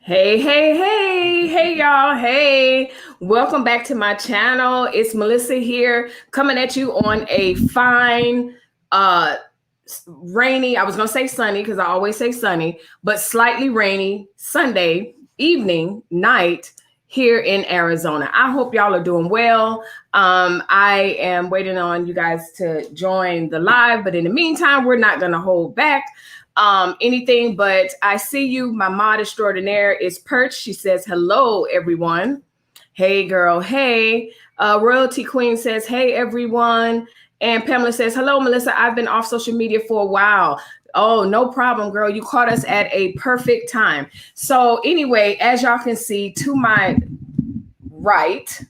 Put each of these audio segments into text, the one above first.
Hey, y'all. Hey, welcome back to my channel. It's Melissa here coming at you on a fine, rainy, I was going to say sunny because I always say sunny, but slightly rainy Sunday evening, night here in Arizona. I hope y'all are doing well. I am waiting on you guys to join the live, but in the meantime, we're not going to hold back anything, but I see you. My mod extraordinaire is Perch. She says, hello, everyone. Hey, girl. Hey. Royalty Queen says, hey, everyone. And Pamela says, hello, Melissa. I've been off social media for a while. Oh, no problem, girl. You caught us at a perfect time. So anyway, as y'all can see to my right,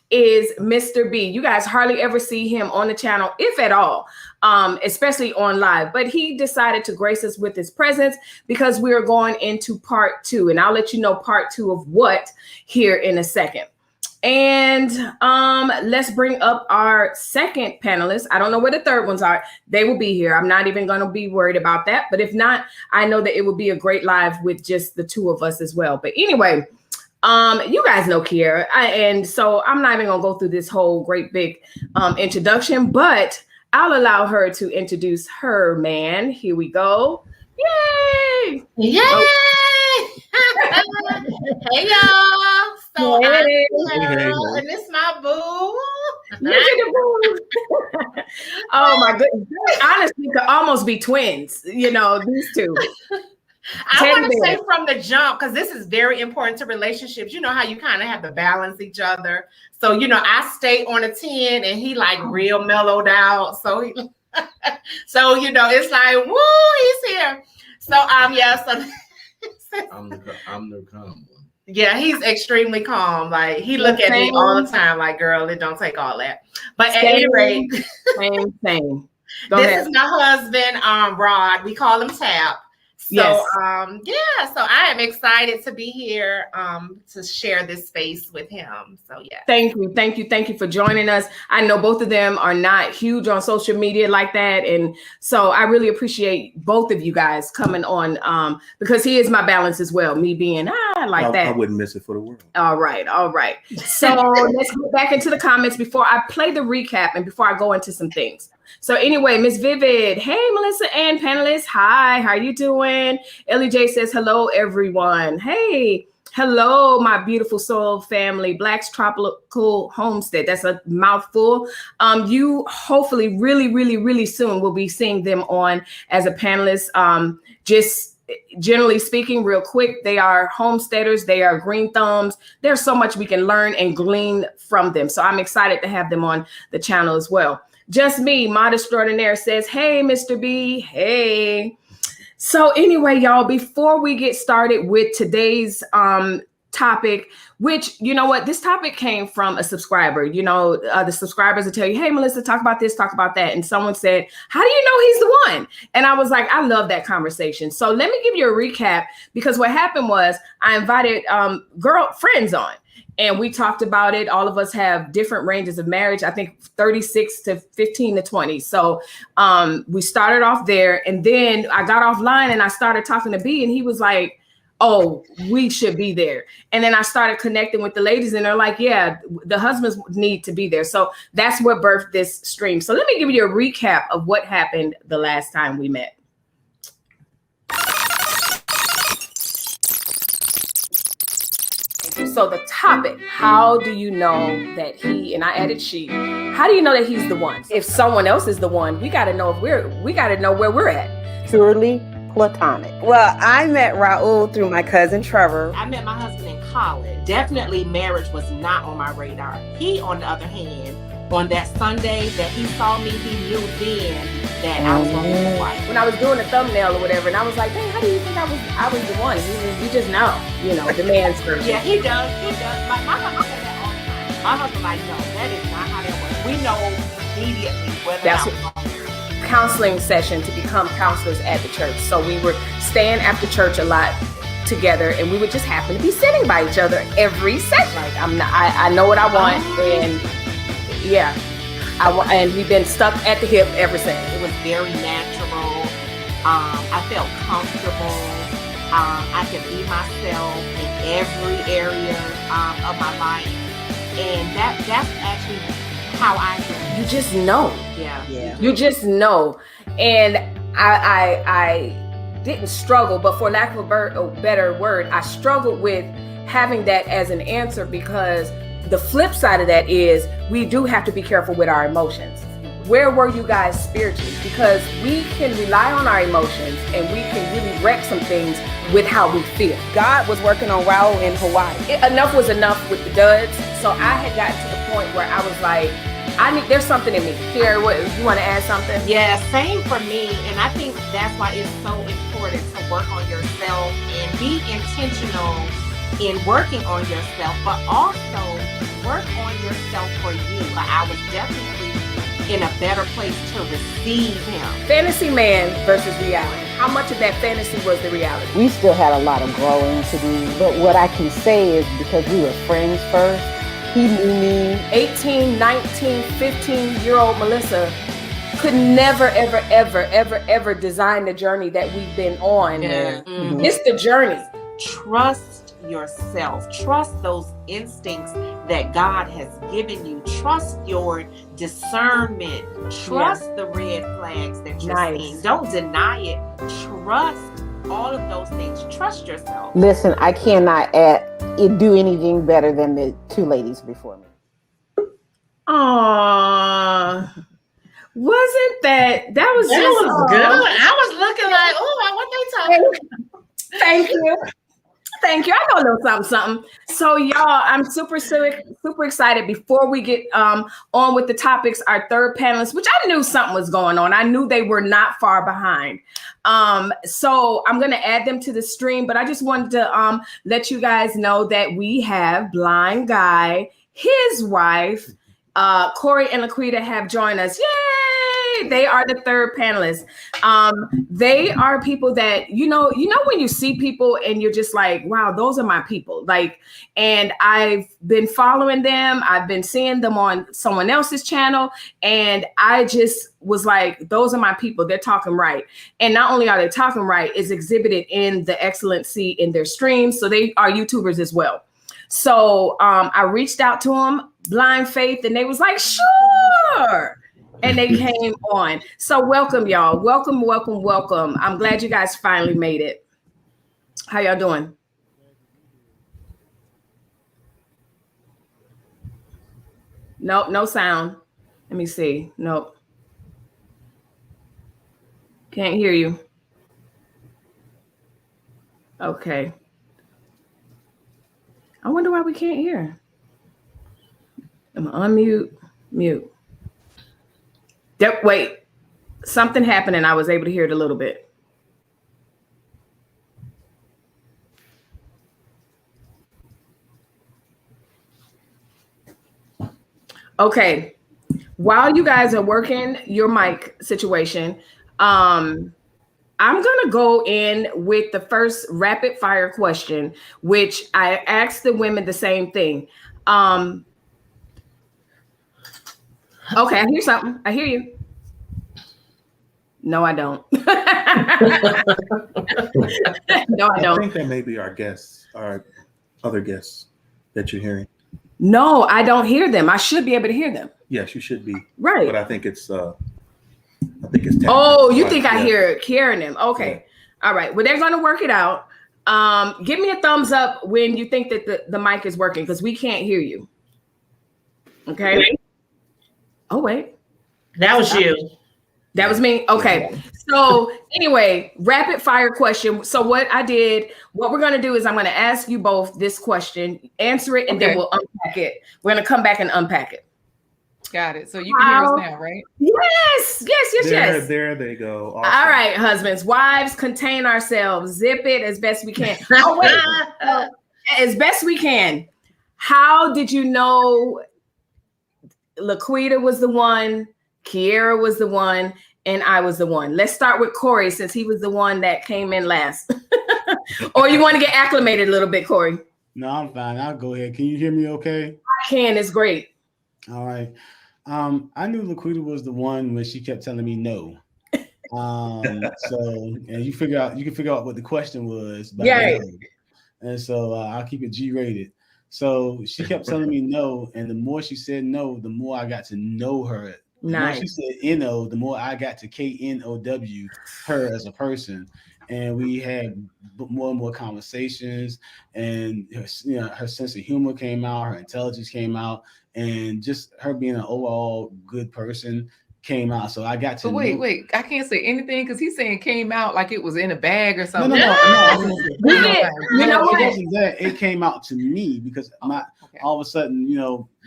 is Mr. B. You guys hardly ever see him on the channel, if at all, especially on live. But he decided to grace us with his presence because we are going into part 2. And I'll let you know part 2 of what here in a second. And let's bring up our second panelist. I don't know where the third ones are. They will be here. I'm not even going to be worried about that. But if not, I know that it will be a great live with just the two of us as well. But anyway, you guys know Kiera. And so I'm not even going to go through this whole great big introduction, but I'll allow her to introduce her man. Here we go. Yay! Yay! Oh. Hey, y'all. So hey. And this my boo. Oh my goodness. Honestly, could almost be twins, you know, these two. I want to say from the jump, because this is very important to relationships. You know how you kind of have to balance each other. So, you know, I stay on a 10 and he like real mellowed out. So, you know, it's like, woo, he's here. So, So I'm the calm one. Yeah, he's extremely calm. Like he look at me all the time, like, girl, it don't take all that. But at any rate, same. This is my husband, Rod. We call him Tap. So yes. So I am excited to be here to share this space with him. So yeah. Thank you for joining us. I know both of them are not huge on social media like that. And so I really appreciate both of you guys coming on because he is my balance as well. Me being that. I wouldn't miss it for the world. All right. So let's get back into the comments before I play the recap and before I go into some things. So anyway, Miss Vivid, hey, Melissa and panelists. Hi, how you doing? Ellie J says, hello, everyone. Hey, hello, my beautiful soul family, Black's Tropical Homestead. That's a mouthful. You hopefully really soon will be seeing them on as a panelist. Just generally speaking, real quick, they are homesteaders. They are green thumbs. There's so much we can learn and glean from them. So I'm excited to have them on the channel as well. Just me, Mod Extraordinaire says, hey, Mr. B, hey. So anyway, y'all, before we get started with today's topic, which, you know what, this topic came from a subscriber. You know, the subscribers will tell you, hey, Melissa, talk about this, talk about that. And someone said, how do you know he's the one? And I was like, I love that conversation. So let me give you a recap, because what happened was I invited girlfriends on. And we talked about it. All of us have different ranges of marriage. I think 36 to 15 to 20. So we started off there. And then I got offline and I started talking to B. And he was like, oh, we should be there. And then I started connecting with the ladies. And they're like, yeah, the husbands need to be there. So that's what birthed this stream. So let me give you a recap of what happened the last time we met. So the topic, how do you know that he, and I added she, how do you know that he's the one? If someone else is the one, we got to know where we're at. Purely platonic. Well, I met Raul through my cousin Trevor. I met my husband in college. Definitely marriage was not on my radar. He, on the other hand, on that Sunday that he saw me, he knew then that I was going to be his wife. When I was doing a thumbnail or whatever, and I was like, hey, how do you think I was the one? You just know, the man's person. Yeah, he does. My husband said that all the time. My husband like, no, that is not how that works. We know immediately whether that's or not we're going to counseling session to become counselors at the church. So we were staying after church a lot together, and we would just happen to be sitting by each other every session. Like I know what I want, and yeah. And we've been stuck at the hip ever since. It was very natural. I felt comfortable. I can be myself in every area of my life, and that's actually how I do. You just know. Yeah. You just know. And I didn't struggle, but for lack of a better word, I struggled with having that as an answer, because the flip side of that is we do have to be careful with our emotions. Where were you guys spiritually? Because we can rely on our emotions and we can really wreck some things with how we feel. God was working on Raul in Hawaii. Enough was enough with the duds. So I had gotten to the point where I was like, there's something in me. Kiara, you want to add something? Yeah, same for me. And I think that's why it's so important to work on yourself and be intentional in working on yourself, but also work on yourself for you. I was definitely in a better place to receive him. Fantasy man versus reality. How much of that fantasy was the reality? We still had a lot of growing to do, but what I can say is because we were friends first, he knew me. 18, 19, 15-year-old Melissa could never, ever, ever, ever, ever design the journey that we've been on. Yeah. Mm-hmm. It's the journey. Trust yourself. Trust those instincts that God has given you. Trust your discernment. Trust the red flags that you're seeing. Don't deny it. Trust all of those things. Trust yourself. Listen, I cannot do anything better than the two ladies before me. Aww. Wasn't that was that just was good. I was looking like, oh, what they talking about? Thank you. Thank you. I know something. So y'all, I'm super excited. Before we get on with the topics, our third panelist, which I knew something was going on. I knew they were not far behind. So I'm going to add them to the stream, but I just wanted to let you guys know that we have Blind Guy, his wife, Corey and Laquita have joined us. Yay! They are the third panelists. They are people that, you know, when you see people and you're just like, wow, those are my people. Like, and I've been following them. I've been seeing them on someone else's channel. And I just was like, those are my people. They're talking right. And not only are they talking right, it's exhibited in the excellency in their streams. So they are YouTubers as well. So I reached out to them, blind faith, and they was like, sure. And they came on. So welcome, y'all. Welcome, welcome, welcome. I'm glad you guys finally made it. How y'all doing? Nope, no sound. Let me see. Nope. Can't hear you. Okay. I wonder why we can't hear. I'm unmute, mute. Wait, something happened and I was able to hear it a little bit. Okay, while you guys are working your mic situation, I'm gonna go in with the first rapid fire question, which I asked the women the same thing. Okay, I hear something. I hear you. No, I don't. No, I don't. I think that may be our guests, our other guests that you're hearing. No, I don't hear them. I should be able to hear them. Yes, you should be. Right. But I think it's oh, you think I hear Karen them. Okay. Yeah. All right. Well, they're going to work it out. Give me a thumbs up when you think that the mic is working, because we can't hear you. Okay. Oh, wait. That was you. That was me. Okay. So anyway, rapid fire question. So what we're going to do is I'm going to ask you both this question, answer it, and then we'll unpack it. We're going to come back and unpack it. Got it. So you can hear us now, right? Yes. There they go. Awesome. All right, husbands, wives, contain ourselves. Zip it as best we can. Oh, wait. As best we can. How did you know Laquita was the one, Kiara was the one, and I was the one? Let's start with Corey, since he was the one that came in last. Or you want to get acclimated a little bit, Corey? No, I'm fine. I'll go ahead. Can you hear me okay? I can. It's great. All right. I knew Laquita was the one when she kept telling me no. So, and you can figure out what the question was. Yeah. And so I'll keep it G-rated. So she kept telling me no, and the more she said no, the more I got to know her. The more she said N-O, the more I got to K-N-O-W her as a person. And we had more and more conversations, and her sense of humor came out, her intelligence came out, and just her being an overall good person came out. So I got to wait, I can't say anything because he's saying came out like it was in a bag or something. No. You know what? It wasn't that. It came out to me because all of a sudden,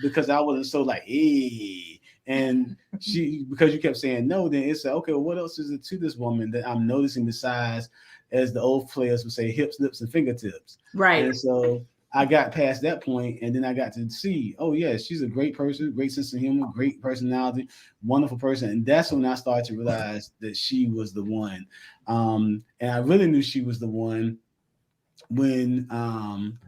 because I wasn't so like, hey, and because you kept saying no, then it's like, okay, well, what else is it to this woman that I'm noticing besides, as the old players would say, hips, lips, and fingertips? Right. And so I got past that point, and then I got to see, oh yeah, she's a great person, great sense of humor, great personality, wonderful person. And that's when I started to realize that she was the one. And I really knew she was the one when,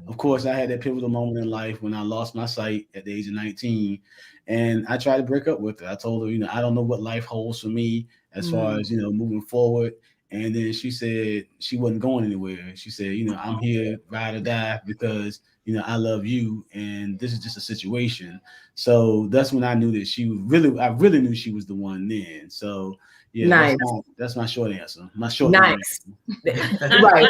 of course, I had that pivotal moment in life when I lost my sight at the age of 19. And I tried to break up with her. I told her, I don't know what life holds for me as far as, moving forward. And then she said she wasn't going anywhere. She said, I'm here, ride or die, because, I love you. And this is just a situation. So that's when I knew that I really knew she was the one then. So yeah, nice. That's my short answer. My short nice. Right.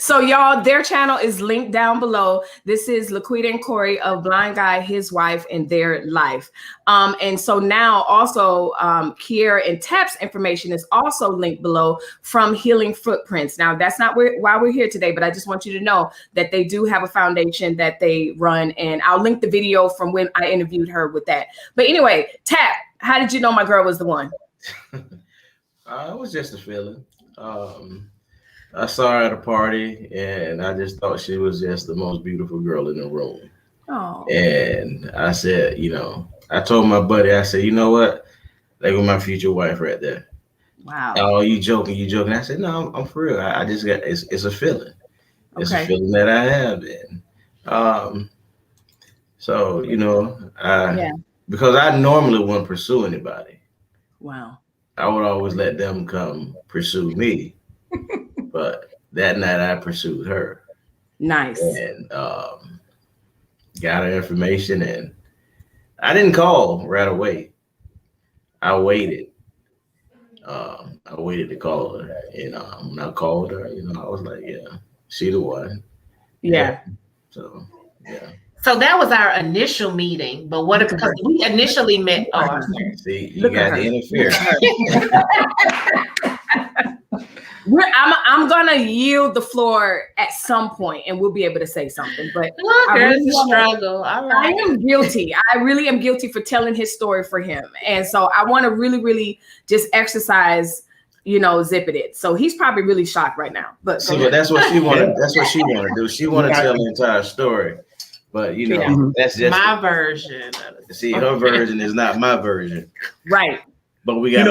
So y'all, their channel is linked down below. This is Laquita and Corey of Blind Guy, His Wife, and Their Life. And so now also Kiera and Tap's information is also linked below from Healing Footprints. Now that's not why we're here today, but I just want you to know that they do have a foundation that they run, and I'll link the video from when I interviewed her with that. But anyway, Tap, how did you know my girl was the one? It was just a feeling. I saw her at a party, and I just thought she was just the most beautiful girl in the room. Oh. And I said, I told my buddy, I said, you know what? That was my future wife right there. Wow. Oh, you joking? I said, no, I'm for real. I just got, it's a feeling. It's a feeling that I have. And so, because I normally wouldn't pursue anybody. Wow. I would always let them come pursue me. But that night I pursued her. Nice. And got her information, and I didn't call right away. I waited. I waited to call her. And when I called her, I was like, yeah, she the one. Yeah. So, yeah. So that was our initial meeting, but what if, because we initially met? Oh, see, you got to interfere. I'm gonna yield the floor at some point, and we'll be able to say something. But there's a struggle. All right. I am guilty. I really am guilty for telling his story for him, and so I want to really, really just exercise, zipping it. So he's probably really shocked right now. But but that's what she wanted. That's what she wanted to do. She wanted to tell the entire story. But that's just my version. See, her version is not my version. Right. But we got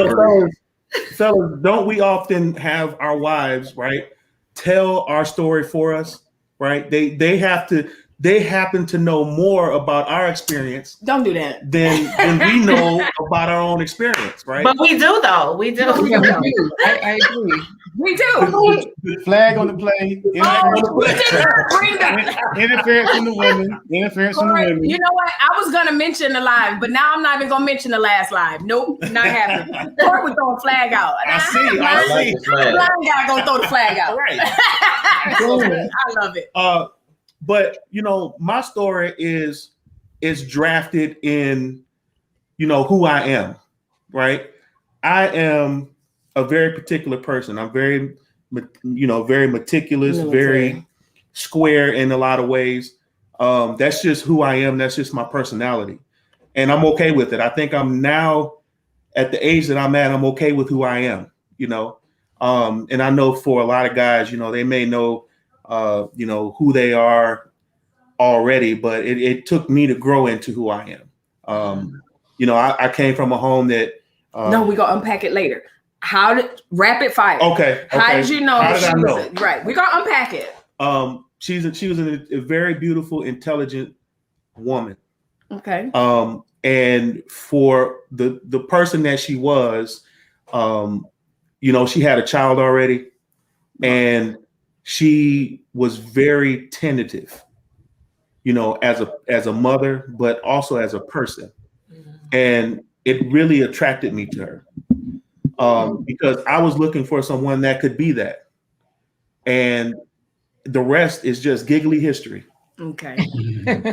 fellas, don't we often have our wives, right, tell our story for us, right? They happen to know more about our experience. Don't do that. Than we know about our own experience, right? But we do, though. We do. I agree. We do. The flag on the play. Interference from the women. Interference from the women. You know what? I was gonna mention the live, but now I'm not even gonna mention the last live. Nope, not happening. Corey was throwing flag out. I see. Blind guy gonna throw the flag out. Right. I love it. But my story is drafted in, who I am, right? I am a very particular person. I'm very, very meticulous, very square in a lot of ways. That's just who I am. That's just my personality. And I'm okay with it. I think I'm now at the age that I'm at, I'm okay with who I am, and I know for a lot of guys, they may know, who they are already, but it took me to grow into who I am. I came from a home that. No, we're going to unpack it later. Rapid fire. Okay. How did you know? How did I know? Right. We're going to unpack it. She was a very beautiful, intelligent woman. Okay. And for the person that she was, You know, she had a child already, and she was very tentative, you know, as a mother, but also as a person. And it really attracted me to her because I was looking for someone that could be that. And the rest is just giggly history. Okay.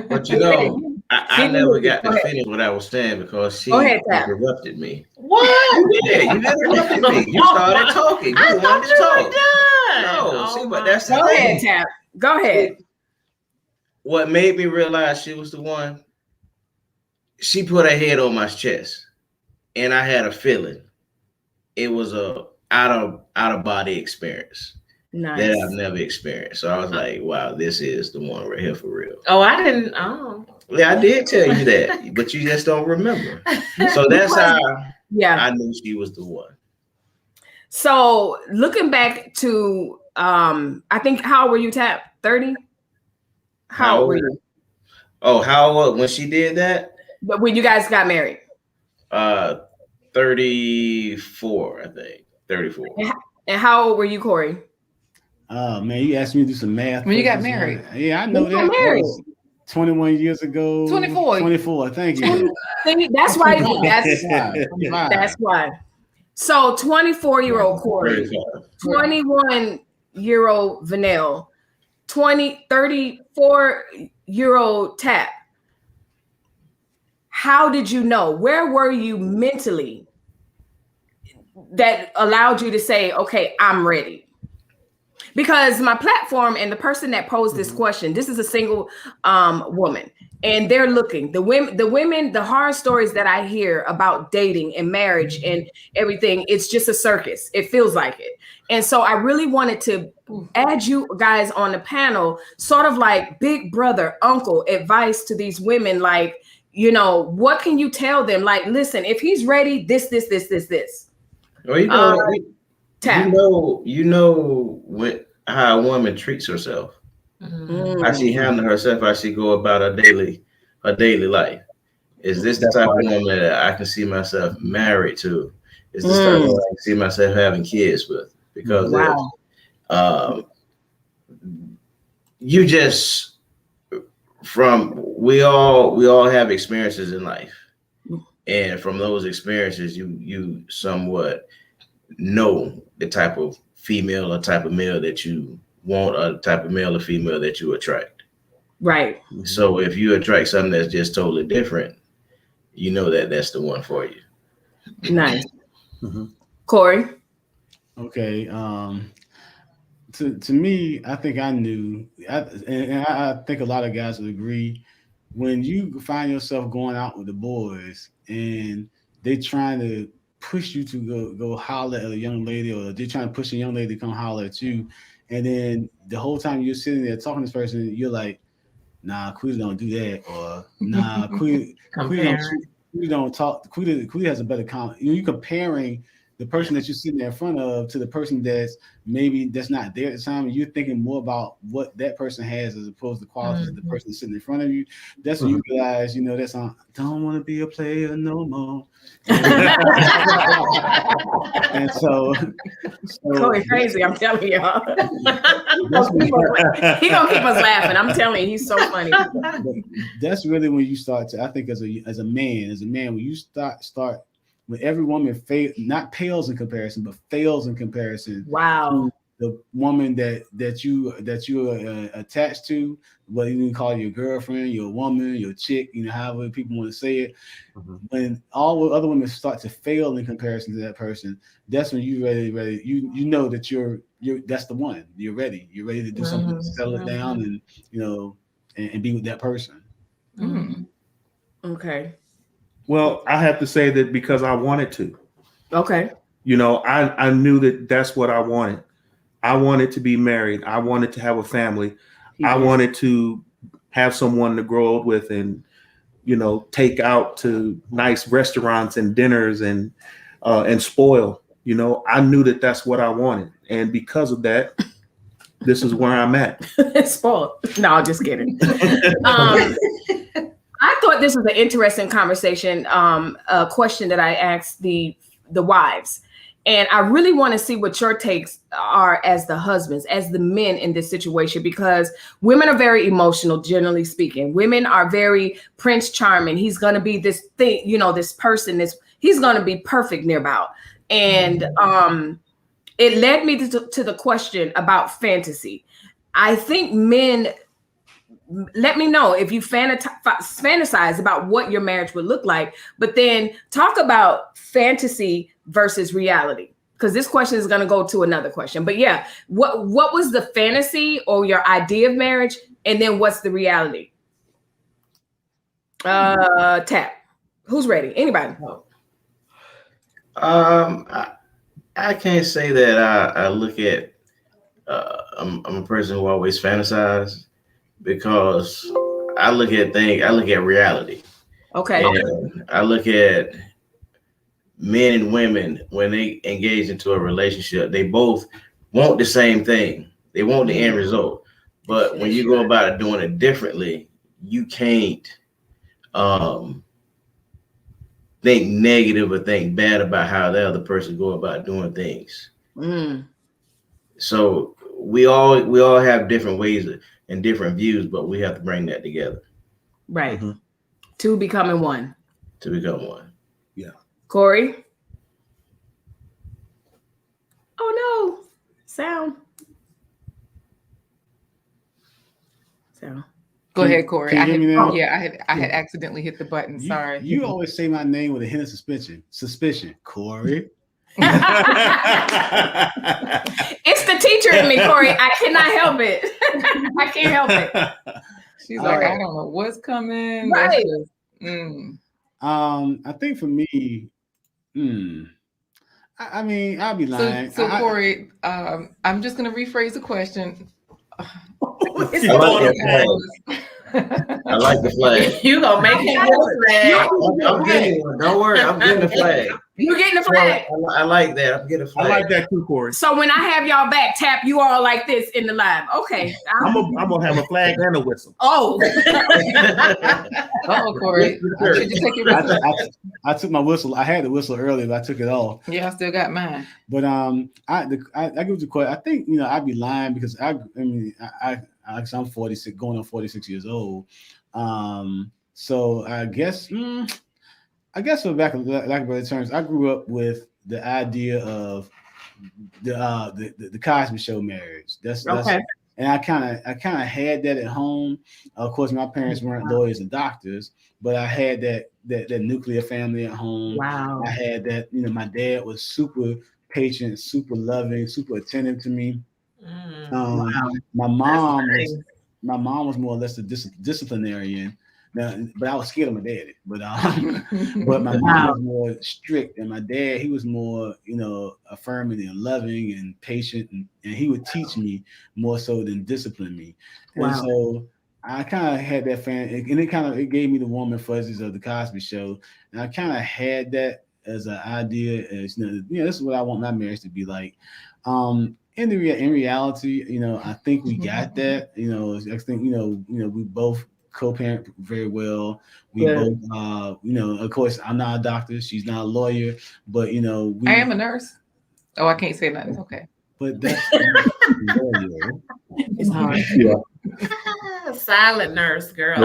But you know, I never got to finish what I was saying because she interrupted me. What? Yeah, you interrupted me. You started talking. You wanted to talk. No, see, but that's Go ahead, Tap. Go ahead. What made me realize she was the one? She put her head on my chest, and I had a feeling. It was a out of body experience. Nice. That I've never experienced. So I was like, wow, this is the one right here for real. Oh, I didn't. Oh. Yeah, I did tell you that, but you just don't remember. So that's how I knew she was the one. So looking back to, I think, how old were you, Tap? 30? How old were you? Oh, how old when she did that? But when you guys got married? 34, I think. 34. And how old were you, Corey? Oh man, you asked me to do some math. When you got married? Yeah, I know that. That was 21 years ago. 24. 24. Thank you. That's why. That's why. So 24-year-old Corey, 21-year-old Vanille, 34-year-old Tap. How did you know? Where were you mentally that allowed you to say, okay, I'm ready? Because my platform and the person that posed this question, this is a single woman, and they're looking. The women, the horror stories that I hear about dating and marriage and everything, it's just a circus. It feels like it. And so I really wanted to add you guys on the panel, sort of like big brother, uncle advice to these women, like, you know, what can you tell them? Like, listen, if he's ready, this. Well, you know how a woman treats herself, how she handles herself, how she go about her daily life. Is this the type of woman that I can see myself married to? Is this the type of woman I can see myself having kids with? Because you just we all have experiences in life, and from those experiences, you somewhat know the type of female or type of male that you want, or the type of male or female that you attract. Right. So if you attract something that's just totally different, you know that that's the one for you. Nice. Corey. Okay. To me, I think I knew, and I think a lot of guys would agree, when you find yourself going out with the boys and they trying to push you to go holler at a young lady, or they're trying to push a young lady to come holler at you, and then the whole time you're sitting there talking to this person, you're like, nah, Quita don't do that, or nah, Quita don't talk. Quita has a better comment. You're comparing the person that you're sitting there in front of to the person that's not there at the time, and you're thinking more about what that person has as opposed to the qualities of the person sitting in front of you. That's when you realize, you know, that's on don't want to be a player no more. And so Corey crazy, I'm telling y'all. He gonna keep us laughing. I'm telling you, he's so funny. That's really when you start to, I think, as a man, when you start when every woman not pales in comparison, but fails in comparison. Wow. The woman that you are attached to, whether you can call your girlfriend, your woman, your chick, you know, however people want to say it. When all other women start to fail in comparison to that person, that's when you ready. You know that you're that's the one. You're ready. You're ready to do something, settle it down, and you know, and be with that person. Okay. Well, I have to say that because I wanted to. Okay. You know, I knew that that's what I wanted. I wanted to be married. I wanted to have a family. I wanted to have someone to grow old with and, you know, take out to nice restaurants and dinners and spoil. You know, I knew that that's what I wanted. And because of that, this is where I'm at. Spoiled. No, just kidding. I thought this was an interesting conversation, a question that I asked the wives. And I really want to see what your takes are as the husbands, as the men in this situation, because women are very emotional, generally speaking. Women are very Prince Charming. He's going to be this thing, this person, he's going to be perfect nearby. And it led me to the question about fantasy. I think men, let me know if you fantasize about what your marriage would look like, but then talk about fantasy versus reality, because this question is going to go to another question. But yeah, what was the fantasy or your idea of marriage, and then what's the reality? Tap. Who's ready? Anybody? I can't say that I look at. I'm a person who always fantasizes, because I look at reality. Okay. And I look at men and women when they engage into a relationship. They both want the same thing. They want the end result. But when you go about it doing it differently, you can't think negative or think bad about how the other person go about doing things. So we all have different ways and different views, but we have to bring that together. Right. Two becoming one. To become one. Yeah. Corey? Oh no. Sound. Go ahead, Corey. Can you hear me now? I had accidentally hit the button. Sorry. You always say my name with a hint of suspicion. Corey. It's the teacher in me, Corey. I cannot help it. I can't help it. She's like, I don't know what's coming. Right. I think for me, I mean, I'll be lying. So Corey, I'm just gonna rephrase the question. I like the flag. You gonna make it a flag. I'm getting one. Don't worry, I'm getting the flag. You're getting the flag. I like that. I'm getting a flag. I like that too, Corey. So when I have y'all back, Tap, you all like this in the live. Okay. I'm gonna have a flag and a whistle. Oh. Corey. Did you take your whistle? I took my whistle. I had the whistle earlier, but I took it off. Yeah, I still got mine. But I give the question. I think I'd be lying because I'm 46, going on 46 years old. So I guess for lack of better terms, I grew up with the idea of the Cosby Show marriage. That's okay. And I kind of had that at home. Of course, my parents weren't lawyers and doctors, but I had that nuclear family at home. Wow. I had that. My dad was super patient, super loving, super attentive to me. Wow. My mom was more or less a disciplinarian. Now, but I was scared of my daddy. But my mom was more strict, and my dad, he was more, affirming and loving and patient, and he would teach me more so than discipline me. Wow. And so I kind of had that and it gave me the warm and fuzzies of the Cosby Show, and I kind of had that as an idea, as this is what I want my marriage to be like. In reality, I think we got that. I think we both co-parent very well. We both, of course, I'm not a doctor. She's not a lawyer, but I am a nurse. Oh, I can't say nothing. Okay, but that's it's hard. Yeah. Silent nurse, girl.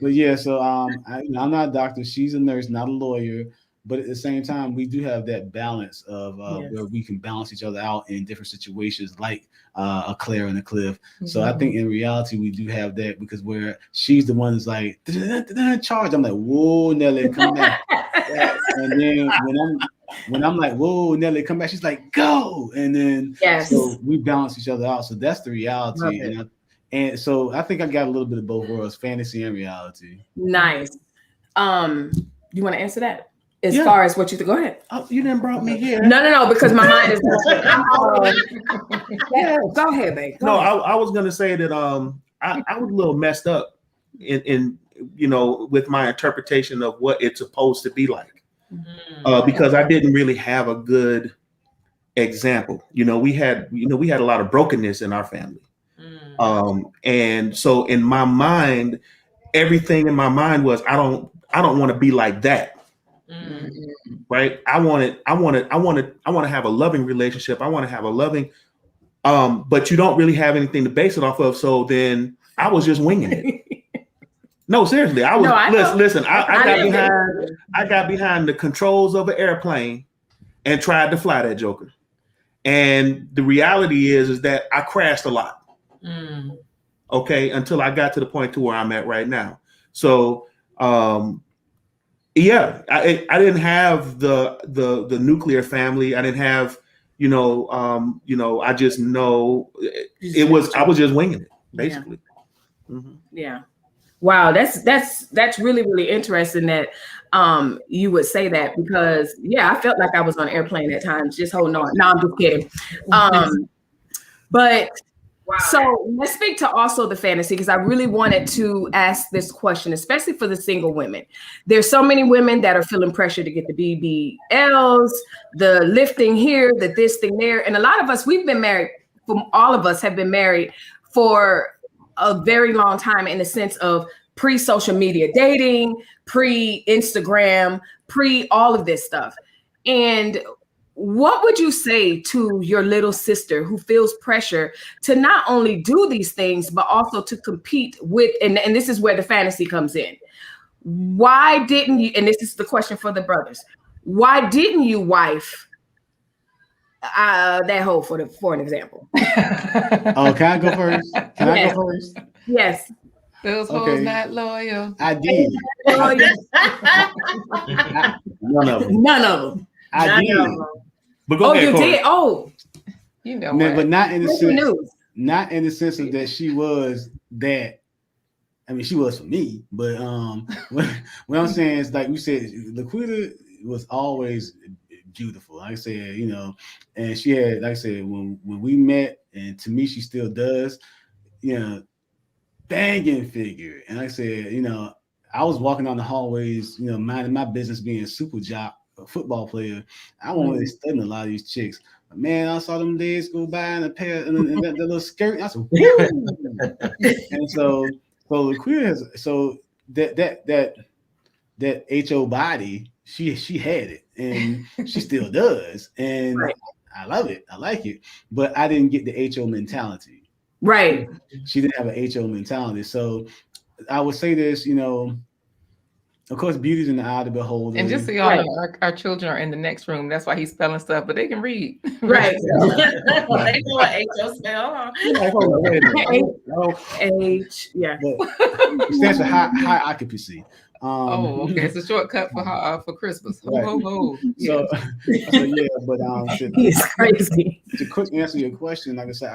But yeah. So I'm not a doctor. She's a nurse, not a lawyer. But at the same time, we do have that balance of where we can balance each other out in different situations, like a Claire and a Cliff. Mm-hmm. So I think in reality, we do have that, because where she's the one that's like, charge. I'm like, whoa, Nelly, come back. And then when I'm like, whoa, Nelly, come back, she's like, go. And then so we balance each other out. So that's the reality. And so I think I got a little bit of both worlds, fantasy and reality. Nice. You want to answer that? As far as what you think, go ahead. Oh, you didn't brought me here. No, because my mind is. Go ahead, babe. I was gonna say that I was a little messed up in with my interpretation of what it's supposed to be like, because I didn't really have a good example. We had a lot of brokenness in our family, and so in my mind, everything in my mind was I don't want to be like that. Right? I want to have a loving relationship. I want to have a loving, but you don't really have anything to base it off of. So then I was just winging it. No, seriously, I was. Listen, I got behind the controls of an airplane and tried to fly that joker. And the reality is that I crashed a lot. Okay, until I got to the point to where I'm at right now. So, yeah, I didn't have the nuclear family. I didn't have, I just know I was just winging it, basically. Yeah. Wow, that's really, really interesting that you would say that, because I felt like I was on an airplane at times, just holding on. No, I'm just kidding. But wow. So let's speak to also the fantasy, because I really wanted to ask this question, especially for the single women. There's so many women that are feeling pressure to get the BBLs, the lifting here, the this thing there. And a lot of us, we've been married, all of us have been married for a very long time, in the sense of pre-social media dating, pre-Instagram, pre-all of this stuff. And what would you say to your little sister who feels pressure to not only do these things, but also to compete with, and this is where the fantasy comes in. Why didn't you, and this is the question for the brothers, why didn't you wife that hoe for an example? Oh, can I go first? I go first? Yes. Those hoes not loyal. I did. None of them. I did. But go ahead, you Corey. did? Oh, but not in the sense. Not in the sense of that she was that. I mean, she was for me, but what I'm saying is, like you said, Laquita was always beautiful. Like I said, and she had, like I said, when we met, and to me, she still does, banging figure. And like I said, I was walking down the hallways, minding my business, being a super jock, a football player. I wasn't really studying a lot of these chicks. But man, I saw them days go by in a pair and that little skirt. I said, woo! And so Laquita has, so that HO body, she had it, and she still does, and right. I love it. I like it, but I didn't get the HO mentality. Right. She didn't have an HO mentality. So I would say this, of course, beauty's in the eye of the beholder. And just so y'all know, our children are in the next room. That's why he's spelling stuff, but they can read. Right. They know what HO spell. H, yeah. It stands for high occupancy. Okay. It's a shortcut for Christmas. Right. Yeah. So yeah, but he's crazy. To quick answer your question, like I said,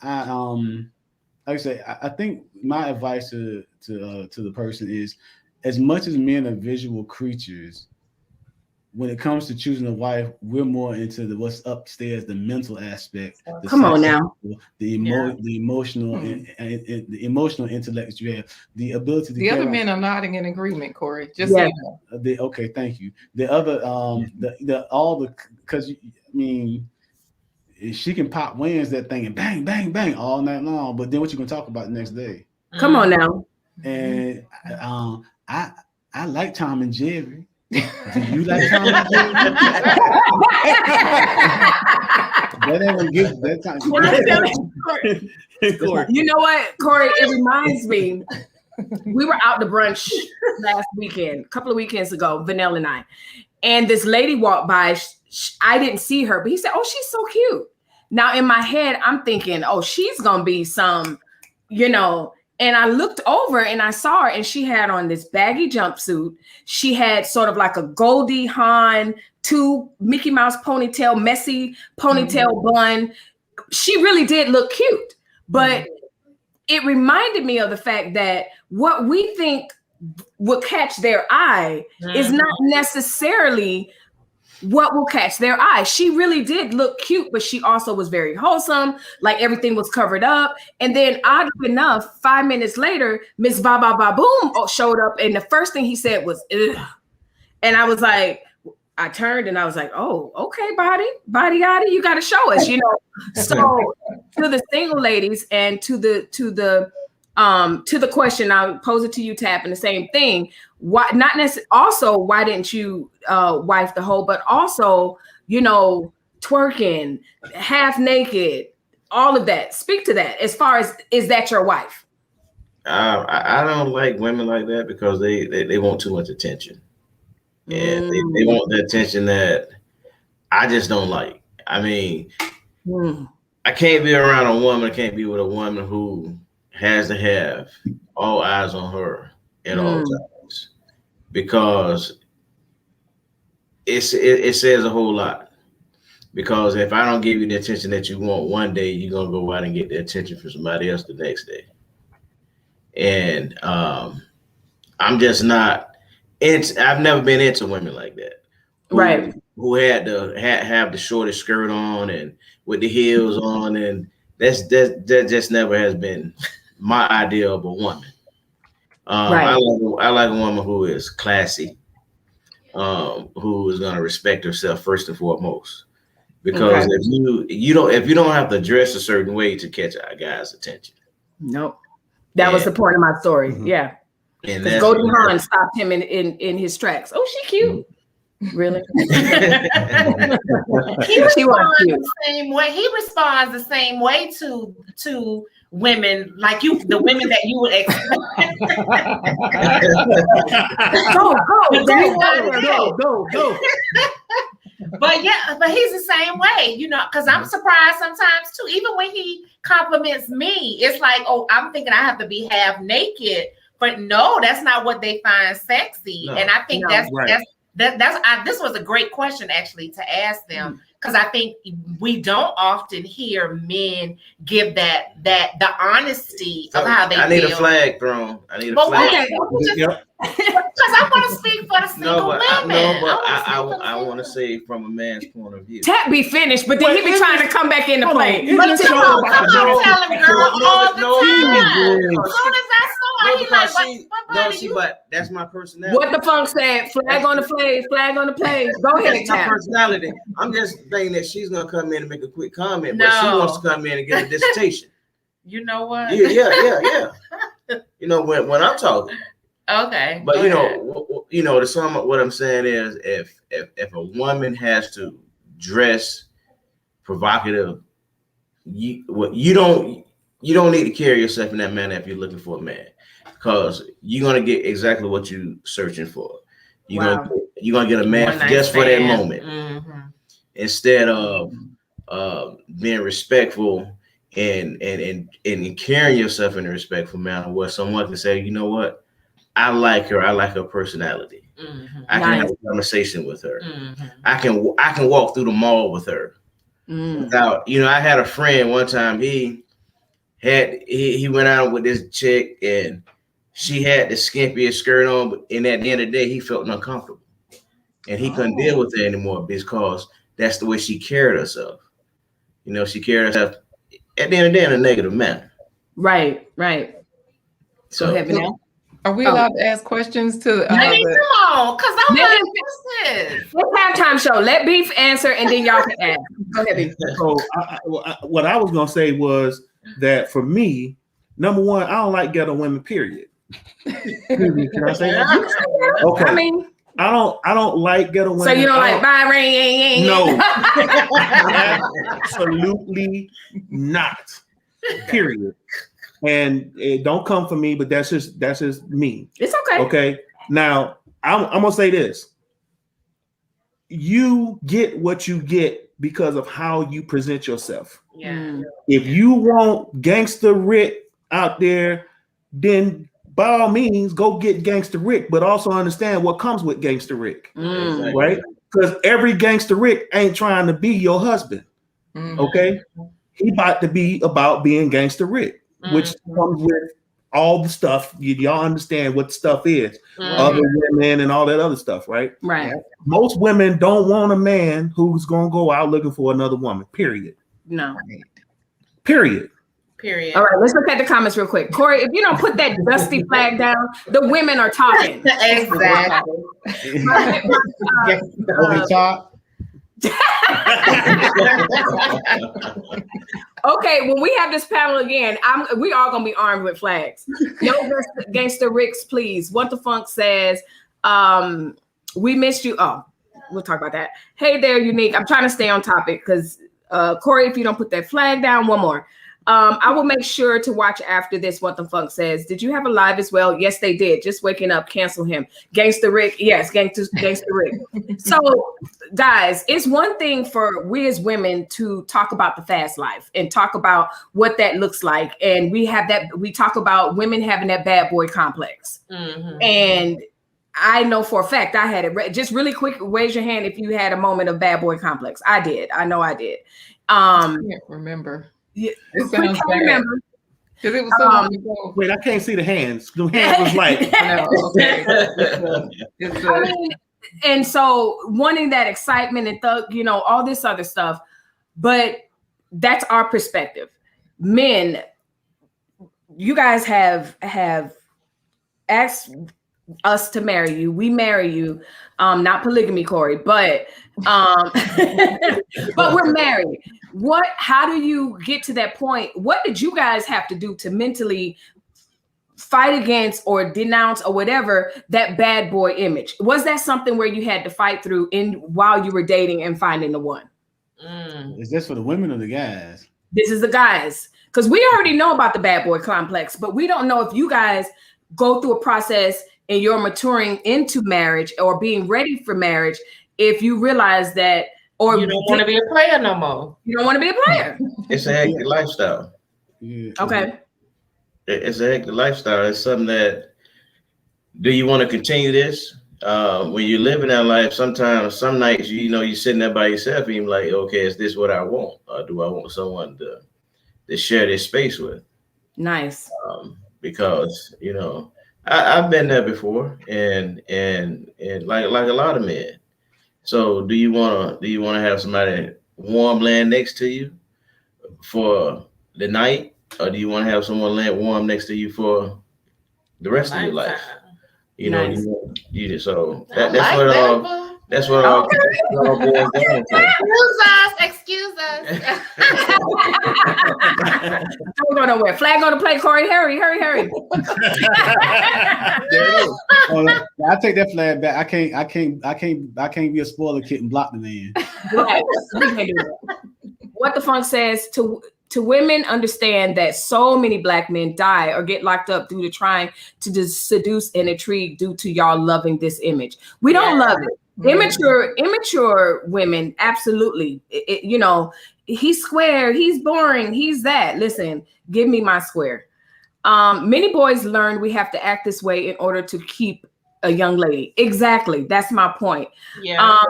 I think my advice to the person is, as much as men are visual creatures, when it comes to choosing a wife, we're more into what's upstairs, the mental aspect. Come on now. The emotional and the emotional intellect that you have, the ability to. The other men are nodding in agreement, Corey. Just so you know. Okay, thank you. The other, because I mean, she can pop wins that thing and bang, bang, bang all night long. But then what you gonna talk about the next day? Come on now. And I like Tom and Jerry. Do you like Tom and Jerry? That ain't gonna get that time. Corey. You know what, Corey? It reminds me. We were out to brunch last weekend, a couple of weekends ago, Vanilla and I, and this lady walked by. I didn't see her, but he said, "Oh, she's so cute." Now in my head, I'm thinking, "Oh, she's gonna be some, And I looked over and I saw her, and she had on this baggy jumpsuit. She had sort of like a Goldie Hawn, 2 Mickey Mouse ponytail, messy ponytail bun. She really did look cute, but it reminded me of the fact that what we think will catch their eye is not necessarily what will catch their eye. She really did look cute, but she also was very wholesome. Like everything was covered up. And then oddly enough, 5 minutes later, Miss Ba Ba Ba Boom showed up. And the first thing he said was, ugh. And I was like, I turned and I was like, oh, okay, body, you got to show us, So to the single ladies and to the to the question, I'll pose it to you, Tap, and the same thing. Why not necessarily? Also, why didn't you wife the hoe? But also, twerking, half naked, all of that. Speak to that. As far as, is that your wife? I don't like women like that because they want too much attention, and they want the attention that I just don't like. I mean, I can't be around a woman. I can't be with a woman who has to have all eyes on her at all times, because it says a whole lot. Because if I don't give you the attention that you want one day, you're gonna go out and get the attention from somebody else the next day. And I'm just not. I've never been into women like that, right? Who had to have the shortest skirt on and with the heels on, and that just never has been my idea of a woman. Right. I like a woman who is classy, who is going to respect herself first and foremost. Because if you don't have to dress a certain way to catch a guy's attention. Nope. That was the point of my story. Yeah. Because Goldie Hawn stopped him in his tracks. Oh, she cute. Really? He responds the same way. He responds the same way to women like you, the women that you would expect. Go. But he's the same way, because I'm surprised sometimes too. Even when he compliments me, it's like, oh, I'm thinking I have to be half naked, but no, that's not what they find sexy. No, and I think this was a great question actually to ask them, because I think we don't often hear men give that the honesty of how they feel. I need a flag thrown. Because I want to speak for the single women. I want to say from a man's point of view. Tap be finished, but then he be trying to come back into play. But I'm telling girl all the time. As soon as I saw it, he like, but that's my personality. What the funk said, flag on the play, flag on the play. Go ahead, Tap. My personality. I'm just thinking that she's going to come in and make a quick comment, but she wants to come in and get a dissertation. You know what? Yeah. When I'm talking. Okay. But to sum up what I'm saying is, if a woman has to dress provocative, you don't need to carry yourself in that manner if you're looking for a man, because you're gonna get exactly what you're searching for. You're gonna get a man just for that moment, instead of being respectful and carrying yourself in a respectful manner, where someone can say, you know what, I like her. I like her personality. I can have a conversation with her. I can walk through the mall with her. Without, I had a friend one time. He went out with this chick, and she had the skimpiest skirt on. And at the end of the day, he felt uncomfortable, and he couldn't deal with it anymore because that's the way she carried herself. She carried herself at the end of the day in a negative manner. Right. So go ahead, now. Are we allowed to ask questions to? Come on, because I'm like, it's halftime show. Let Beef answer, and then y'all can ask. Go ahead, Beef. So, what I was gonna say was that for me, number one, I don't like ghetto women. Period. Can I say that? Okay. I mean, I don't like ghetto women. So you don't like Byron? No, absolutely not. Period. And it don't come for me, but that's just me. It's okay. Okay. Now I'm gonna say this. You get what you get because of how you present yourself. Yeah. If you want Gangster Rick out there, then by all means go get Gangster Rick, but also understand what comes with Gangster Rick. Right? Because every Gangster Rick ain't trying to be your husband. Okay. He about to be about being Gangster Rick. Which comes with all the stuff. Y'all understand what the stuff is. Other women and all that other stuff, right? Right. Most women don't want a man who's going to go out looking for another woman, period. No. Period. All right, let's look at the comments real quick. Corey, if you don't put that dusty flag down, the women are talking. Exactly. Over the top. Okay, when we have this panel again, we are gonna be armed with flags. No gangster Ricks, please. What the Funk says, we missed you. Oh, we'll talk about that. Hey there, Unique. I'm trying to stay on topic because Corey, if you don't put that flag down, one more. I will make sure to watch after this. What the Funk says. Did you have a live as well? Yes, they did. Just waking up, cancel him. Gangster Rick. Yes, Gangster Rick. So, guys, it's one thing for we as women to talk about the fast life and talk about what that looks like. And we talk about women having that bad boy complex. Mm-hmm. And I know for a fact I had it. Just really quick, raise your hand if you had a moment of bad boy complex. I did. I know I did. I can't remember. Yeah, it sounds bad. Remember. Because it was so long ago. Wait, I can't see the hands. The hands was like, I mean, and so wanting that excitement and all this other stuff, but that's our perspective. Men, you guys have asked us to marry you. We marry you. Not polygamy, Corey, but but we're married. How do you get to that point? What did you guys have to do to mentally fight against or denounce or whatever that bad boy image? Was that something where you had to fight through while you were dating and finding the one? Is this for the women or the guys? This is the guys, because we already know about the bad boy complex, but we don't know if you guys go through a process and you're maturing into marriage or being ready for marriage, if you realize that, or you don't want to be a player no more. You don't want to be a player. It's a hectic lifestyle. Yeah. Okay. It's a hectic lifestyle. It's something that, do you want to continue this? When you're living that life, sometimes, some nights, you're sitting there by yourself and you're like, okay, is this what I want? Or do I want someone to share this space with? Nice. Because, I've been there before and like a lot of men. So do you want to have somebody warm laying next to you for the night, or do you want to have someone laying warm next to you for the rest of your life? Nice. So that's what all boils down to. Excuse us. Don't go nowhere. Flag on the plate, Corey. Hurry. There it is. I take that flag back. I can't be a spoiler kid and block the man. Right. We can't do that. What the Funk says to women, understand that so many Black men die or get locked up due to trying to seduce and intrigue due to y'all loving this image. We don't love it. Immature women, absolutely. He's square, he's boring, he's that. Listen, give me my square. Many boys learn we have to act this way in order to keep a young lady. Exactly. That's my point. Yeah.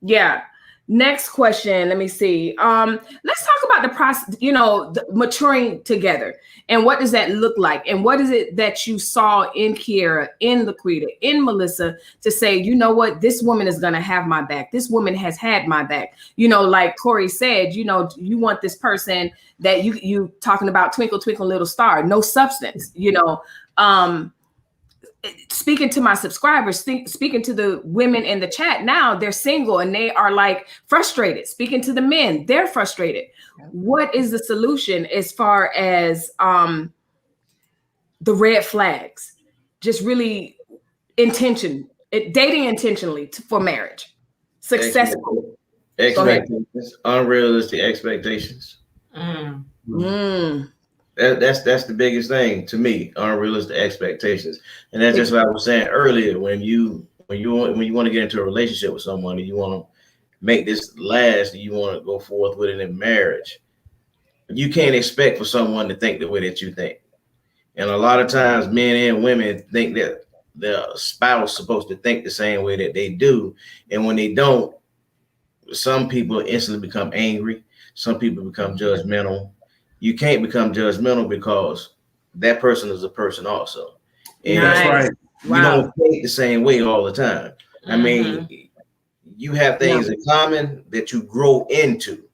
Yeah. Next question. Let me see. Let's talk about the process, the maturing together. And what does that look like? And what is it that you saw in Kiera, in Laquita, in Melissa to say, you know what, this woman is going to have my back. This woman has had my back. Like Corey said, you want this person that you talking about twinkle, twinkle, little star, no substance, speaking to my subscribers, speaking to the women in the chat now, they're single and they are like frustrated. Speaking to the men, they're frustrated. What is the solution as far as the red flags? Just really dating intentionally for marriage, successful. Expectations, unrealistic expectations. That's the biggest thing to me, unrealistic expectations. And that's just what I was saying earlier. When you want to get into a relationship with someone and you want to make this last and you want to go forth with it in marriage, you can't expect for someone to think the way that you think. And a lot of times men and women think that their spouse is supposed to think the same way that they do. And when they don't, some people instantly become angry. Some people become judgmental. You can't become judgmental because that person is a person also. And that's right. You don't think the same way all the time. I mean, you have things in common that you grow into.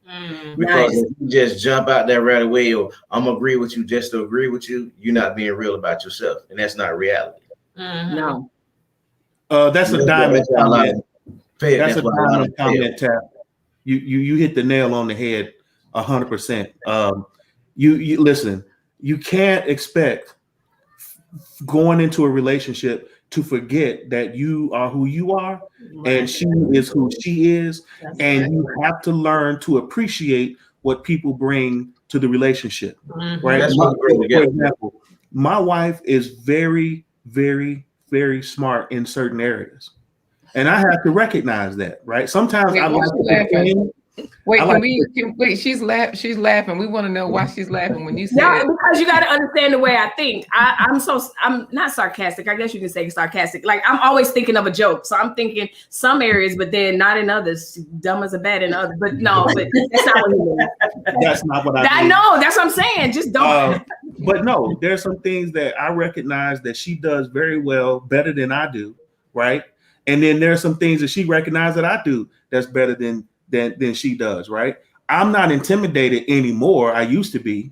Because if you just jump out there right away, or I'm gonna agree with you just to agree with you, you're not being real about yourself, and that's not reality. No. That's a diamond comment. That's a diamond comment tap. You hit the nail on the head 100%. You listen, you can't expect going into a relationship to forget that you are who you are and she is who she is. And you have to learn to appreciate what people bring to the relationship. Right? For example, my wife is very, very, very smart in certain areas. And I have to recognize that, right? Sometimes I like to pretend. Wait, she's laughing. We want to know why she's laughing when you say it. Because you got to understand the way I think. I'm not sarcastic. I guess you can say sarcastic. Like I'm always thinking of a joke. So I'm thinking some areas, but then not in others. Dumb as a bat in others. But no, but that's not what you mean. That's not what I mean. know. That's what I'm saying. Just don't. But no, there's some things that I recognize that she does very well, better than I do, right? And then there's some things that she recognizes that I do that's better than she does, right? I'm not intimidated anymore. I used to be.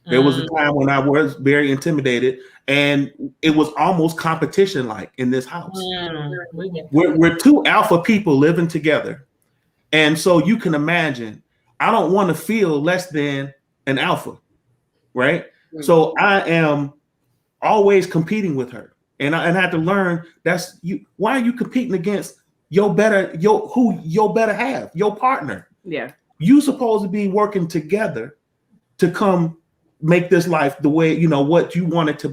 There was a time when I was very intimidated, and it was almost competition-like in this house. We're two alpha people living together, and so you can imagine, I don't want to feel less than an alpha, right? So I am always competing with her, and I had to learn that's you. Why are you competing against your better half, your partner? Yeah. You supposed to be working together to come make this life the way, what you want it to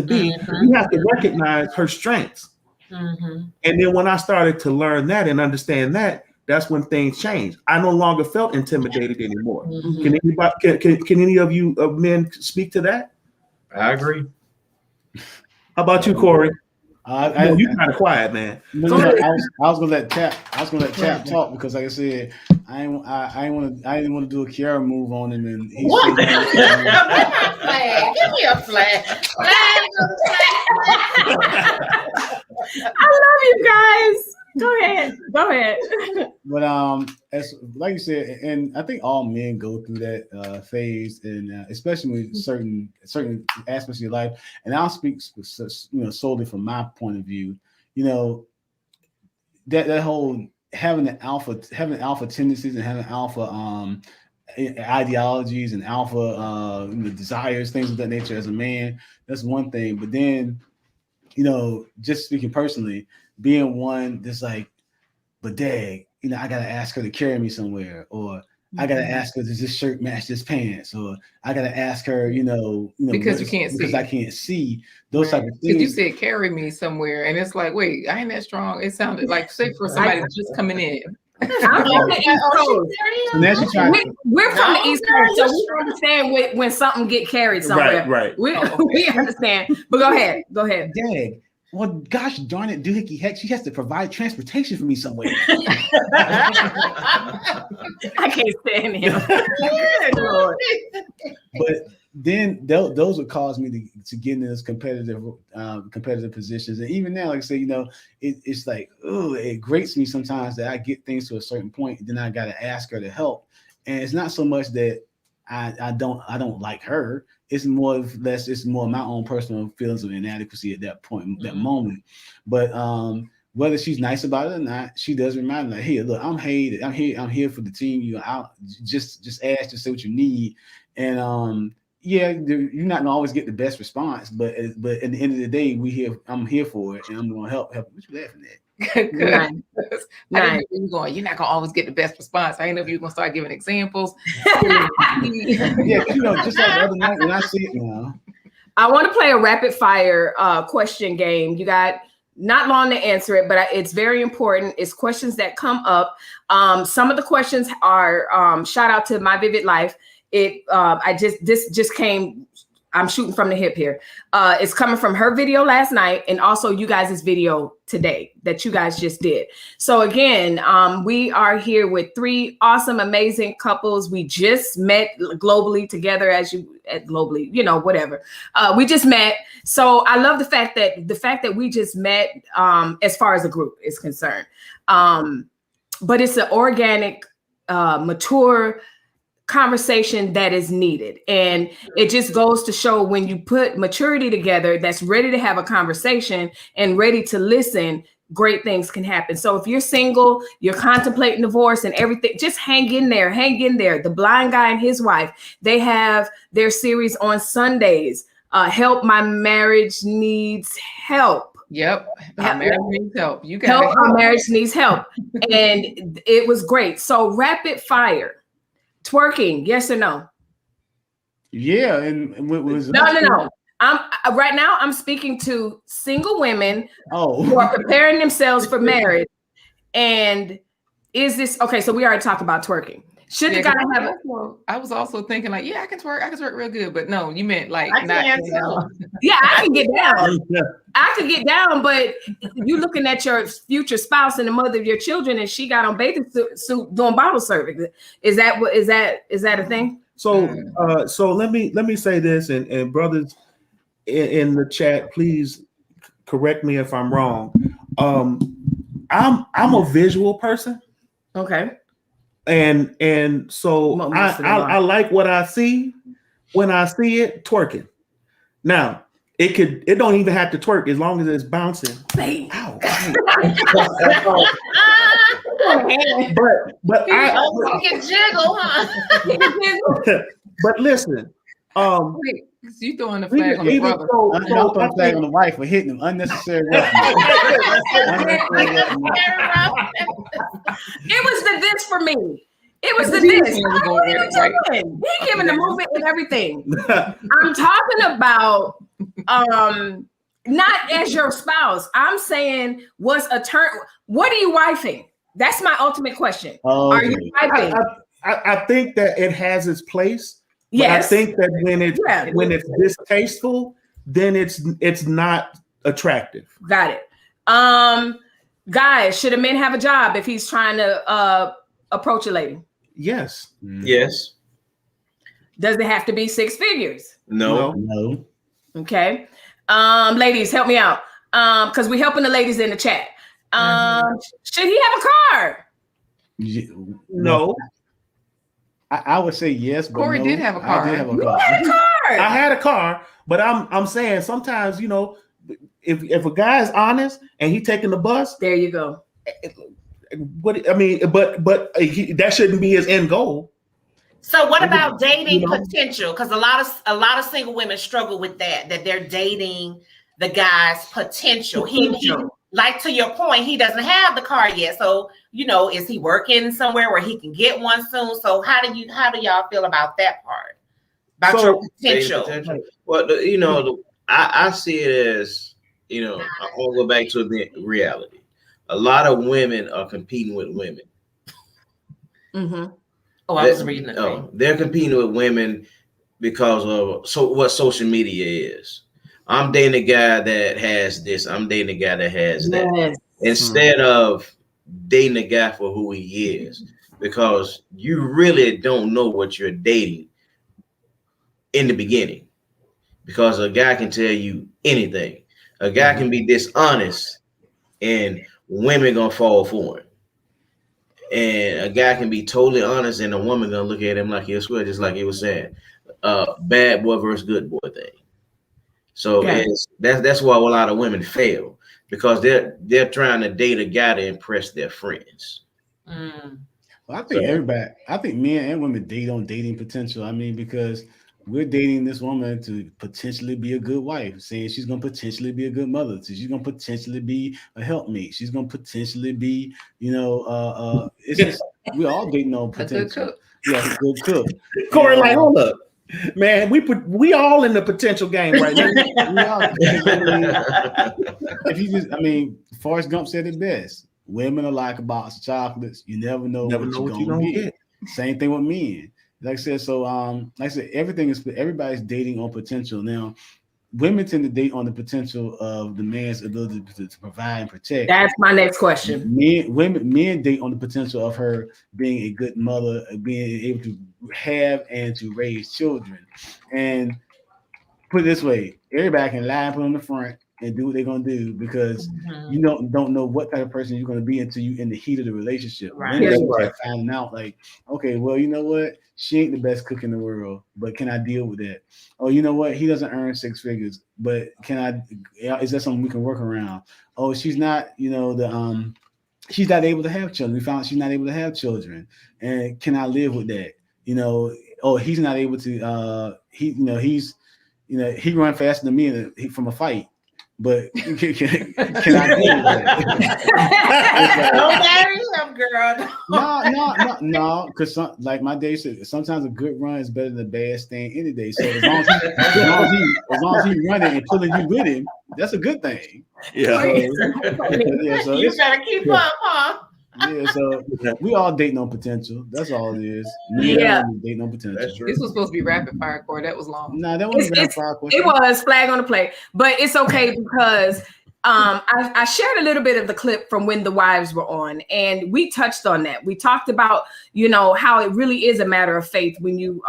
be. You have to recognize her strengths. And then when I started to learn that and understand that, that's when things changed. I no longer felt intimidated anymore. Can any of you men speak to that? I agree. How about you, Corey? You kind of quiet, man. I was gonna let Chap talk because, like I said, I didn't want to do a Kiara move on him, and he what? Flag. Give me a flag. Flag. I love you guys. Go ahead. But as like you said, and I think all men go through that phase, and especially with certain aspects of your life. And I'll speak, solely from my point of view. That whole having alpha tendencies and having alpha ideologies and alpha desires, things of that nature as a man. That's one thing. But then, just speaking personally, being one that's like, but dang, I gotta ask her to carry me somewhere, or I gotta ask her, does this shirt match this pants, or I gotta ask her, because you can't see. Because I can't see those type of things. Because you said carry me somewhere, and it's like, wait, I ain't that strong. It sounded like, say for somebody just coming in. I'm from the East Coast. We're from the East Coast, so we understand when something get carried somewhere. Right. We understand. But go ahead. Dang. Well, gosh darn it, doohickey heck, she has to provide transportation for me somewhere. I can't stand him. But then those would cause me to get into this competitive positions. And even now, like I say, it's like, it grates me sometimes that I get things to a certain point, and then I got to ask her to help. And it's not so much that I don't like her. It's more my own personal feelings of inadequacy at that point, that moment. But whether she's nice about it or not, she does remind me, like, hey, look, I'm here for the team. I'll just ask to say what you need. And you're not gonna always get the best response, but at the end of the day, I'm here for it, and I'm gonna help. What you laughing at? Good. Nice. You're not gonna always get the best response. I didn't know if you were gonna start giving examples. Yeah, just like the other night when I see it now. I want to play a rapid fire question game. You got not long to answer it, but it's very important. It's questions that come up. Some of the questions are shout out to My Vivid Life. This just came. I'm shooting from the hip here. It's coming from her video last night, and also you guys' video today that you guys just did. So again, we are here with 3 awesome, amazing couples. We just met globally together, whatever. We just met. So I love the fact that we just met as far as a group is concerned. But it's an organic, mature conversation that is needed. And it just goes to show when you put maturity together that's ready to have a conversation and ready to listen, great things can happen. So if you're single, you're contemplating divorce and everything, just hang in there, hang in there. The Blind Guy and His Wife, they have their series on Sundays. Help My Marriage Needs Help. Yep. My marriage needs help. You got Help My Marriage Needs Help. And it was great. So rapid fire. Twerking, yes or no? Yeah, and what was no. I'm right now. I'm speaking to single women who are preparing themselves for marriage. And is this okay? So we already talked about twerking. Should the guy have a? I was also thinking like, yeah, I can twerk real good, but no, you meant like I can yeah, I can get down. I could get down, but you looking at your future spouse and the mother of your children, and she got on bathing suit doing bottle serving. Is that a thing? So so let me say this, and brothers in the chat, please correct me if I'm wrong. I'm a visual person. Okay. And so I like what I see when I see it twerking. Now it don't even have to twerk as long as it's bouncing. Ow. but I can jiggle, huh? But listen, wait, you throwing the flag on the brother. I'm throwing the flag on the wife for hitting him unnecessary. It was the this for me. It was the this. He giving the movement and everything. I'm talking about not as your spouse. I'm saying was a turn. What are you wifing? That's my ultimate question. Are you wifing? I think that it has its place. Yes. I think that when it's distasteful, then it's not attractive. Got it. Guys, should a man have a job if he's trying to approach a lady? Yes. Yes. Does it have to be 6 figures? No. Okay. Ladies, help me out. Because we're helping the ladies in the chat. Should he have a car? No. I would say yes, but Corey did have a car. I did have a car. I had a car, but I'm saying sometimes, you know, if a guy is honest and he taking the bus, there you go. What I mean, but that shouldn't be his end goal. So what about dating potential? Because a lot of single women struggle with that they're dating the guy's potential. He like, to your point, he doesn't have the car yet. So, you know, is he working somewhere where he can get one soon? So how do y'all feel about that part? About your potential? Well, you know, I see it as, you know, I'll go back to the reality. A lot of women are competing with women. Mm-hmm. Oh, I was reading it. They're competing with women because of what social media is. I'm dating a guy that has this. I'm dating a guy that has that. Yes. Instead of dating a guy for who he is, because you really don't know what you're dating in the beginning. Because a guy can tell you anything. A guy can be dishonest, and women gonna fall for him. And a guy can be totally honest, and a woman gonna look at him like he'll swear, just like he was saying, bad boy versus good boy thing. So that's why a lot of women fail, because they're trying to date a guy to impress their friends. Well, I think men and women date on dating potential. I mean, because we're dating this woman to potentially be a good wife, saying she's going to potentially be a good mother. So she's going to potentially be a helpmate. She's going to potentially be, you know, it's just, we're all dating on potential. Yeah, a good cook. Corey, like, hold up. Man, we all in the potential game right now. If you just, I mean, Forrest Gump said it best. Women are like a box of chocolates. You never know what you're gonna get. Same thing with men. Like I said, so like I said, everybody's dating on potential. Now, women tend to date on the potential of the man's ability to provide and protect. That's my next question. Men date on the potential of her being a good mother, being able to have and to raise children. And put it this way, everybody can lie and put on the front, and do what they're gonna do, because you don't know what type of person you're gonna be until you in the heat of the relationship. Right. Then you start finding out, like, okay, well, you know what? She ain't the best cook in the world, but can I deal with that? Oh, you know what? He doesn't earn 6 figures, but is that something we can work around? Oh, she's not, she's not able to have children. We found she's not able to have children, and can I live with that? Oh, he's not able to. He run faster than me from a fight, but can I deal with that? Don't marry him, girl. No, because like my dad said, sometimes a good run is better than a bad stand any day. So as long as he's running and pulling you with him, that's a good thing. Yeah. So you better keep up, huh? Yeah, so we all dating on potential. That's all it is. Dating on potential. This was supposed to be rapid fire, Corey. That was long. No, that wasn't rapid fire question. It was flag on the play, but it's okay because I shared a little bit of the clip from when the wives were on, and we touched on that. We talked about, how it really is a matter of faith when you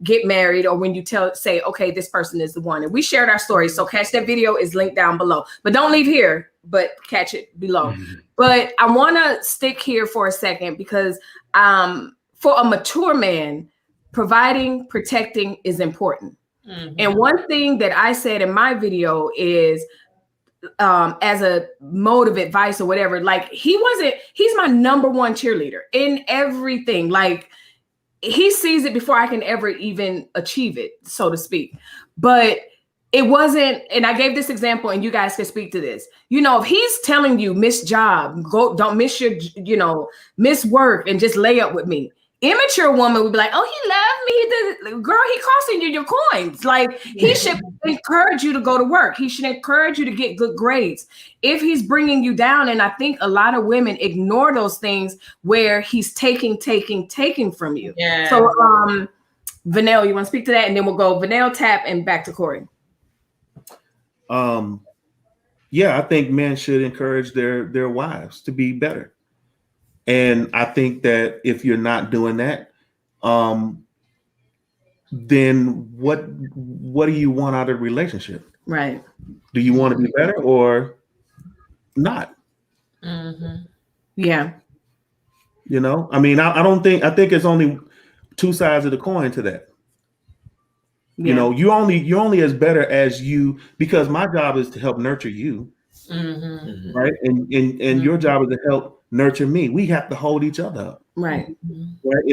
get married or when you say, okay, this person is the one. And we shared our story. So catch that video, is linked down below. But don't leave here, but catch it below. Mm-hmm. But I want to stick here for a second because for a mature man, providing, protecting is important. Mm-hmm. And one thing that I said in my video is, as a mode of advice or whatever, like he's my number one cheerleader in everything. Like he sees it before I can ever even achieve it, so to speak. But it wasn't, and I gave this example and you guys can speak to this. If he's telling you miss job, don't miss your, miss work and just lay up with me. Immature woman would be like, oh, he loved me. Girl, he costing you your coins. Like he should encourage you to go to work. He should encourage you to get good grades. If he's bringing you down, and I think a lot of women ignore those things where he's taking from you. Yeah. So, Vanell, you want to speak to that? And then we'll go Vanell, Tap, and back to Corey. Yeah, I think men should encourage their wives to be better. And I think that if you're not doing that, then what do you want out of a relationship? Right. Do you want to be better or not? Mm-hmm. Yeah. I think it's only two sides of the coin to that. Yeah. You're only as better as you, because my job is to help nurture you. Mm-hmm. Right. And mm-hmm. your job is to help nurture me. We have to hold each other up. Right. Right.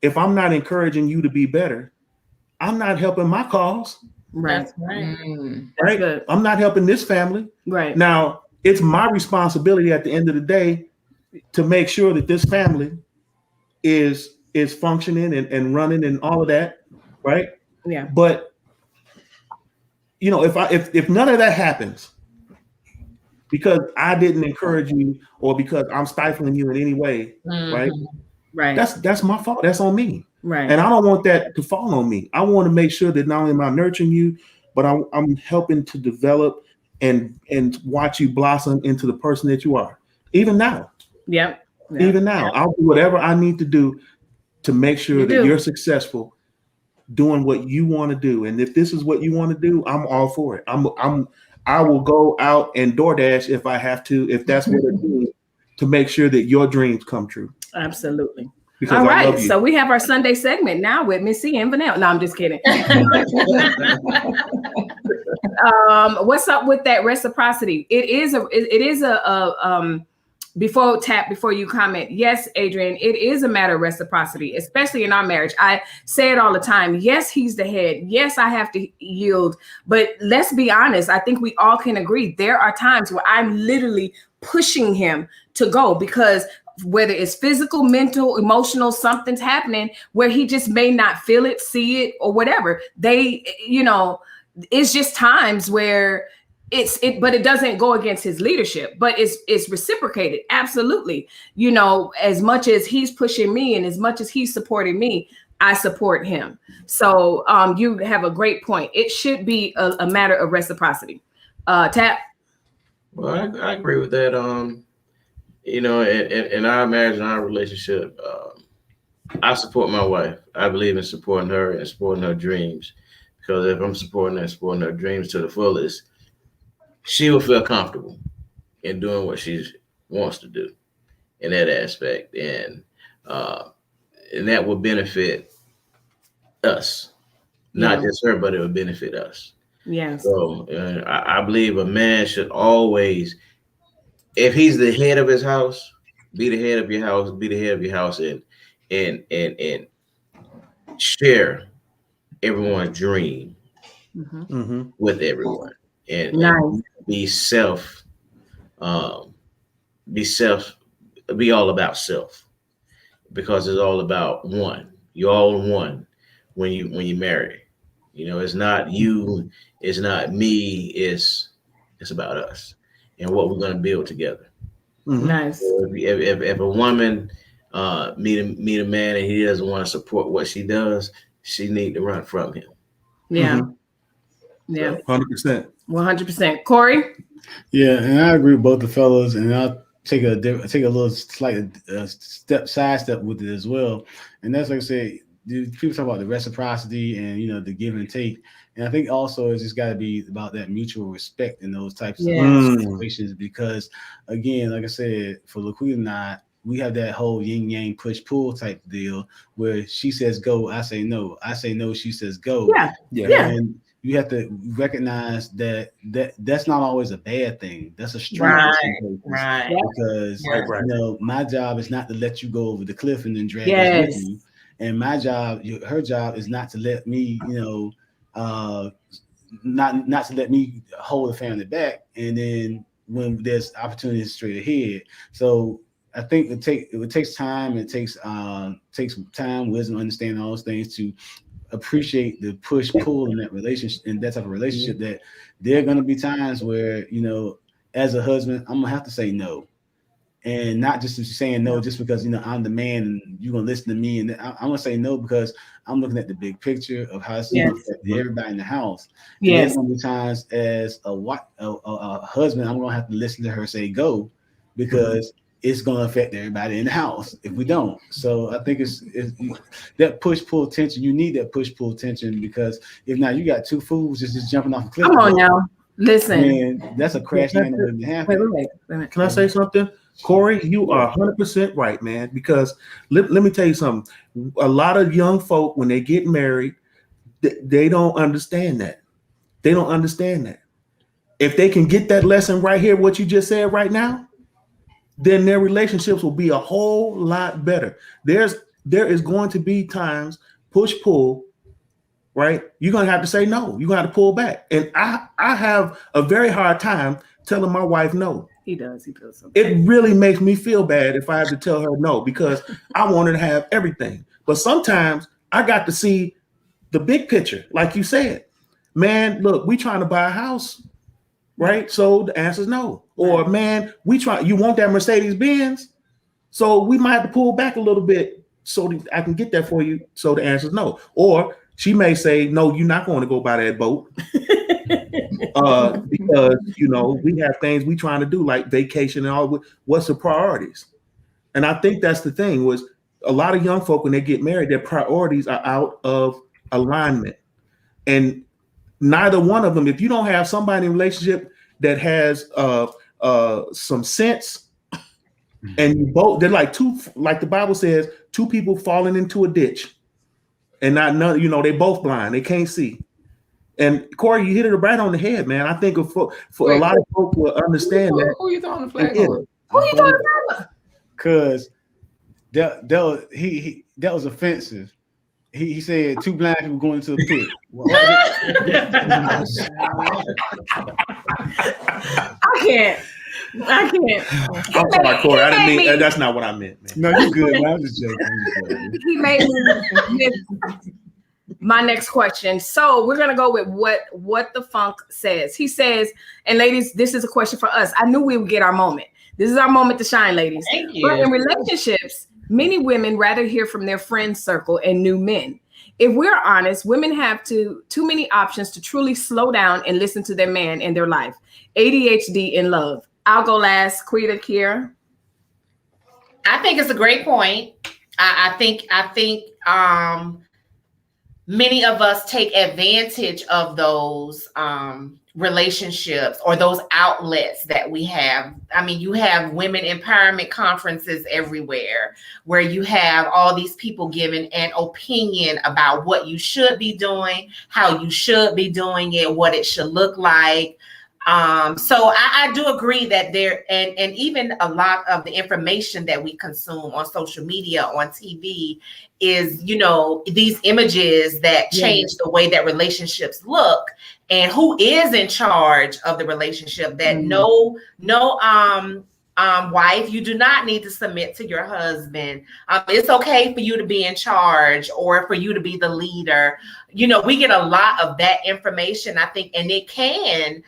If I'm not encouraging you to be better, I'm not helping my cause. Right. That's right. Mm-hmm. Right. That's I'm not helping this family. Right. Now, it's my responsibility at the end of the day to make sure that this family is functioning and running and all of that. Right. Yeah. But if none of that happens, because I didn't encourage you or because I'm stifling you in any way, mm-hmm. right? That's my fault. That's on me. Right. And I don't want that to fall on me. I want to make sure that not only am I nurturing you, but I'm helping to develop and watch you blossom into the person that you are. Even now. Yep. Even now. I'll do whatever I need to do to make sure that you're successful doing what you want to do. And if this is what you want to do, I'm all for it. I will go out and DoorDash if I have to, if that's what it is, to make sure that your dreams come true. Absolutely. Because all right. So we have our Sunday segment now with Missy and Vanell. No, I'm just kidding. What's up with that reciprocity? It is a before you comment. Yes, Adrian, it is a matter of reciprocity, especially in our marriage. I say it all the time. Yes, he's the head. Yes, I have to yield. But let's be honest. I think we all can agree. There are times where I'm literally pushing him to go because whether it's physical, mental, emotional, something's happening where he just may not feel it, see it, or whatever. It's just times where but it doesn't go against his leadership, but it's reciprocated. Absolutely. As much as he's pushing me and as much as he's supporting me, I support him. So you have a great point. It should be a matter of reciprocity. Tap. Well, I agree with that. In our marriage and our relationship, I support my wife. I believe in supporting her and supporting her dreams, because if I'm supporting her dreams to the fullest, she will feel comfortable in doing what she wants to do in that aspect, and that will benefit us, not just her, but it will benefit us. Yes. So I believe a man should always, if he's the head of his house, be the head of your house, and share everyone's dream with everyone, and be all about self, because it's all about one. You're all one when you marry. You know, it's not you, it's not me, it's about us and what we're going to build together. Nice. So if a woman meet a man and he doesn't want to support what she does, she need to run from him. Yeah. Yeah. 100%. 100%. Corey? Yeah, and I agree with both the fellas, and I'll take a little slight sidestep with it as well. And that's like I said, people talk about the reciprocity and the give and take. And I think also it's just got to be about that mutual respect in those types of situations, because again, like I said, for Laquita and I, we have that whole yin yang push pull type deal where she says go, I say no. I say no, she says go. Yeah. And you have to recognize that's not always a bad thing. That's a strength. Right. Because my job is not to let you go over the cliff and then drag us with you. And my job, her job is not to let me, not to let me hold the family back. And then when there's opportunities straight ahead. So I think it takes time. It takes time, wisdom, understanding all those things to appreciate the push pull in that relationship, in that type of relationship, that there are going to be times where, as a husband, I'm going to have to say no. And not just saying no just because, I'm the man and you're going to listen to me. And I'm going to say no because I'm looking at the big picture of how it's going to affect everybody in the house. And there's going to be times as a husband, I'm going to have to listen to her say go, because it's going to affect everybody in the house if we don't. So I think it's that push-pull tension. You need that push-pull tension, because if not, you got two fools just jumping off a cliff. Come on now. Listen. And that's a crash landing waiting to happen. Wait. Can I say something? Corey, you are 100% right, man, because let me tell you something. A lot of young folk, when they get married, they don't understand that. They don't understand that. If they can get that lesson right here, what you just said right now, then their relationships will be a whole lot better. There is going to be times, push-pull, right? You're going to have to say no. You're going to have to pull back. And I have a very hard time telling my wife no. He does something. It really makes me feel bad if I have to tell her no, because I want her to have everything. But sometimes I got to see the big picture. Like you said, man, look, we trying to buy a house, right? So the answer is no. Or man, you want that Mercedes Benz? So we might have to pull back a little bit so that I can get that for you. So the answer is no. Or she may say, no, you're not going to go buy that boat. Because we have things we trying to do, like vacation and all. What's the priorities? And I think that's the thing, was a lot of young folk, when they get married, their priorities are out of alignment. And neither one of them, if you don't have somebody in a relationship that has some sense, and you both, they're like the Bible says, two people falling into a ditch, and they both blind, they can't see. And Corey, you hit it right on the head, man. I think for a lot of folks will understand that. Who you throwing the flag on? Who you throwing the flag on? Because that was offensive. He said two blind people going into a pit. I can't. I'm sorry, Corey. I didn't mean. That's not what I meant, man. No, you're good. Man. I was just joking. He made me miss my next question. So we're gonna go with what the funk says. He says, and ladies, this is a question for us. I knew we would get our moment. This is our moment to shine, ladies. Thank you. But in relationships, many women rather hear from their friend circle and new men. If we're honest, women have too many options to truly slow down and listen to their man in their life. ADHD in love. I'll go last. Quita, Kiera. I think it's a great point. I think many of us take advantage of those relationships or those outlets that we have. I mean, you have women empowerment conferences everywhere where you have all these people giving an opinion about what you should be doing, how you should be doing it, what it should look like. So I do agree that there, and even a lot of the information that we consume on social media, on TV is, you know, these images that change the way that relationships look and who is in charge of the relationship. That no wife, you do not need to submit to your husband. It's okay for you to be in charge or for you to be the leader. You know, we get a lot of that information, I think, and it can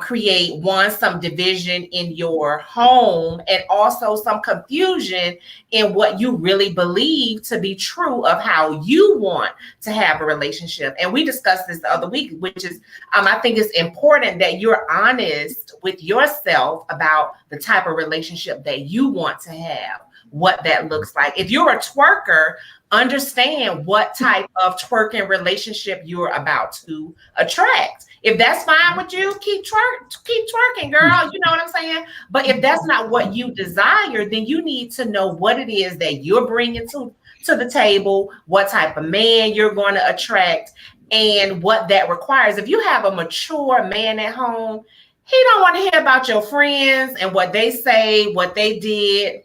create some division in your home and also some confusion in what you really believe to be true of how you want to have a relationship. And we discussed this the other week, which is, I think it's important that you're honest with yourself about the type of relationship that you want to have, what that looks like. If you're a twerker, understand what type of twerking relationship you're about to attract. If that's fine with you, keep twerking, girl. You know what I'm saying? But if that's not what you desire, then you need to know what it is that you're bringing to the table, what type of man you're going to attract, and what that requires. If you have a mature man at home, he don't want to hear about your friends and what they say, what they did.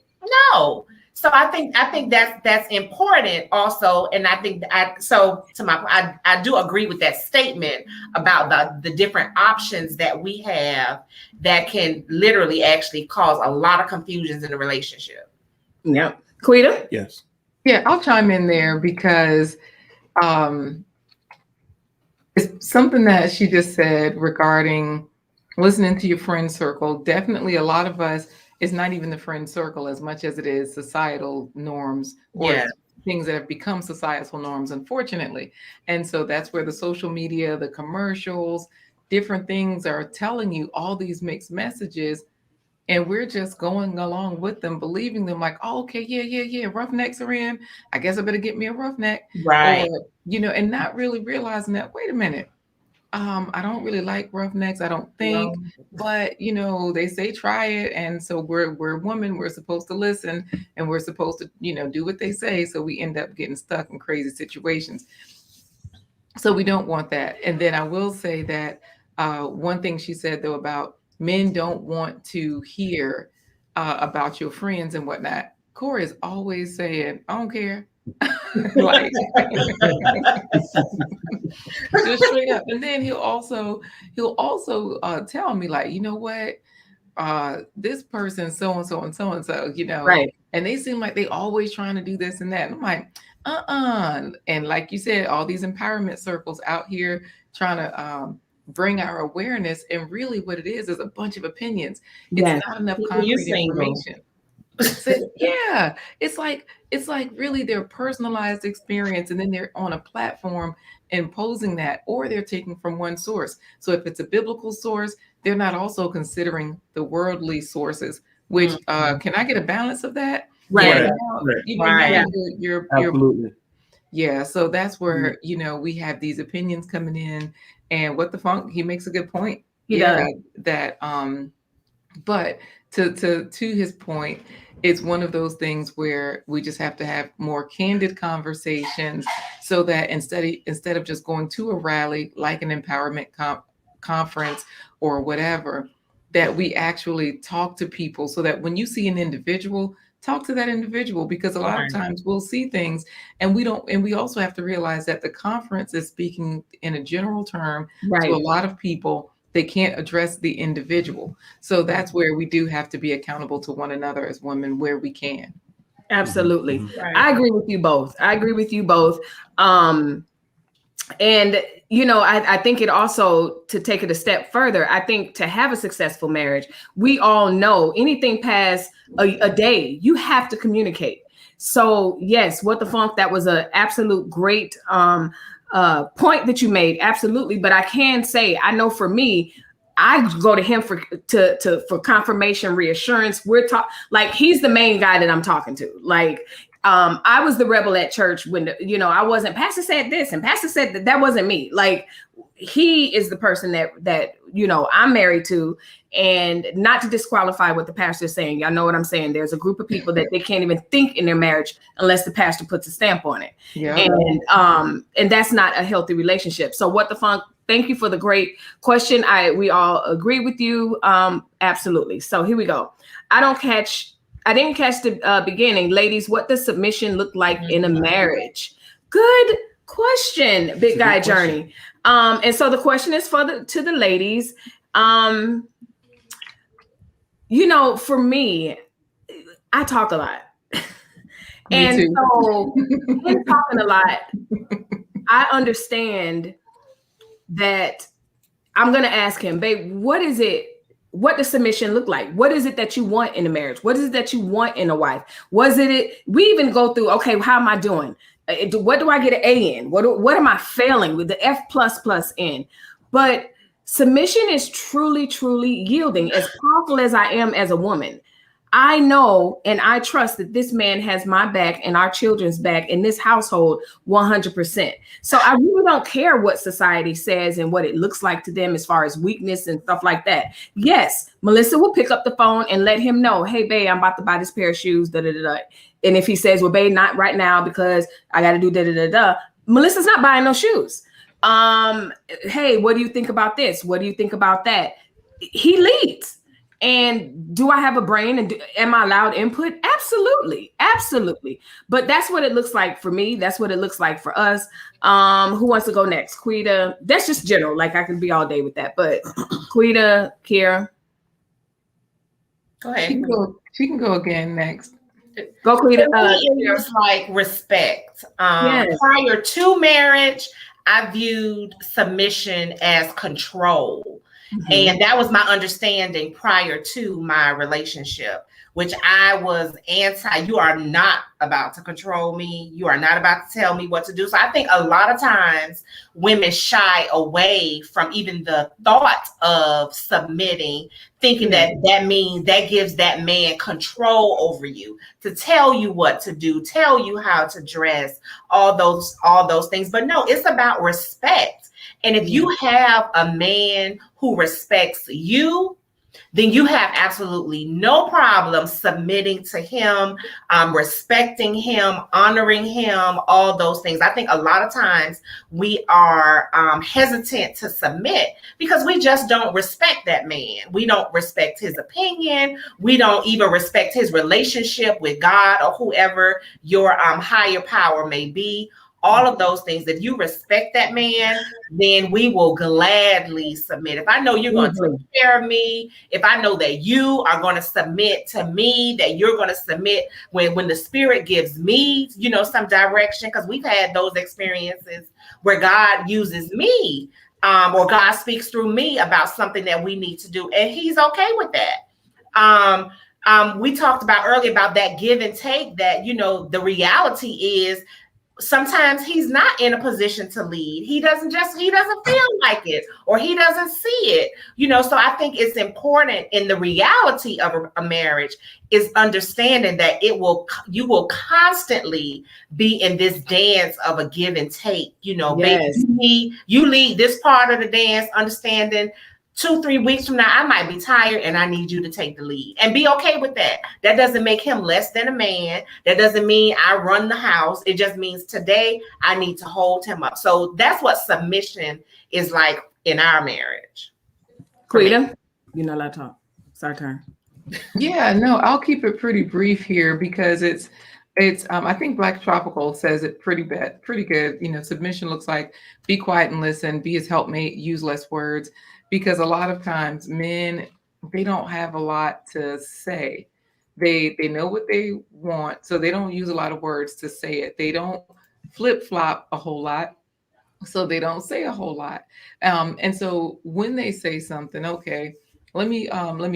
No. So I think that's important also, and I think I do agree with that statement about the different options that we have that can literally actually cause a lot of confusions in the relationship. Yep. Quita? Yes. Yeah, I'll chime in there because it's something that she just said regarding listening to your friend circle. Definitely a lot of us, it's not even the friend circle as much as it is societal norms or things that have become societal norms, unfortunately. And so that's where the social media, the commercials, different things are telling you all these mixed messages. And we're just going along with them, believing them like, oh, okay, yeah, roughnecks are in. I guess I better get me a roughneck. Right. Or, you know, and not really realizing that, wait a minute. I don't really like roughnecks, I don't think, but you know, they say try it. And so we're women, we're supposed to listen and we're supposed to, you know, do what they say. So we end up getting stuck in crazy situations. So we don't want that. And then I will say that one thing she said though about men don't want to hear about your friends and whatnot. Corey is always saying, I don't care. Like just straight up. And then he'll also tell me like, you know what, this person so and so, you know, right? And they seem like they always trying to do this and that. And I'm like, and like you said, all these empowerment circles out here trying to bring our awareness, and really what it is a bunch of opinions. It's not enough concrete information. So, yeah, it's like really their personalized experience, and then they're on a platform imposing that, or they're taking from one source. So if it's a biblical source, they're not also considering the worldly sources, which can I get a balance of that? Right. Absolutely. Yeah, so that's where you know we have these opinions coming in, and what the funk, he makes a good point. He does. That but to his point, it's one of those things where we just have to have more candid conversations, so that instead of just going to a rally like an empowerment conference or whatever, that we actually talk to people, so that when you see an individual, talk to that individual, because a lot of times we'll see things and we also have to realize that the conference is speaking in a general term to a lot of people. They can't address the individual. So that's where we do have to be accountable to one another as women where we can. Absolutely. I agree with you both. And, you know, I think it also, to take it a step further, I think to have a successful marriage, we all know anything past a day, you have to communicate. So yes, what the funk, that was an absolute great point that you made. Absolutely. But I can say, I know for me, I go to him for confirmation, reassurance. We're talking like he's the main guy that I'm talking to. Like I was the rebel at church when I wasn't. Pastor said this and Pastor said that wasn't me. Like he is the person that I'm married to, and not to disqualify what the pastor is saying. Y'all know what I'm saying. There's a group of people that they can't even think in their marriage unless the pastor puts a stamp on it. Yeah. And that's not a healthy relationship. So what the funk? Thank you for the great question. We all agree with you. Absolutely. So here we go. I didn't catch the beginning. Ladies, what does submission look like in a marriage? Good question, Big Guy Journey. And so the question is to the ladies. For me, I talk a lot. And so in talking a lot, I understand that I'm going to ask him, babe, what does submission look like? What is it that you want in a marriage? What is it that you want in a wife? We even go through, okay, how am I doing? What do I get an A in? What am I failing with the F++ in? But submission is truly, truly yielding. As powerful as I am as a woman, I know and I trust that this man has my back and our children's back in this household 100%. So I really don't care what society says and what it looks like to them as far as weakness and stuff like that. Yes, Melissa will pick up the phone and let him know, hey, babe, I'm about to buy this pair of shoes, da-da-da-da. And if he says, well, babe, not right now because I got to do da-da-da-da, Melissa's not buying no shoes. Hey, what do you think about this? What do you think about that? He leads. And do I have a brain and am I allowed input? Absolutely. Absolutely. But that's what it looks like for me. That's what it looks like for us. Who wants to go next? Quita. That's just general. Like I can be all day with that. But Quita, Kiera. Go ahead. She can go again next. Go, Quita. It's like respect. Prior to marriage, I viewed submission as control. Mm-hmm. And that was my understanding prior to my relationship, which I was anti. You are not about to control me. You are not about to tell me what to do. So I think a lot of times women shy away from even the thought of submitting, thinking that means that gives that man control over you to tell you what to do, tell you how to dress, all those things. But no, it's about respect. And if you have a man who respects you, then you have absolutely no problem submitting to him, respecting him, honoring him, all those things. I think a lot of times we are hesitant to submit because we just don't respect that man. We don't respect his opinion. We don't even respect his relationship with God or whoever your higher power may be. All of those things. If you respect that man, then we will gladly submit. If I know you're going to take care of me, if I know that you are going to submit to me, that you're going to submit when the Spirit gives me, some direction, because we've had those experiences where God uses me or God speaks through me about something that we need to do, and He's okay with that. We talked about earlier about that give and take, that, the reality is sometimes he's not in a position to lead. He doesn't feel like it, or he doesn't see it, so I think it's important in the reality of a marriage is understanding that you will constantly be in this dance of a give and take, yes. Baby, you lead this part of the dance, understanding 2-3 weeks from now, I might be tired and I need you to take the lead, and be okay with that. That doesn't make him less than a man. That doesn't mean I run the house. It just means today I need to hold him up. So that's what submission is like in our marriage. Quita, you're not allowed to talk. It's our turn. Yeah, no, I'll keep it pretty brief here because it's I think Black Tropical says it pretty good. Submission looks like be quiet and listen, be his helpmate, use less words. Because a lot of times men, they don't have a lot to say. They know what they want, so they don't use a lot of words to say it. They don't flip-flop a whole lot, so they don't say a whole lot. And so when they say something, okay, let me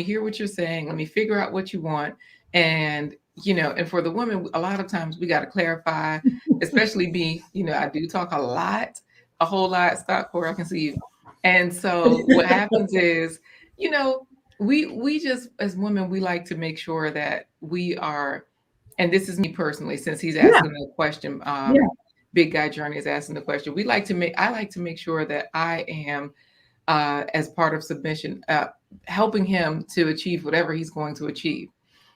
hear what you're saying. Let me figure out what you want. And and for the women, a lot of times we got to clarify, especially me. I do talk a whole lot. Stop, Corey, I can see you. And so what happens is, we just, as women, we like to make sure that we are, and this is me personally, since he's asking the question, Big Guy Journey is asking the question. I like to make sure that I am as part of submission, helping him to achieve whatever he's going to achieve.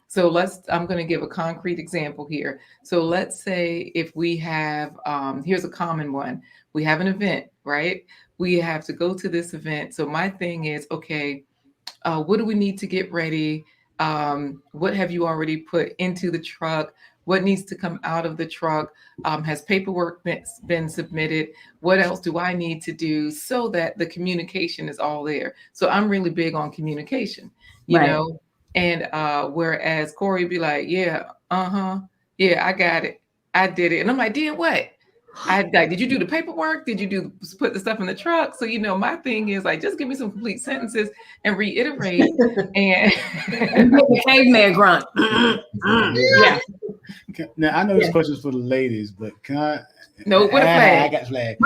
So I'm going to give a concrete example here. So let's say if we have, here's a common one. We have an event, right? We have to go to this event. So my thing is, okay, what do we need to get ready? What have you already put into the truck? What needs to come out of the truck? Has paperwork been submitted? What else do I need to do so that the communication is all there? So I'm really big on communication, you know? And whereas Corey be like, yeah, yeah, I got it. I did it. And I'm like, did what? Did you do the paperwork? Did you put the stuff in the truck? So, you know, my thing is like, just give me some complete sentences and reiterate. And the caveman grunt. Yeah. Now I know this question is for the ladies, but can I? No, with a flag. I got flag.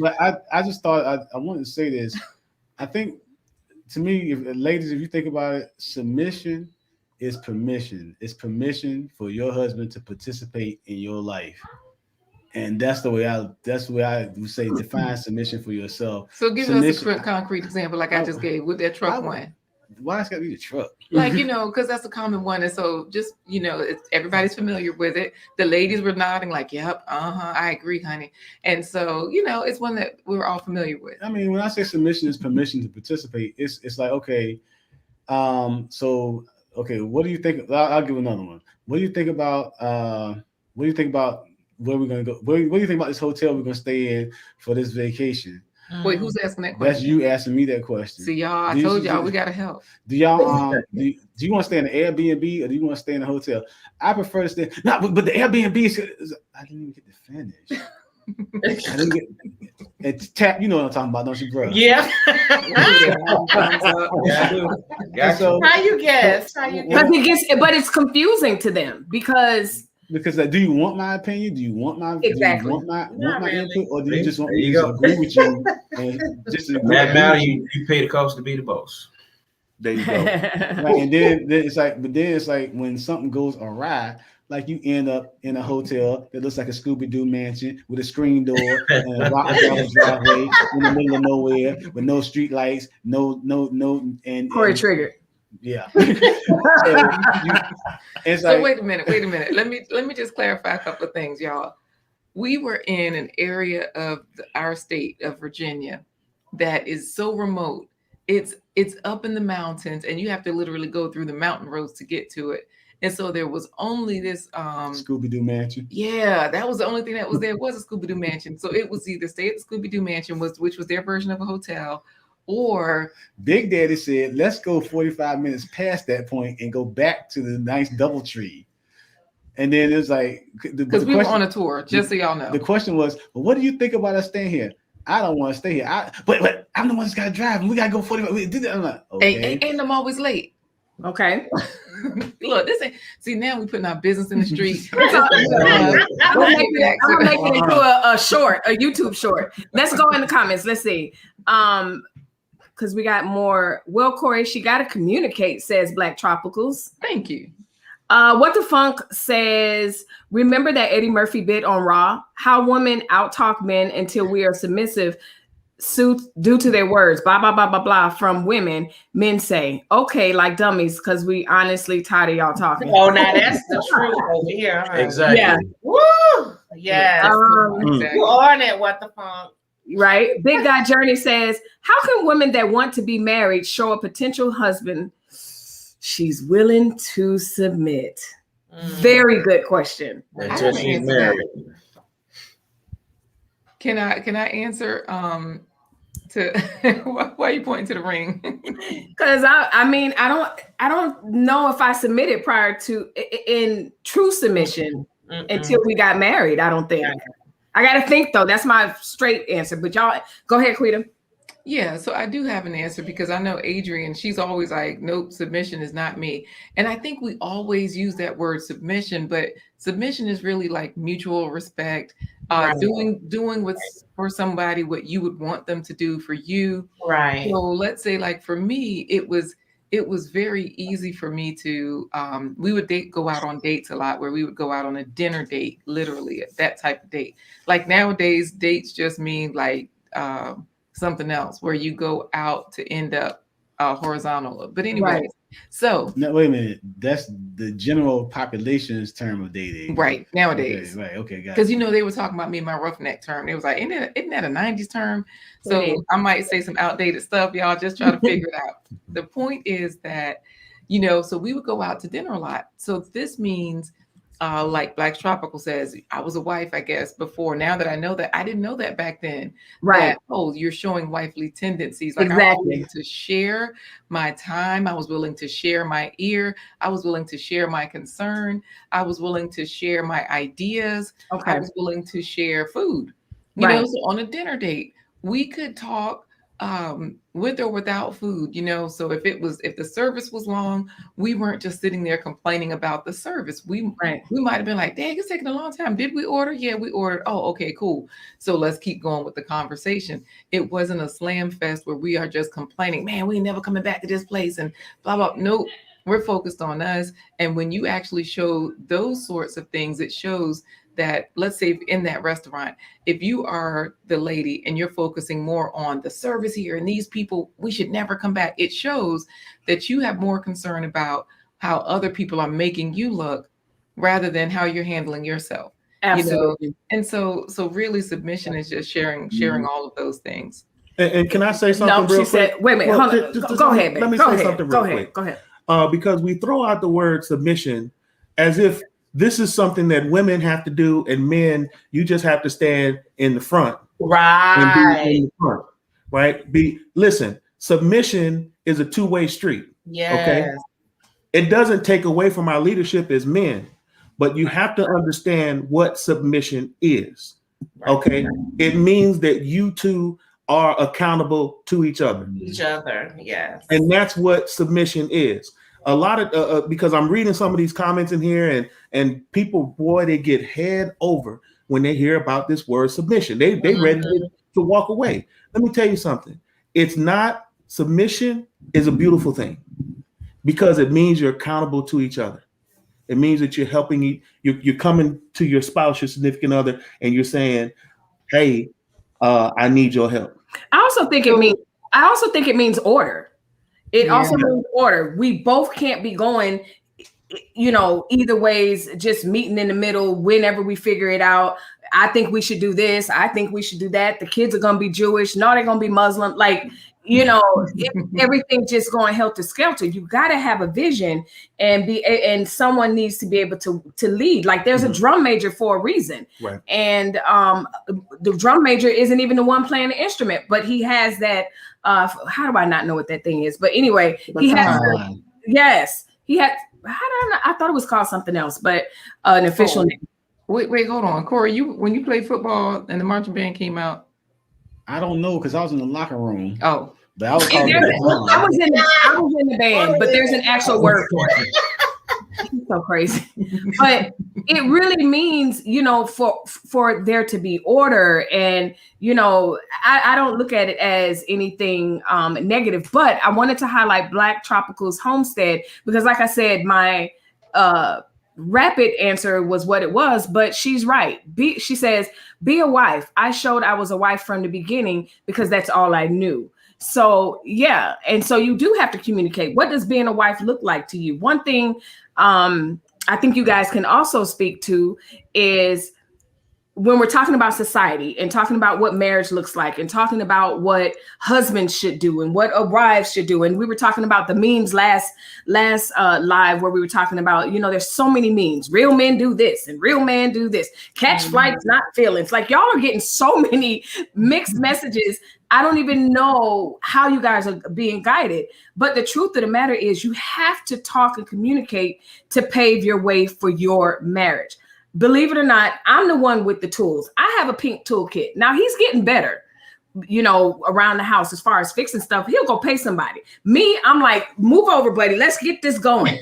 But I just thought I wanted to say this. I think to me, ladies, if you think about it, submission is permission. It's permission for your husband to participate in your life. And that's the way I would say define submission for yourself. So give us a concrete example like I just gave with that truck one. Why it's got to be the truck? Like, you know, because that's a common one. And so just, you know, everybody's familiar with it. The ladies were nodding like, yep, I agree, honey. And so, you know, it's one that we're all familiar with. I mean, when I say submission is permission to participate, it's like, okay, okay, what do you think? I'll give another one. What do you think about where we're gonna go? What do you think about this hotel we're gonna stay in for this vacation? Wait, who's asking that question? That's you asking me that question. See, y'all, I told y'all we gotta help. Do y'all do you want to stay in an Airbnb or do you want to stay in a hotel? I prefer to stay. No, but the Airbnb is. I didn't even get to finish. I didn't get. It's tap. You know what I'm talking about, don't you, bro? Yeah. So, how you guess? But it's confusing to them because like, do you want my opinion? Do you want my exactly? Do you want my input, or do you just want me to agree with you? And just you pay the cost to be the boss. There you go. Right, and then it's like when something goes awry. Like you end up in a hotel that looks like a Scooby-Doo mansion with a screen door and a rock driveway in the middle of nowhere with no street lights, no, and Corey triggered. Yeah. So wait a minute. Let me just clarify a couple of things, y'all. We were in an area of our state of Virginia that is so remote. It's up in the mountains, and you have to literally go through the mountain roads to get to it. And so there was only this Scooby-Doo mansion. Yeah, that was the only thing that was there was a Scooby-Doo mansion. So it was either stay at the Scooby-Doo mansion, which was their version of a hotel, or Big Daddy said, let's go 45 minutes past that point and go back to the nice DoubleTree. And then it was like because we were on a tour, just so y'all know. The question was, well, what do you think about us staying here? I don't want to stay here. But I'm the one that's got to drive, and we got to go 45 minutes. I'm like, okay. And I'm always late. Okay. Look, this ain't. See, now we putting our business in the street. I'm gonna make it into a YouTube short. Let's go in the comments. Let's see. Because we got more. Well, Corey, she got to communicate, says Black Tropicals. Thank you. What the Funk says, remember that Eddie Murphy bit on Raw? How women out-talk men until we are submissive due to their words, blah, blah, blah, blah, blah, from women. Men say, okay, like dummies, because we honestly tired of y'all talking. Oh, now that's the truth over here. Huh? Exactly. Yeah. Woo! Yeah. Exactly. You on it, what the funk? Right. Big Guy Journey says, how can women that want to be married show a potential husband she's willing to submit? Very good question. Until she's married. Can I answer? Why are you pointing to the ring? Because I don't know if I submitted prior to in true submission until we got married. I don't think. I got to think though. That's my straight answer. But y'all go ahead, Quita. Yeah, so I do have an answer because I know Adrienne, she's always like, nope, submission is not me. And I think we always use that word submission, but submission is really like mutual respect, right. doing what's for somebody what you would want them to do for you. Right. So let's say like for me, it was very easy for me to, we would go out on dates a lot where we would go out on a dinner date, literally that type of date. Like nowadays, dates just mean like, something else where you go out to end up horizontal. But anyway, so no, wait a minute. That's the general population's term of dating. Right. Nowadays. Okay, got it. Because they were talking about me and my roughneck term. It was like, isn't that a 90s term? So I might say some outdated stuff. Y'all just try to figure it out. The point is that, so we would go out to dinner a lot. So this means, like Black Tropical says, I was a wife, I guess, before. Now that I know that, I didn't know that back then. Right. That, you're showing wifely tendencies. Like, exactly. I was willing to share my time. I was willing to share my ear. I was willing to share my concern. I was willing to share my ideas. Okay. I was willing to share food. So on a dinner date, we could talk with or without food, so if the service was long, we weren't just sitting there complaining about the service. We might have been like, dang, it's taking a long time. Did we order? Yeah, we ordered. Oh, okay, cool. So let's keep going with the conversation. It wasn't a slam fest where we are just complaining, man, we ain't never coming back to this place and blah, blah. Nope. We're focused on us. And when you actually show those sorts of things, it shows that, let's say in that restaurant, if you are the lady and you're focusing more on the service here and these people, we should never come back. It shows that you have more concern about how other people are making you look rather than how you're handling yourself. Absolutely. And so really submission is just sharing all of those things. And can I say something real quick? Said, wait a minute, hold on. Go ahead, babe. Let me say something real quick. Go ahead. Because we throw out the word submission as if this is something that women have to do, and men, you just have to stand in the front. Right. And be in the front. Right? Listen, submission is a two-way street. Yes. Okay. It doesn't take away from our leadership as men, but you have to understand what submission is. Okay. It means that you two are accountable to each other. Yes. And that's what submission is. A lot of because I'm reading some of these comments in here, and people, boy, they get head over when they hear about this word submission. They ready to walk away. Let me tell you something. It's not, submission is a beautiful thing because it means you're accountable to each other. It means that you're helping you're coming to your spouse, your significant other, and you're saying, hey, I need your help. I also think it means order. It also means order. We both can't be going, either ways, just meeting in the middle whenever we figure it out. I think we should do this. I think we should do that. The kids are going to be Jewish. No, they're going to be Muslim. Like, everything just going helter skelter. You got to have a vision and someone needs to be able to lead. Like, there's a drum major for a reason. Right. And the drum major isn't even the one playing the instrument, but he has that. How do I not know what that thing is? But anyway, he has. Yes, he had. How do I know? I thought it was called something else, but an official name. Wait, hold on, Corey. When you played football and the marching band came out, I don't know because I was in the locker room. Oh, but I was in the band, but there's an actual word for it. It's so crazy, but it really means, for there to be order, and I don't look at it as anything negative. But I wanted to highlight Black Tropical's homestead because, like I said, my rapid answer was what it was, but she's right. She says, be a wife. I showed I was a wife from the beginning because that's all I knew. So yeah, and so you do have to communicate. What does being a wife look like to you? One thing I think you guys can also speak to is when we're talking about society and talking about what marriage looks like and talking about what husbands should do and what wives should do. And we were talking about the memes last live where we were talking about, there's so many memes. Real men do this and real men do this. Catch flights, not feelings. Like, y'all are getting so many mixed messages. I don't even know how you guys are being guided. But the truth of the matter is you have to talk and communicate to pave your way for your marriage. Believe it or not, I'm the one with the tools. I have a pink toolkit. Now he's getting better, around the house as far as fixing stuff. He'll go pay somebody. Me, I'm like, move over, buddy. Let's get this going,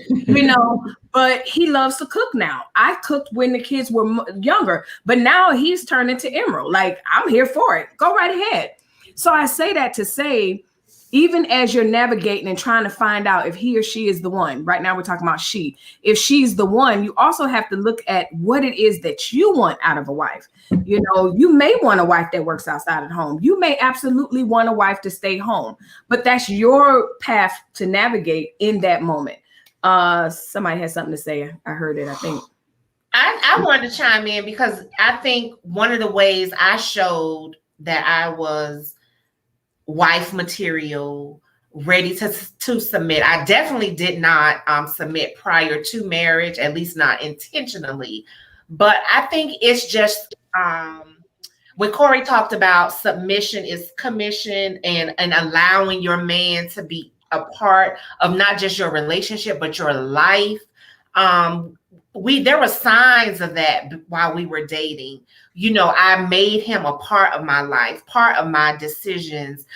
But he loves to cook now. I cooked when the kids were younger, but now he's turned into Emerald. Like, I'm here for it. Go right ahead. So I say that to say, even as you're navigating and trying to find out if he or she is the one. Right now we're talking about she. If she's the one, you also have to look at what it is that you want out of a wife. You know, you may want a wife that works outside at home. You may absolutely want a wife to stay home, but that's your path to navigate in that moment. Somebody has something to say. I heard it, I think. I wanted to chime in because I think one of the ways I showed that I was wife material, ready to submit. I definitely did not submit prior to marriage, at least not intentionally. But I think it's just when Corey talked about submission is commission and allowing your man to be a part of not just your relationship, but your life. There were signs of that while we were dating. You know, I made him a part of my life, part of my decisions,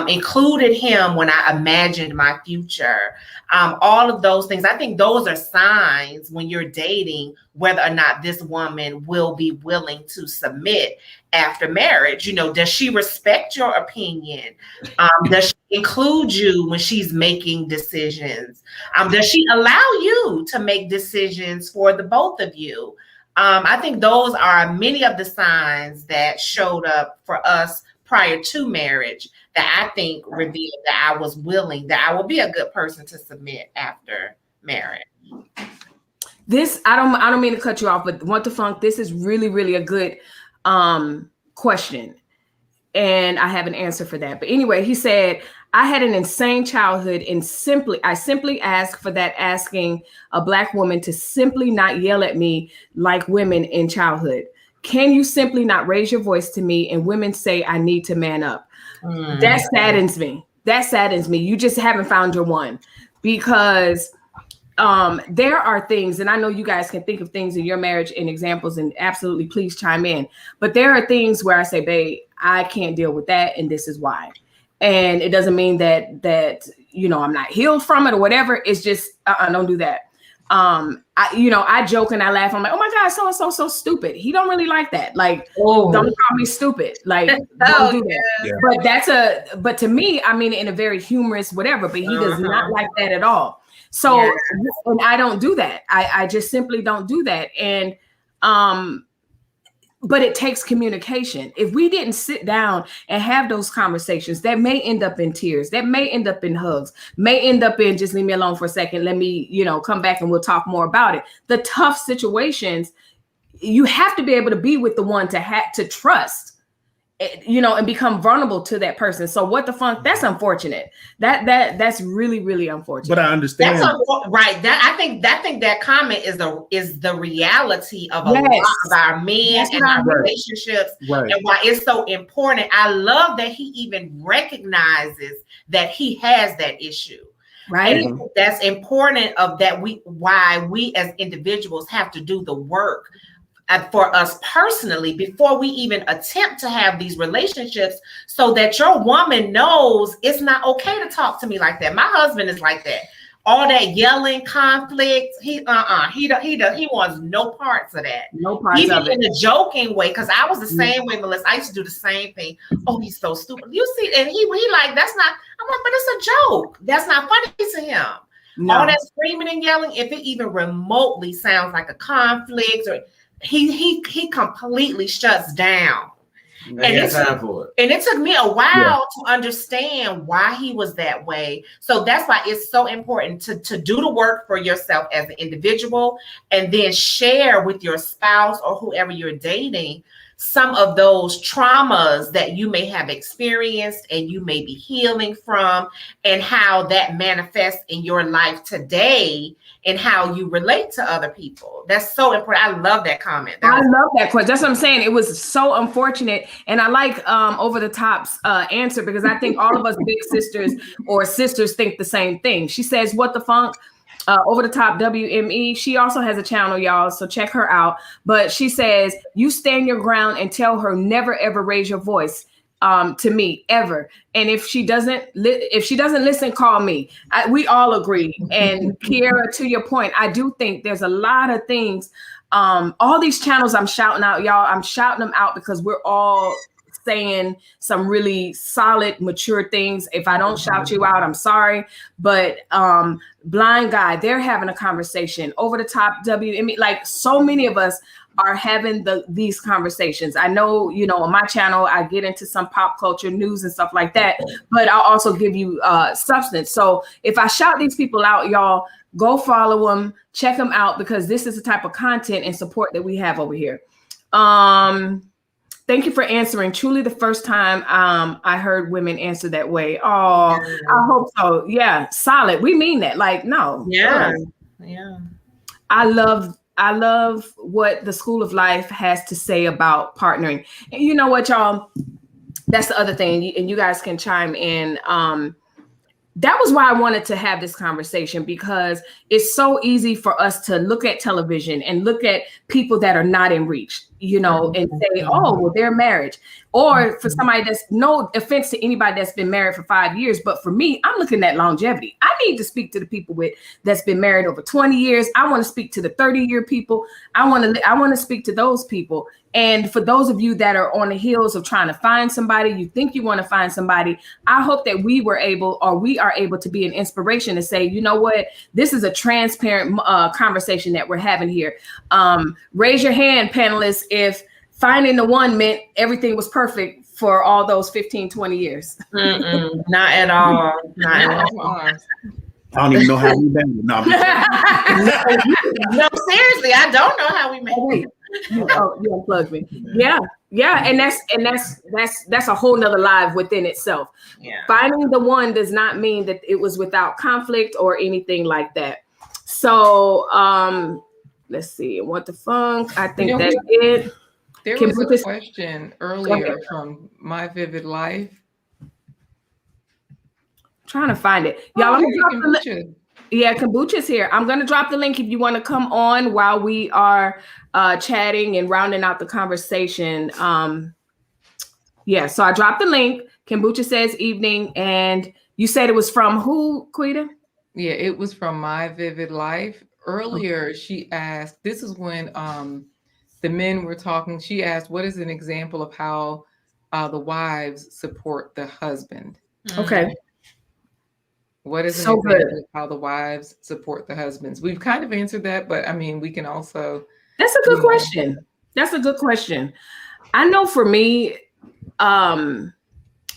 included him when I imagined my future. All of those things. I think those are signs when you're dating whether or not this woman will be willing to submit after marriage. You know, does she respect your opinion? Does she include you when she's making decisions? Does she allow you to make decisions for the both of you? I think those are many of the signs that showed up for us prior to marriage that I think revealed that I was willing, that I will be a good person to submit after marriage. This, I don't mean to cut you off, but What the Funk, this is really, really a good question. And I have an answer for that. But anyway, he said, I had an insane childhood and I simply asked for that, asking a Black woman to simply not yell at me like women in childhood. Can you simply not raise your voice to me? And women say, I need to man up. That saddens me. That saddens me. You just haven't found your one, because there are things, and I know you guys can think of things in your marriage and examples, and absolutely please chime in. But there are things where I say, babe, I can't deal with that, and this is why. And it doesn't mean that you know, I'm not healed from it or whatever. It's just don't do that. I joke and I laugh. I'm like, oh my God, so stupid. He don't really like that. Like, don't call me stupid. Like, don't do that. Yeah. But to me, I mean, in a very humorous whatever. But he does not like that at all. So, and I don't do that. I just simply don't do that. And but it takes communication. If we didn't sit down and have those conversations, that may end up in tears, that may end up in hugs, may end up in just leave me alone for a second. Let me, come back and we'll talk more about it. The tough situations, you have to be able to be with the one to trust, and become vulnerable to that person. So What the Funk, that's unfortunate. That's really, really unfortunate. But I understand. That's right. I think that comment is the reality of a lot of our men and our relationships, and why it's so important. I love that he even recognizes that he has that issue. Right. And that's important why we as individuals have to do the work for us personally before we even attempt to have these relationships, so that your woman knows it's not okay to talk to me like that. My husband is like that. All that yelling, conflict, he wants no parts of that. No parts even of it. In a joking way, because I was the same way, Melissa. I used to do the same thing. Oh, he's so stupid. You see, and he like, that's not, I'm like, but it's a joke. That's not funny to him. No. All that screaming and yelling, if it even remotely sounds like a conflict, or he completely shuts down. And it took me a while to understand why he was that way. So that's why it's so important to do the work for yourself as an individual, and then share with your spouse or whoever you're dating some of those traumas that you may have experienced and you may be healing from, and how that manifests in your life today and how you relate to other people. That's so important. I love that comment. I love that question. That's what I'm saying. It was so unfortunate. And I like Over the Top's answer, because I think all of us big sisters or sisters think the same thing. She says, What the Funk? Over the Top WME. She also has a channel, y'all, so check her out. But she says, you stand your ground and tell her never ever raise your voice to me ever. And if she doesn't listen, call me. We all agree. And Kiera, to your point, I do think there's a lot of things. All these channels I'm shouting out, y'all. I'm shouting them out because we're all saying some really solid, mature things. If I don't shout you out, I'm sorry. But Blind Guy, they're having a conversation. Over the Top WME, like so many of us are having these conversations. I know, on my channel, I get into some pop culture news and stuff like that, but I'll also give you substance. So if I shout these people out, y'all, go follow them, check them out, because this is the type of content and support that we have over here. Thank you for answering. Truly the first time I heard women answer that way. Oh, I hope so. Yeah, solid. We mean that. Like, no. Yeah. I love what the School of Life has to say about partnering. And you know what, y'all? That's the other thing, and you guys can chime in. That was why I wanted to have this conversation, because it's so easy for us to look at television and look at people that are not in reach, and say, oh, well, their marriage. Or for somebody that's, no offense to anybody that's been married for 5 years, but for me, I'm looking at longevity. I need to speak to the people that's been married over 20 years. I want to speak to the 30-year people. I want to speak to those people. And for those of you that are on the heels of trying to find somebody, you think you want to find somebody, I hope that we are able to be an inspiration to say, you know what, this is a transparent conversation that we're having here. Raise your hand, panelists, if finding the one meant everything was perfect for all those 15, 20 years. Not at all. Not at all. I don't even know how we made it. No, seriously, I don't know how we made it. You unplugged me. Yeah, and that's a whole nother live within itself. Yeah. Finding the one does not mean that it was without conflict or anything like that. So let's see. What the funk? I think that's it. There was a question earlier from My Vivid Life. Trying to find it. Y'all, Kombucha's here. I'm going to drop the link if you want to come on while we are chatting and rounding out the conversation. So I dropped the link. Kombucha says evening, and you said it was from who, Quita? Yeah, it was from My Vivid Life. Earlier, she asked, this is when the men were talking. She asked, what is an example of how the wives support the husband? Okay. What is an example of how the wives support the husbands? We've kind of answered that, but I mean, we can also. That's a good question. That's a good question. I know for me,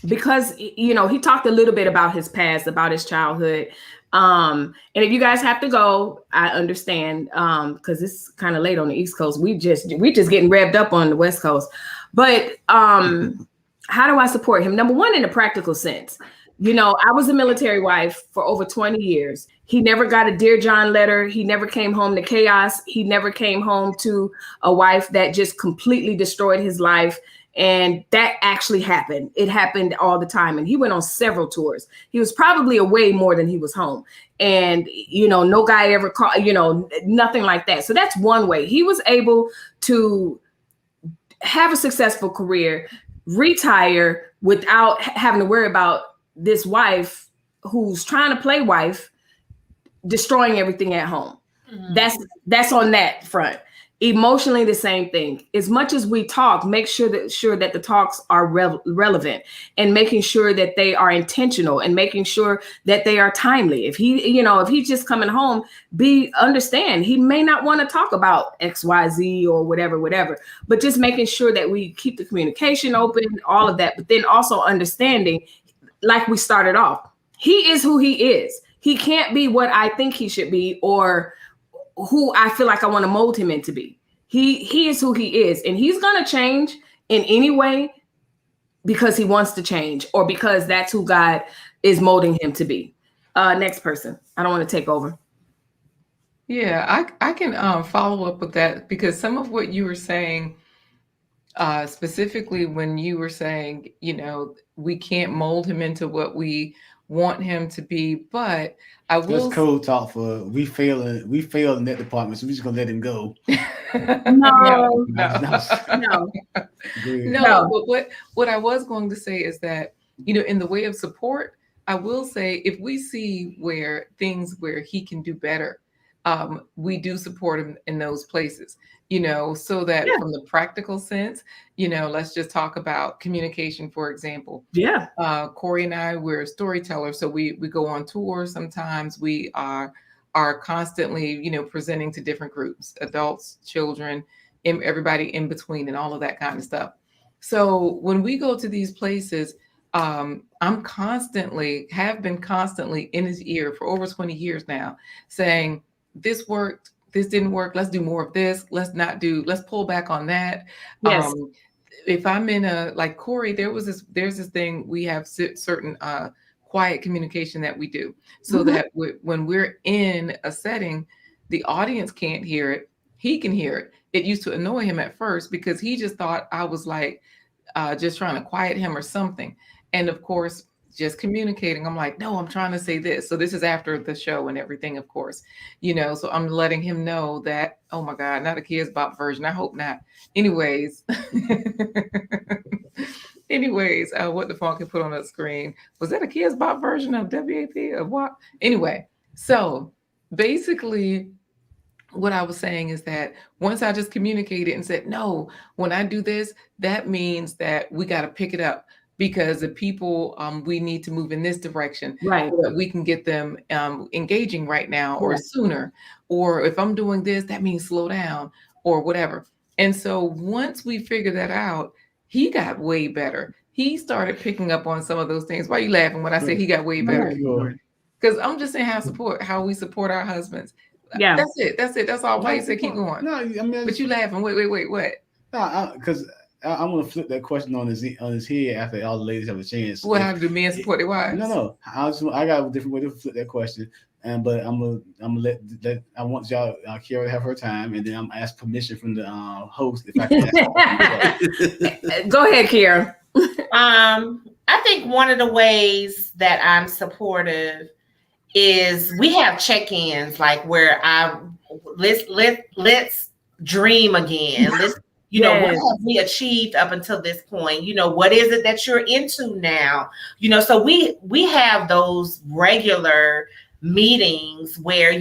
because, he talked a little bit about his past, about his childhood. And if you guys have to go, I understand, because it's kind of late on the East Coast. We just getting revved up on the West Coast. But how do I support him? Number one, in a practical sense. I was a military wife for over 20 years. He never got a Dear John letter. He never came home to chaos. He never came home to a wife that just completely destroyed his life. And that actually happened. It happened all the time. And he went on several tours. He was probably away more than he was home. And, no guy ever called, nothing like that. So that's one way. He was able to have a successful career, retire without having to worry about this wife who's trying to play wife destroying everything at home. Mm-hmm. That's on that front. Emotionally, the same thing. As much as we talk, make sure that the talks are relevant, and making sure that they are intentional, and making sure that they are timely. If he's just coming home, understand he may not want to talk about XYZ or whatever, but just making sure that we keep the communication open, all of that. But then also understanding, like we started off, he is who he is. He can't be what I think he should be, or who I feel like I want to mold him into be. He is who he is, and he's going to change in any way because he wants to change, or because that's who God is molding him to be. Next person. I don't want to take over. Yeah, I can follow up with that, because some of what you were saying, specifically when you were saying, we can't mold him into what we want him to be, but I will. That's code talk for we failed in that department, so we're just gonna let him go. No. But what I was going to say is that, in the way of support, I will say if we see where he can do better, we do support him in those places, so that from the practical sense, let's just talk about communication, for example. Yeah. Corey and I, we're storytellers. So we go on tour. Sometimes we are constantly, presenting to different groups, adults, children, everybody in between and all of that kind of stuff. So when we go to these places, I'm have been constantly in his ear for over 20 years now saying, this worked, this didn't work. Let's do more of this. Let's pull back on that. Yes. If I'm in like Corey, there's this thing, we have certain quiet communication that we do so that when we're in a setting, the audience can't hear it. He can hear it. It used to annoy him at first because he just thought I was like, just trying to quiet him or something. And of course, just communicating, I'm like, no, I'm trying to say this. So this is after the show and everything, of course, so I'm letting him know that, oh my God, not a Kids Bop version. I hope not. Anyways, what the phone can put on the screen. Was that a Kids Bop version of WAP or what? Anyway, so basically what I was saying is that once I just communicated and said, no, when I do this, that means that we got to pick it up. Because the people, we need to move in this direction, right? So that we can get them engaging right now or sooner. Or if I'm doing this, that means slow down or whatever. And so once we figured that out, he got way better. He started picking up on some of those things. Why are you laughing when I say he got way better? Because I'm just saying how we support our husbands. Yeah, that's it. That's all. Why you say keep going? No, I mean, but you laughing. Wait, what? No, because I want to flip that question on his head after all the ladies have a chance. How do men support their wives? No. I got a different way to flip that question, but I'm gonna let I want y'all Kiara to have her time, and then I'm gonna ask permission from the host if I can. Ask Go ahead, Kiara. I think one of the ways that I'm supportive is we have check-ins, like where let's dream again. Let's. What have we achieved up until this point? What is it that you're into now? So we have those regular meetings where,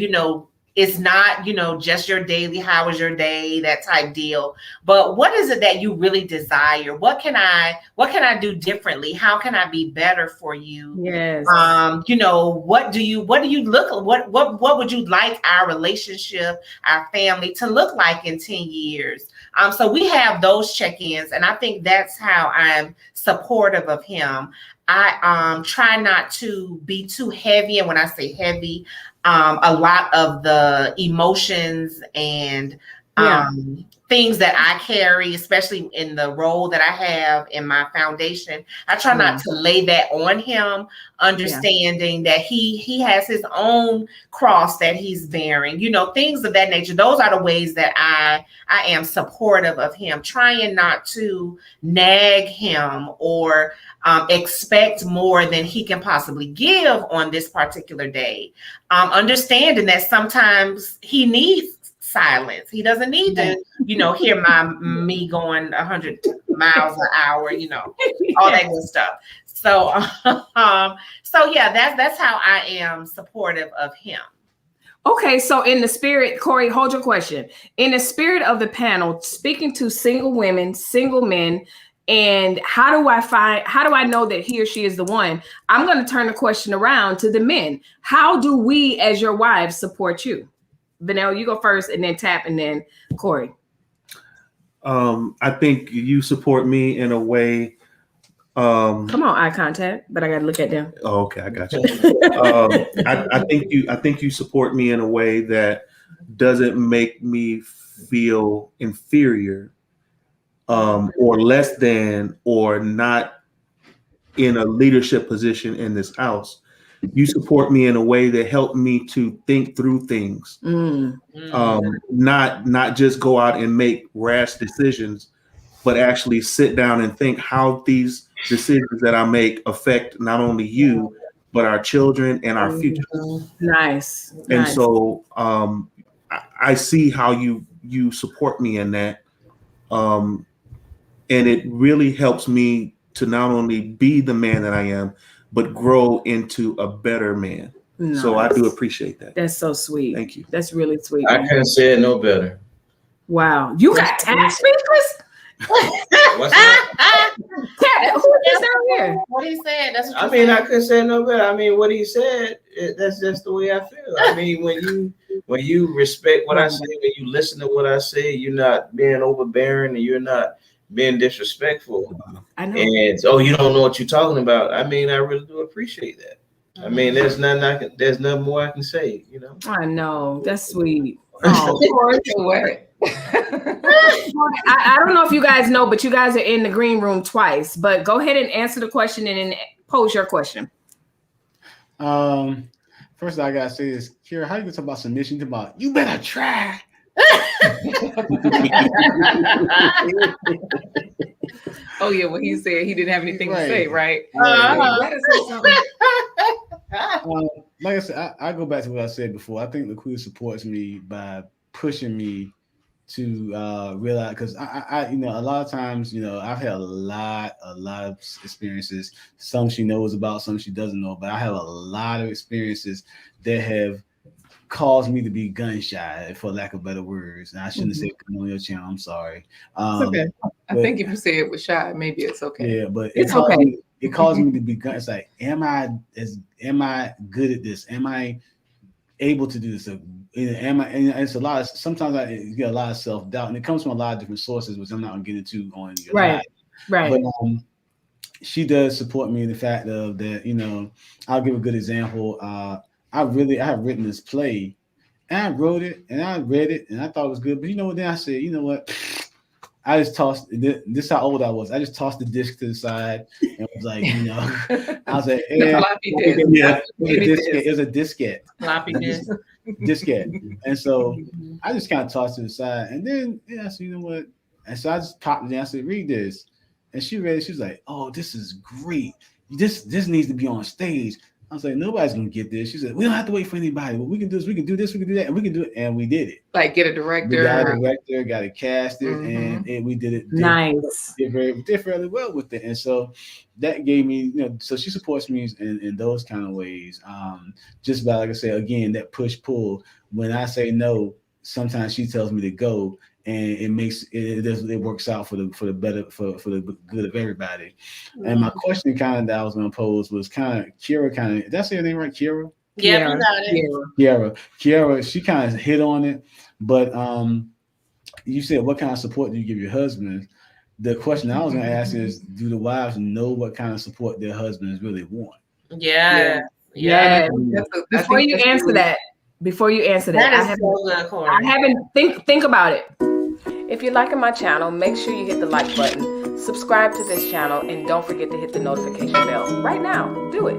it's not, just your daily, how was your day, that type deal. But what is it that you really desire? What can I do differently? How can I be better for you? Yes. What do you look, what would you like our relationship, our family to look like in 10 years? So we have those check-ins, and I think that's how I'm supportive of him. I try not to be too heavy, and when I say heavy, a lot of the emotions and things that I carry, especially in the role that I have in my foundation, I try not to lay that on him, understanding that he has his own cross that he's bearing, things of that nature. Those are the ways that I am supportive of him, trying not to nag him or expect more than he can possibly give on this particular day. Understanding that sometimes he needs silence. He doesn't need to, hear me going 100 miles an hour, all that good stuff. So yeah, that's how I am supportive of him. Okay, so in the spirit, Corey, hold your question. In the spirit of the panel, speaking to single women, single men, and how do I know that he or she is the one? I'm going to turn the question around to the men. How do we, as your wives, support you? Vanell, you go first, and then Tap, and then Corey. I think you support me in a way. Come on, eye contact, but I got to look at them. Oh, okay, I got you. I think you support me in a way that doesn't make me feel inferior, or less than, or not in a leadership position in this house. You support me in a way that helped me to think through things, not just go out and make rash decisions, but actually sit down and think how these decisions that I make affect not only you, but our children and our future. Nice. And so I see how you support me in that. And it really helps me to not only be the man that I am, but grow into a better man. Nice. So I do appreciate that. That's so sweet. Thank you. That's really sweet. I couldn't say it no better. Wow. You got tax speakers? What's that? Who is down here? What he said? That's what I mean, I couldn't say it no better. I mean, what he said, that's just the way I feel. I mean, when you respect what I say, when you listen to what I say, you're not being overbearing and you're not being disrespectful. I know. And you don't know what you're talking about. I mean, I really do appreciate that. I mean, there's nothing more I can say, you know. I know. That's sweet. Oh, I don't know if you guys know, but you guys are in the green room twice. But go ahead and answer the question and then pose your question. First I gotta say is, Kira, how you gonna talk about submission? About you better try. Oh yeah, what he said, he didn't have anything to say, right? Like I said, I go back to what I said before. I think LaQuita supports me by pushing me to realize, because I you know, a lot of times, you know, I've had a lot of experiences. Some she knows about, some she doesn't know, but I have a lot of experiences that have caused me to be gun shy, for lack of better words. And I shouldn't have said gun on your channel. I'm sorry. It's okay. I think if you say it was shy, maybe it's okay. Yeah, but it's okay. It caused me to be gun. It's like, am I good at this? Am I able to do this? And it's a lot of, sometimes I get a lot of self-doubt, and it comes from a lot of different sources, which I'm not gonna get into on your live. Right. But she does support me in the fact of that, you know, I'll give a good example. I have written this play, and I wrote it and I read it and I thought it was good. But you know what? Then I said, you know what? I just tossed this is how old I was. I just tossed the disc to the side and was like, you know, I was like, it was a diskette. Floppy disk. Diskette. And so I just kind of tossed it to the side. And then I said, you know what? And so I just popped it down. I said, read this. And she read it. She was like, oh, this is great. This needs to be on stage. I was like, nobody's gonna get this. She said, we don't have to wait for anybody. What we can do is we can do this, we can do that, and we can do it. And we did it. Like get a director. We got a director, got it casted, and we did it. Nice. Did really well with it. And so that gave me, you know, so she supports me in those kind of ways. Just by, like I said, again, that push-pull. When I say no, sometimes she tells me to go. And it works out for the good of everybody. And my question kind of that I was going to pose was kind of Kira. Did I say her name right? Kira. Yeah, you got it. Kiara. She kind of hit on it, but you said, what kind of support do you give your husband? The question I was going to ask is, do the wives know what kind of support their husbands really want? Yeah. Before you answer that, I haven't think about it. If you're liking my channel, make sure you hit the like button, subscribe to this channel, and don't forget to hit the notification bell. Right now, do it.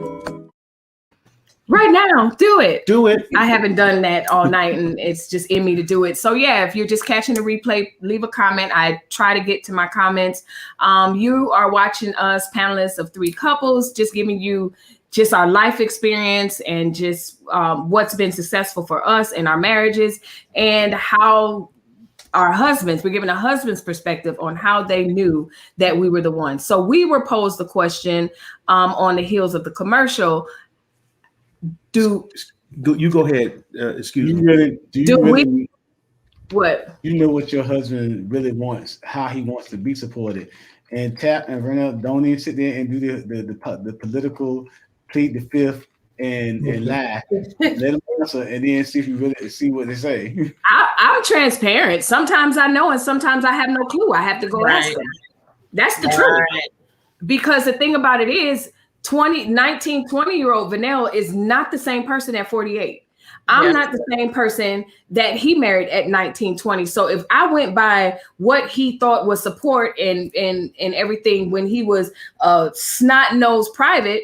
Right now, do it. Do it. I haven't done that all night, and it's just in me to do it. So yeah, if you're just catching the replay, leave a comment. I try to get to my comments. You are watching us, panelists of 3 couples, just giving you just our life experience and just what's been successful for us in our marriages, and how our husbands, we're giving a husband's perspective on how they knew that we were the one. So we were posed the question on the heels of the commercial. You go ahead. Excuse me. What? You know what your husband really wants, how he wants to be supported. And Tap and Vernell, don't even sit there and do the political plead the fifth and lie. Let them answer and then see if you really see what they say. I'm transparent. Sometimes I know and sometimes I have no clue. I have to go ask them. That's the truth. Because the thing about it is 20-year-old Vanell is not the same person at 48. I'm not the same person that he married at 19-20. So if I went by what he thought was support and everything when he was snot-nosed private,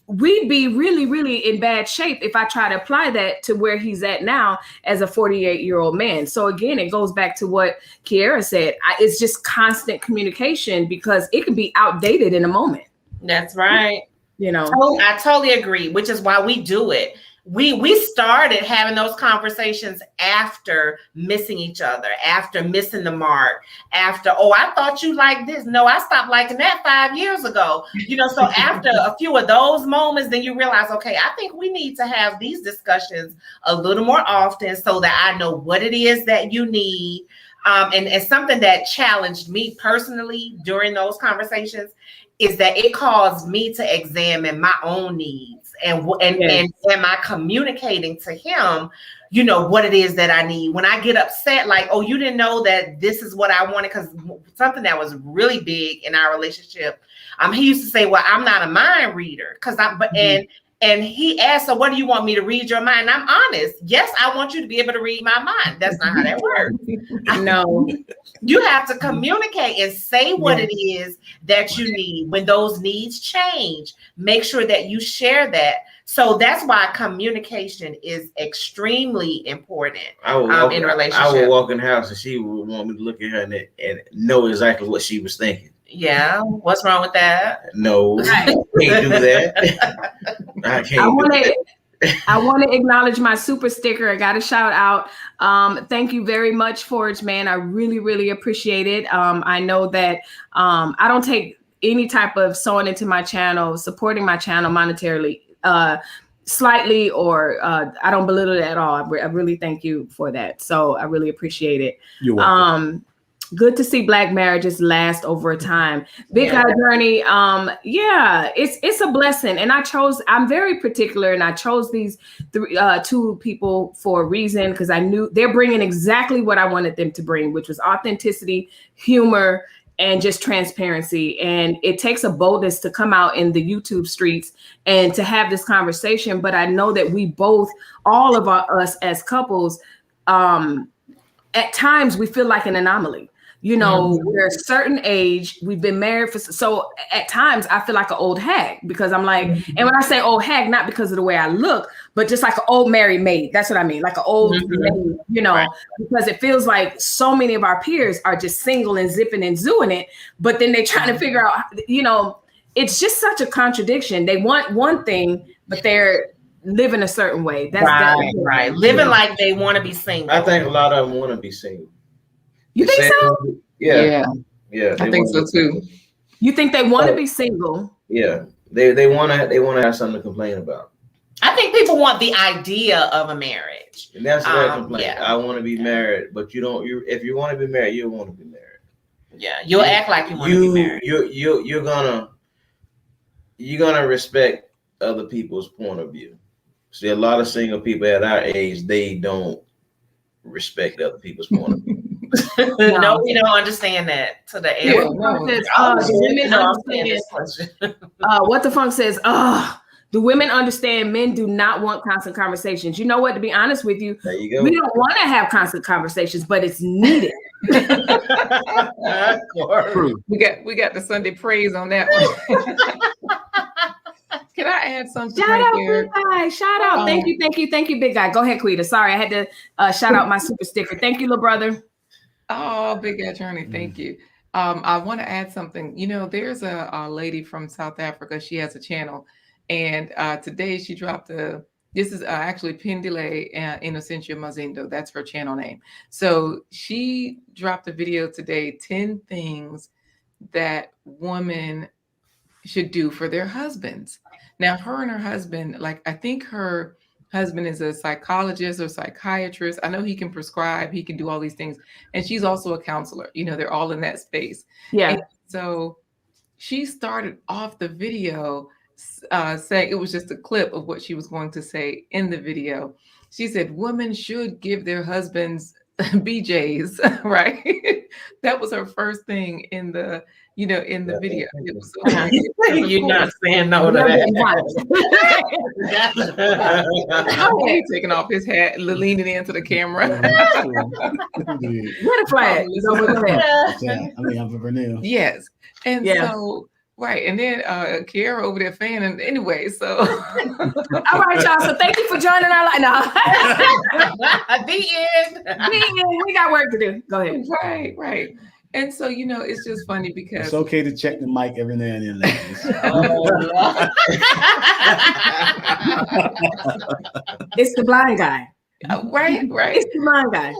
we'd be really, really in bad shape if I try to apply that to where he's at now as a 48-year-old man. So again, it goes back to what Kiara said. It's just constant communication, because it can be outdated in a moment. That's right. You know, I totally agree, which is why we do it. we started having those conversations after missing each other, after missing the mark, after, oh, I thought you liked this. No, I stopped liking that 5 years ago. You know, so after a few of those moments, then you realize, okay, I think we need to have these discussions a little more often so that I know what it is that you need. And something that challenged me personally during those conversations is that it caused me to examine my own needs. And am I communicating to him, you know, what it is that I need? When I get upset, like, oh, you didn't know that this is what I wanted, because something that was really big in our relationship, he used to say, well, I'm not a mind reader, because and he asked, so what do you want me to read your mind? And I'm honest. Yes, I want you to be able to read my mind. That's not how that works. No. You have to communicate and say what it is that you need. When those needs change, make sure that you share that. So that's why communication is extremely important in a relationship. I would walk in the house and she would want me to look at her and know exactly what she was thinking. Yeah, what's wrong with that? No, I can't do that. I can't. I want to acknowledge my super sticker. I got a shout out. Thank you very much, Forge Man. I really, really appreciate it. I know that I don't take any type of sewing into my channel, supporting my channel monetarily, slightly, or I don't belittle it at all. I really thank you for that. So I really appreciate it. You're welcome. Good to see Black marriages last over a time. Big Guy Journey. It's a blessing. And I'm very particular, and I chose these two people for a reason, because I knew they're bringing exactly what I wanted them to bring, which was authenticity, humor, and just transparency. And it takes a boldness to come out in the YouTube streets and to have this conversation. But I know that we both, all of us as couples, at times we feel like an anomaly. You know, we're a certain age, we've been married so at times I feel like an old hag, because I'm like, and when I say old hag, not because of the way I look, but just like an old married maid. That's what I mean, like an old maid, you know, because it feels like so many of our peers are just single and zipping and zooing it, but then they're trying to figure out, you know, it's just such a contradiction. They want one thing, but they're living a certain way. That's right. Living like they want to be single. I think a lot of them want to be single. You think so? Yeah. I think so too. You think they want to be single? Yeah, they want to have something to complain about. I think people want the idea of a marriage. And that's their complaint. Yeah. I want to be married, but you don't. If you want to be married, you want to be married. Yeah, you'll act like you want to be married. You're gonna respect other people's point of view. See, a lot of single people at our age, they don't respect other people's point of view. No, we don't understand that to the end. What the funk says, the women understand men do not want constant conversations. You know what, to be honest with you, there you go. We don't want to have constant conversations, but it's needed. We got the Sunday praise on that one. Can I add something? Shout out, Big Guy. Shout out. Thank you, Big Guy. Go ahead, Quita. Sorry, I had to shout out my super sticker. Thank you, little brother. Oh, Big Guy Journey. Thank you. I want to add something. You know, there's a lady from South Africa. She has a channel, and today she dropped this is actually Pendile Innocentia Mazindo. That's her channel name. So she dropped a video today, 10 things that women should do for their husbands. Now, her and her husband, like, I think her husband is a psychologist or psychiatrist. I know he can prescribe, he can do all these things. And she's also a counselor. You know, they're all in that space. Yeah. And so she started off the video saying, it was just a clip of what she was going to say in the video. She said, women should give their husbands BJs, right? That was her first thing in the video. It was so You're not saying no to that. He's taking off his hat, leaning into the camera. What a flag. I'm for Vernell. Yes. And so, right. And then Kiara over there fanning anyway. So all right, y'all. So thank you for joining our live. No. The end. We got work to do. Go ahead. Right. And so, you know, it's just funny because it's okay to check the mic every now and then, ladies. It's the blind guy. Right. It's the blind guy.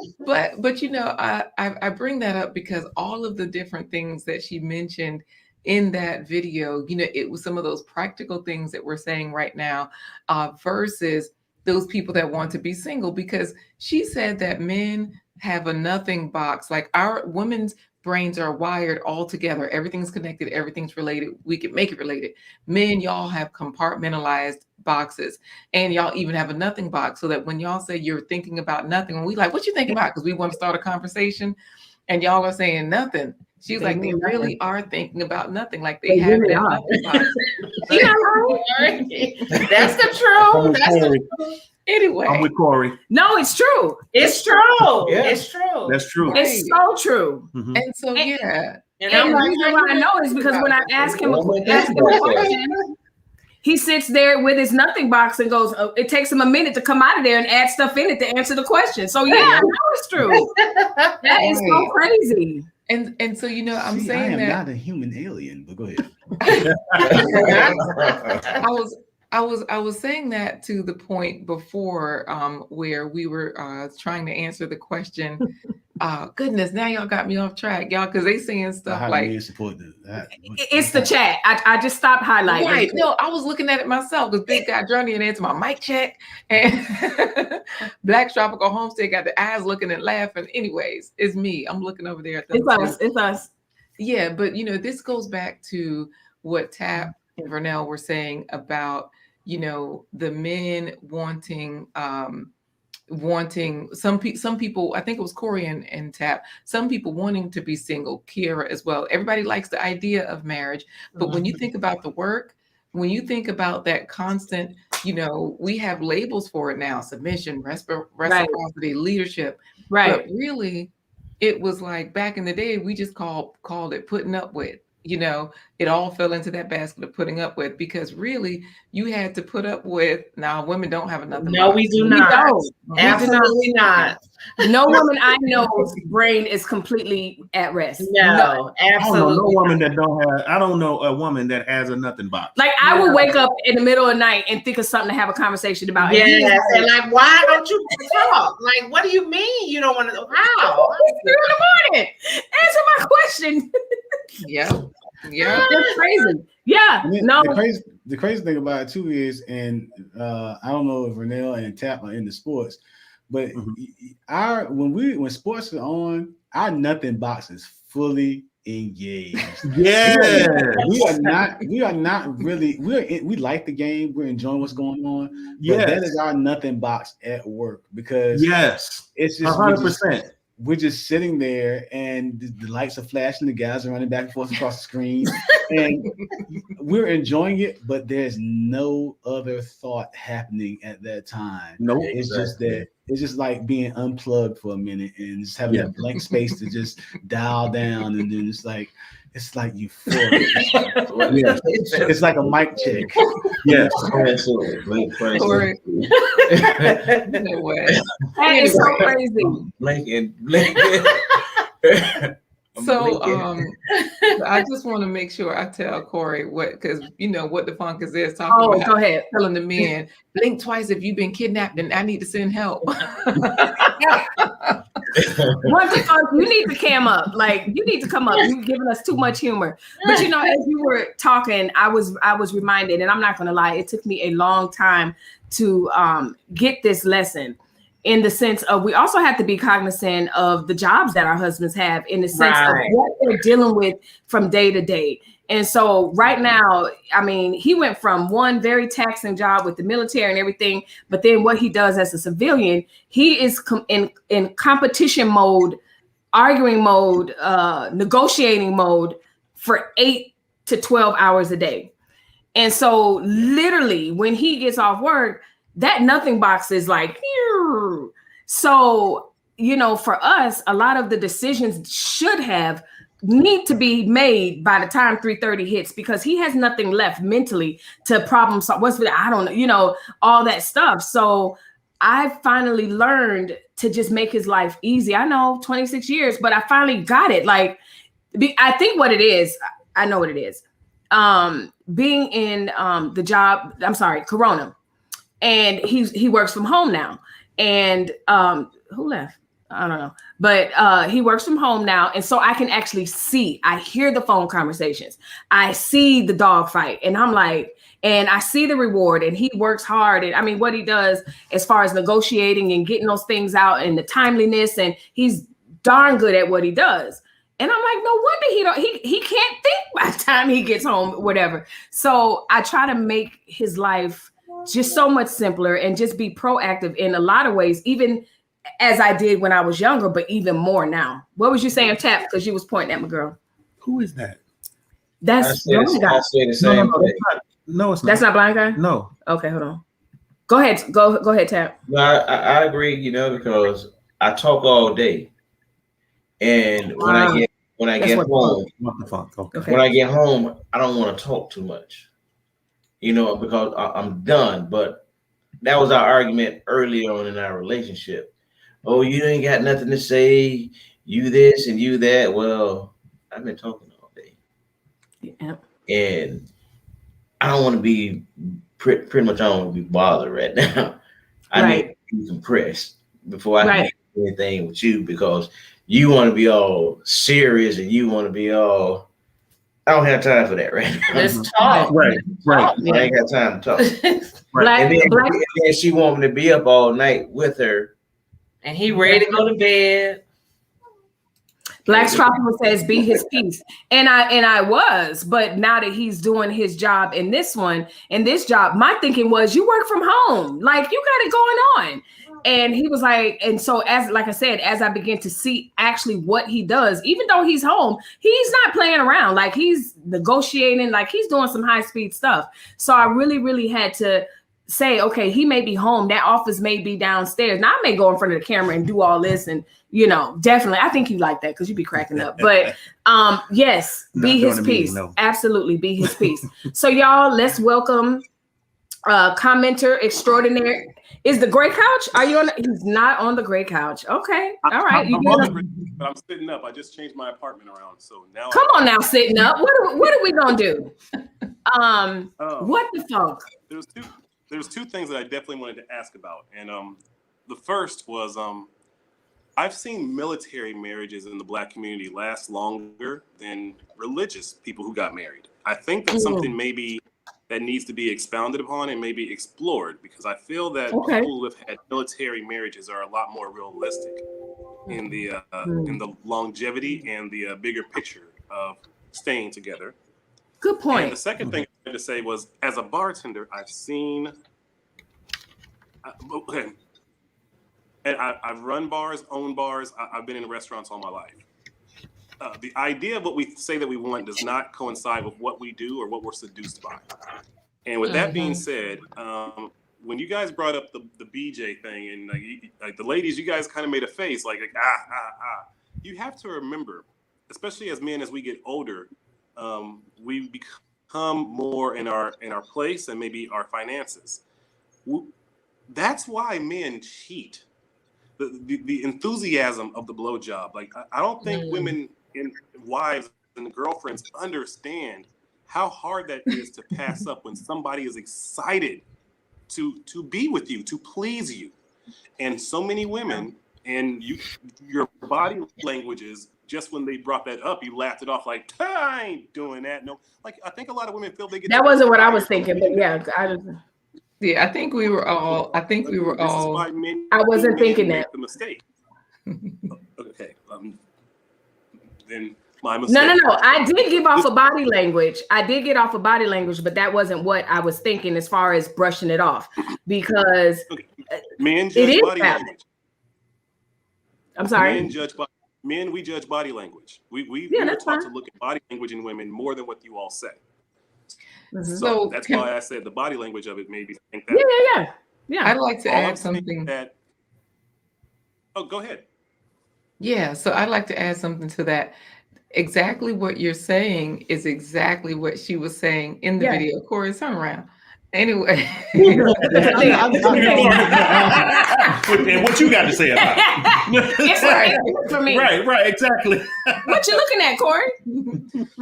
But you know, I bring that up because all of the different things that she mentioned in that video, you know, it was some of those practical things that we're saying right now versus those people that want to be single, because she said that men have a nothing box. Like our women's brains are wired all together. Everything's connected. Everything's related. We can make it related. Men, y'all have compartmentalized boxes, and y'all even have a nothing box, so that when y'all say you're thinking about nothing, when we like, what you thinking about? Because we want to start a conversation and y'all are saying nothing. She's like, they really are thinking about nothing. Like they have really that are. nothing box. That's the truth. That's the truth. Anyway, I'm with Corey. No, it's true. It's true. Yeah. It's true. That's true. Right. It's so true. Mhm. And so, yeah. And And I'm the like, reason why I know is because when I ask him a question, he sits there with his nothing box and goes, it takes him a minute to come out of there and add stuff in it to answer the question. So yeah, I know it's true. That is so crazy. And so, you know, I'm See, saying I am that not a human alien, but go ahead. I was saying that to the point before where we were trying to answer the question. Goodness, now y'all got me off track, y'all, because they saying stuff like support it's the chat. I just stopped highlighting. Right. No, I was looking at it myself because Big Guy Journey and into my mic check, and Black Tropical Homestead got the eyes looking and laughing. Anyways, it's me. I'm looking over there at them. It's us. Yeah, but you know, this goes back to what Tap and Vernell were saying about, you know, the men wanting some people, I think it was Corey and Tap, some people wanting to be single, Kiera as well. Everybody likes the idea of marriage, but when you think about the work, when you think about that constant, you know, we have labels for it now: submission, reciprocity, leadership. Right. But really, it was like back in the day, we just called it putting up with. You know, it all fell into that basket of putting up with, because really you had to put up with. Now, women don't have another. No, we do not. Absolutely not. No woman I know's brain is completely at rest. No, absolutely. I don't know a woman that has a nothing box. Like I will wake up in the middle of the night and think of something to have a conversation about. Yes, and like, why don't you talk? Like, what do you mean you don't want to? How? It's 3 in the morning. Answer my question. Yeah. It's crazy. Yeah. The crazy thing about it too is, and I don't know if Vernell and Tap are into sports, but when sports are on, our nothing box is fully engaged. Yeah. we are not really, we like the game, we're enjoying what's going on. Yeah. But that is our nothing box at work, because it's just 100%. We're just sitting there and the lights are flashing, the guys are running back and forth across the screen, and we're enjoying it, but there's no other thought happening at that time. No, it's just that it's just like being unplugged for a minute and just having that blank space to just dial down, and then it's like euphoric. It's like a mic check. Yes. Absolutely. No way. That is so crazy. So I just want to make sure I tell Corey because you know what the Funkers is talking about. Go ahead. Telling the men, blink twice if you've been kidnapped and I need to send help. What the fuck? You need to cam up. Like you need to come up. You're giving us too much humor. But you know, as you were talking, I was reminded, and I'm not gonna lie, it took me a long time to get this lesson. In the sense of, we also have to be cognizant of the jobs that our husbands have, in the sense of what they're dealing with from day to day. And so right now, I mean, he went from one very taxing job with the military and everything, but then what he does as a civilian, he is in competition mode, arguing mode, negotiating mode for 8 to 12 hours a day. And so literally when he gets off work, that nothing box is like, Ew. So, you know, for us, a lot of the decisions need to be made by the time 3:30 hits, because he has nothing left mentally to problem solve. I don't know, you know, all that stuff. So I finally learned to just make his life easy. I know 26 years, but I finally got it. Like, I think what it is, I know what it is. Being in the job, I'm sorry, Corona, and he works from home now. And who left? I don't know, but he works from home now, and so I can actually see. I hear the phone conversations. I see the dog fight, and I'm like, and I see the reward. And he works hard, and I mean, what he does as far as negotiating and getting those things out, and the timeliness, and he's darn good at what he does. And I'm like, no wonder he can't think by the time he gets home, whatever. So I try to make his life just so much simpler and just be proactive in a lot of ways, even as I did when I was younger, but even more now. What was you saying, Tap? Because you was pointing at my girl. Who is that? That's blind guy. I say the same thing. No, it's not. That's not blind guy? No. Okay, hold on. Go ahead. Go ahead, Tap. No, I agree, because I talk all day. And when I get home, when I get home, I don't want to talk too much. Because I'm done. But that was our argument early on in our relationship. Oh, you ain't got nothing to say. You this and you that. Well, I've been talking all day. Yeah. And I don't want to be pretty much. I don't want to be bothered right now. I need to be compressed before I can do anything with you, because you want to be all serious and you want to be all. I don't have time for that right now. Let's talk. Right. I ain't got time to talk. And then she want me to be up all night with her. And he ready to go to bed. Black's Tropical says, be his peace. And I was, but now that he's doing his job in this job, my thinking was, you work from home. Like, you got it going on. And he was like, and so like I said, as I began to see actually what he does, even though he's home, he's not playing around. Like, he's negotiating, like he's doing some high speed stuff. So I really, really had to say, okay, he may be home. That office may be downstairs. Now I may go in front of the camera and do all this, and definitely, I think you like that because you be cracking up. But yes, be his peace. No. Absolutely, be his peace. So y'all, let's welcome commenter extraordinaire. Is the gray couch? Are you on? He's not on the gray couch. Okay, all right. But I'm sitting up. I just changed my apartment around, so now. Come on now, sitting up. What are we gonna do? What the fuck? There's two things that I definitely wanted to ask about, and the first was I've seen military marriages in the Black community last longer than religious people who got married. I think that's something maybe that needs to be expounded upon and maybe explored, because I feel that people who have had military marriages are a lot more realistic in the longevity and the bigger picture of staying together. Good point. And the second thing I wanted to say was, as a bartender, I've seen, and I've run bars, owned bars. I've been in restaurants all my life. The idea of what we say that we want does not coincide with what we do or what we're seduced by. And with that being said, when you guys brought up the BJ thing, and like the ladies, you guys kind of made a face like You have to remember, especially as men, as we get older, we become more in our place and maybe our finances. That's why men cheat. The enthusiasm of the blowjob. Like, I don't think women and wives and girlfriends understand how hard that is to pass up when somebody is excited to be with you, to please you. And so many women, and your body languages, just when they brought that up, you laughed it off like, I ain't doing that. No, like, I think a lot of women feel they get. That wasn't what I was thinking, but yeah, I think we were all. I wasn't thinking that. The mistake. Okay. Then my mistake. No. I did give off a body language. But that wasn't what I was thinking as far as brushing it off, because men judge body language. I'm sorry. Men, we judge body language. We are taught to look at body language in women more than what you all say. So that's why I said the body language of it made me think that. Yeah. I'd like to add something. Go ahead. Yeah, so I'd like to add something to that. Exactly what you're saying is exactly what she was saying in the video. Corey, turn around. Anyway. And what you got to say about it? It's right for me. Right, exactly. What you looking at, Corey?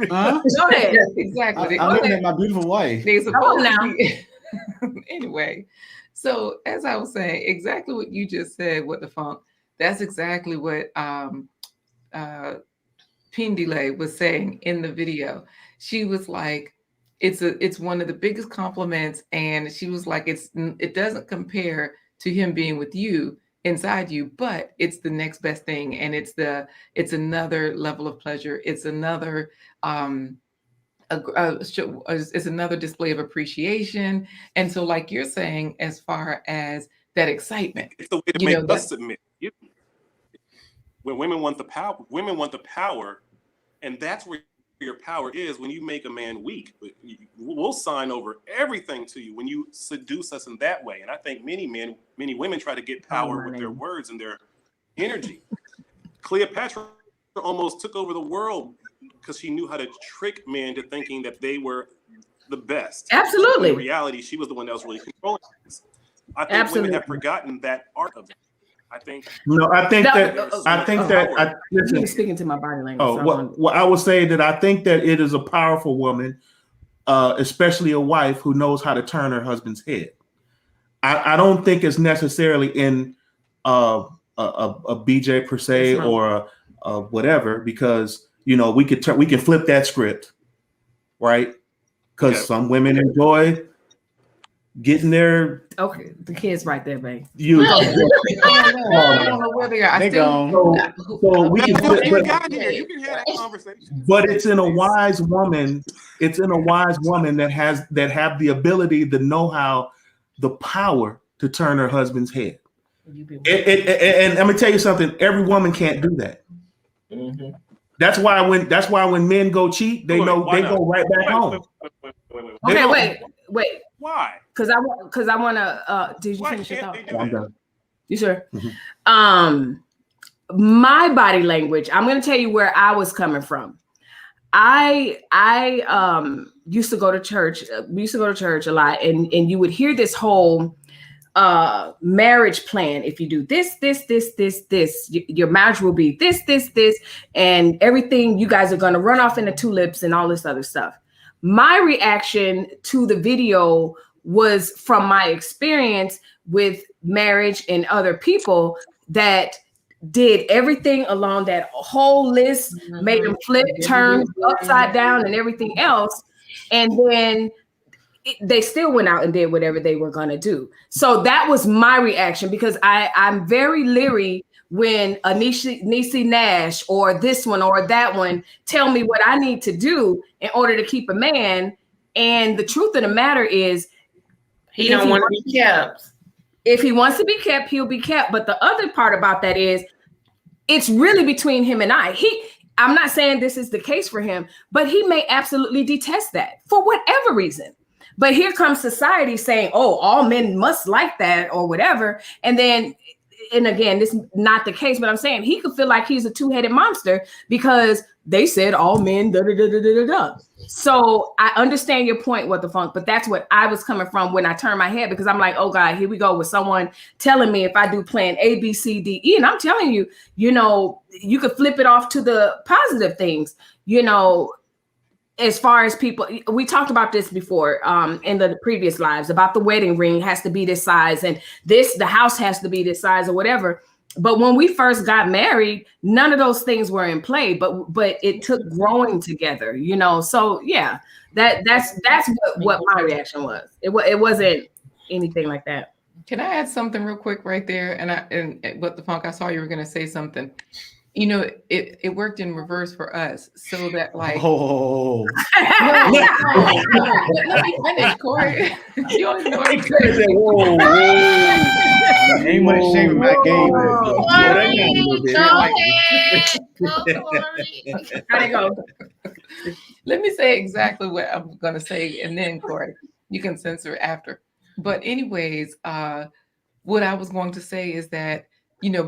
Huh? Go ahead. Exactly. I'm looking at my beautiful wife. They're supposed now. to be. Anyway, so as I was saying, exactly what you just said, what the funk, that's exactly what Pindile was saying in the video. She was like, it's one of the biggest compliments, and she was like, it doesn't compare to him being with you inside you, but it's the next best thing, and it's another level of pleasure. It's another it's another display of appreciation. And so, like you're saying, as far as that excitement, it's the way to make us submit. When women want the power, and that's where your power is. When you make a man weak, we'll sign over everything to you when you seduce us in that way. And I think many women try to get power with their words and their energy. Cleopatra almost took over the world because she knew how to trick men to thinking that they were the best. Absolutely. In reality, she was the one that was really controlling things. I think women have forgotten that art of it. I think that listen, you're speaking to my body language. Well, I would say that I think that it is a powerful woman, especially a wife who knows how to turn her husband's head. I don't think it's necessarily in a BJ per se or whatever, because we can flip that script, right? Because some women enjoy getting their the kids right there, babe. You I don't know where they are. So we can flip, you can have that conversation. but it's in a wise woman. It's in a wise woman that have the ability, the know-how, the power to turn her husband's head. And let me tell you something. Every woman can't do that. Mm-hmm. That's why when men go cheat, they go right back home. Wait. Why? Because I want to. Did you finish your thought? I'm done. You sure? Mm-hmm. My body language. I'm going to tell you where I was coming from. I used to go to church. We used to go to church a lot, and you would hear this whole marriage plan. If you do this, your marriage will be this, and everything. You guys are going to run off into tulips and all this other stuff. My reaction to the video was from my experience with marriage and other people that did everything along that whole list, made them flip, turn upside down and everything else. And then they still went out and did whatever they were going to do. So that was my reaction, because I'm very leery when a Niecy Nash or this one or that one tell me what I need to do in order to keep a man. And the truth of the matter is, he don't want to be kept. If he wants to be kept, he'll be kept. But the other part about that is, it's really between him and I. I'm not saying this is the case for him, but he may absolutely detest that for whatever reason. But here comes society saying, oh, all men must like that or whatever. And again, this is not the case, but I'm saying he could feel like he's a two-headed monster because they said all men, da-da-da-da-da-da. So I understand your point, what the funk, but that's what I was coming from when I turned my head, because I'm like, oh God, here we go with someone telling me if I do plan A, B, C, D, E. And I'm telling you, you could flip it off to the positive things, as far as people, we talked about this before in the previous lives about the wedding ring has to be this size and the house has to be this size or whatever. But when we first got married, none of those things were in play, but it took growing together, So yeah, that's what my reaction was. It wasn't anything like that. Can I add something real quick right there? And what the funk, I saw you were going to say something. It worked in reverse for us, so that like. Oh. Let me finish, Corey. You don't know what Ain't much shame in my game. How'd it go? Let me say exactly what I'm going to say, and then Corey, you can censor after. But anyways, what I was going to say is that,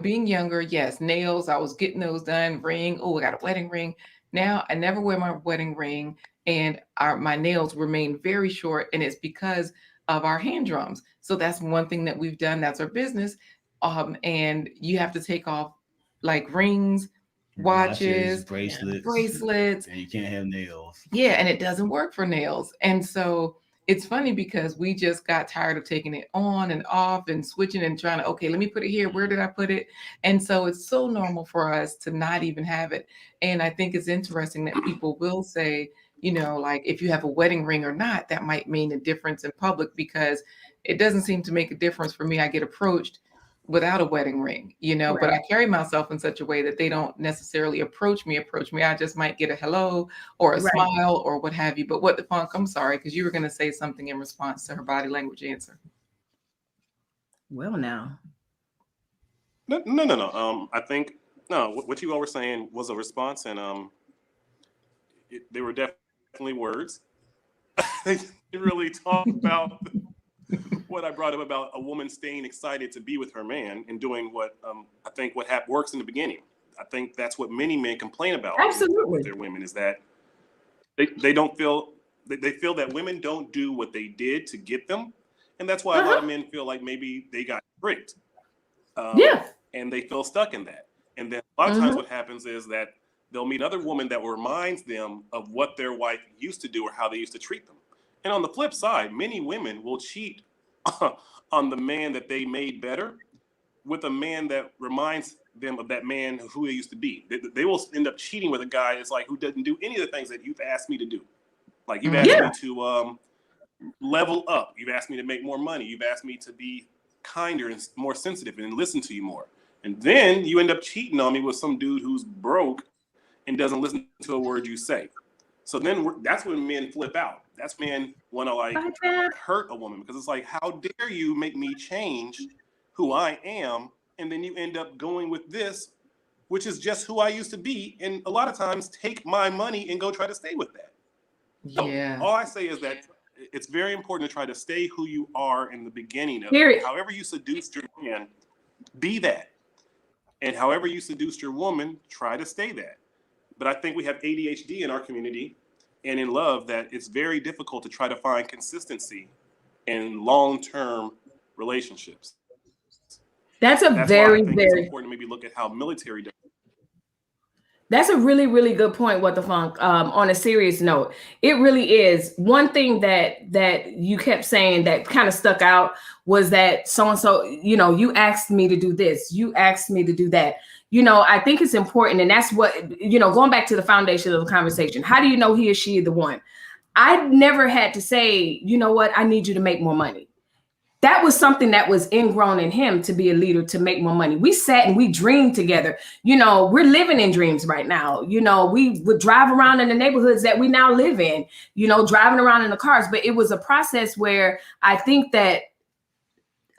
being younger, yes, nails, I was getting those done, ring. Oh, I got a wedding ring. Now I never wear my wedding ring, and my nails remain very short. And it's because of our hand drums. So that's one thing that we've done. That's our business. And you have to take off like rings, watches, bracelets, and you can't have nails. Yeah, and it doesn't work for nails. And so it's funny because we just got tired of taking it on and off and switching and trying to, okay, let me put it here. Where did I put it? And so it's so normal for us to not even have it. And I think it's interesting that people will say, you know, like if you have a wedding ring or not, that might mean a difference in public, because it doesn't seem to make a difference for me. I get approached without a wedding ring, you know, but I carry myself in such a way that they don't necessarily approach me. I just might get a hello or a smile or what have you. But what the funk? I'm sorry, because you were going to say something in response to her body language answer. Well, now. No. I think what you all were saying was a response, and they were definitely words. They really talk about what I brought up about a woman staying excited to be with her man and doing what I think what works in the beginning. I think that's what many men complain about with their women, is that they don't feel they feel that women don't do what they did to get them, and that's why a lot of men feel like maybe they got tricked. And they feel stuck in that. And then a lot of times what happens is that they'll meet other women that reminds them of what their wife used to do or how they used to treat them. And on the flip side, many women will cheat on the man that they made better with a man that reminds them of that man who they used to be. They will end up cheating with a guy that's like, who doesn't do any of the things that you've asked me to do. Like you've asked me to level up. You've asked me to make more money. You've asked me to be kinder and more sensitive and listen to you more. And then you end up cheating on me with some dude who's broke and doesn't listen to a word you say. So then that's when men flip out. That's men want to like hurt a woman, because it's like, how dare you make me change who I am? And then you end up going with this, which is just who I used to be. And a lot of times take my money and go try to stay with that. Yeah. So all I say is that it's very important to try to stay who you are in the beginning of however you seduced your man, be that. And however you seduced your woman, try to stay that. But I think we have ADHD in our community and in love that it's very difficult to try to find consistency in long-term relationships. That's very important to maybe look at how military does. That's a really, really good point. What the funk? On a serious note, it really is. One thing that you kept saying that kind of stuck out was that so-and-so, you know, you asked me to do this, you asked me to do that. You know, I think it's important. And that's what, you know, going back to the foundation of the conversation, how do you know he or she is the one? I never had to say, you know what, I need you to make more money. That was something that was ingrown in him to be a leader, to make more money. We sat and we dreamed together. You know, we're living in dreams right now. You know, we would drive around in the neighborhoods that we now live in, you know, driving around in the cars. But it was a process where I think that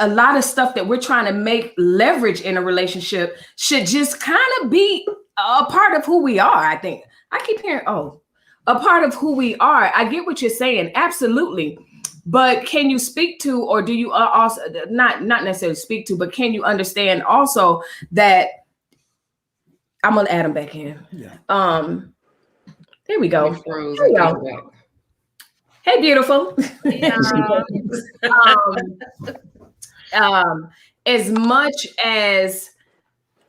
a lot of stuff that we're trying to make leverage in a relationship should just kind of be a part of who we are. I think I keep hearing, a part of who we are. I get what you're saying. Absolutely. But can you speak to, or do you also not necessarily speak to, but can you understand also that I'm going to add him back in. Yeah. There we go. There we go. Hey, beautiful. Yeah. As much as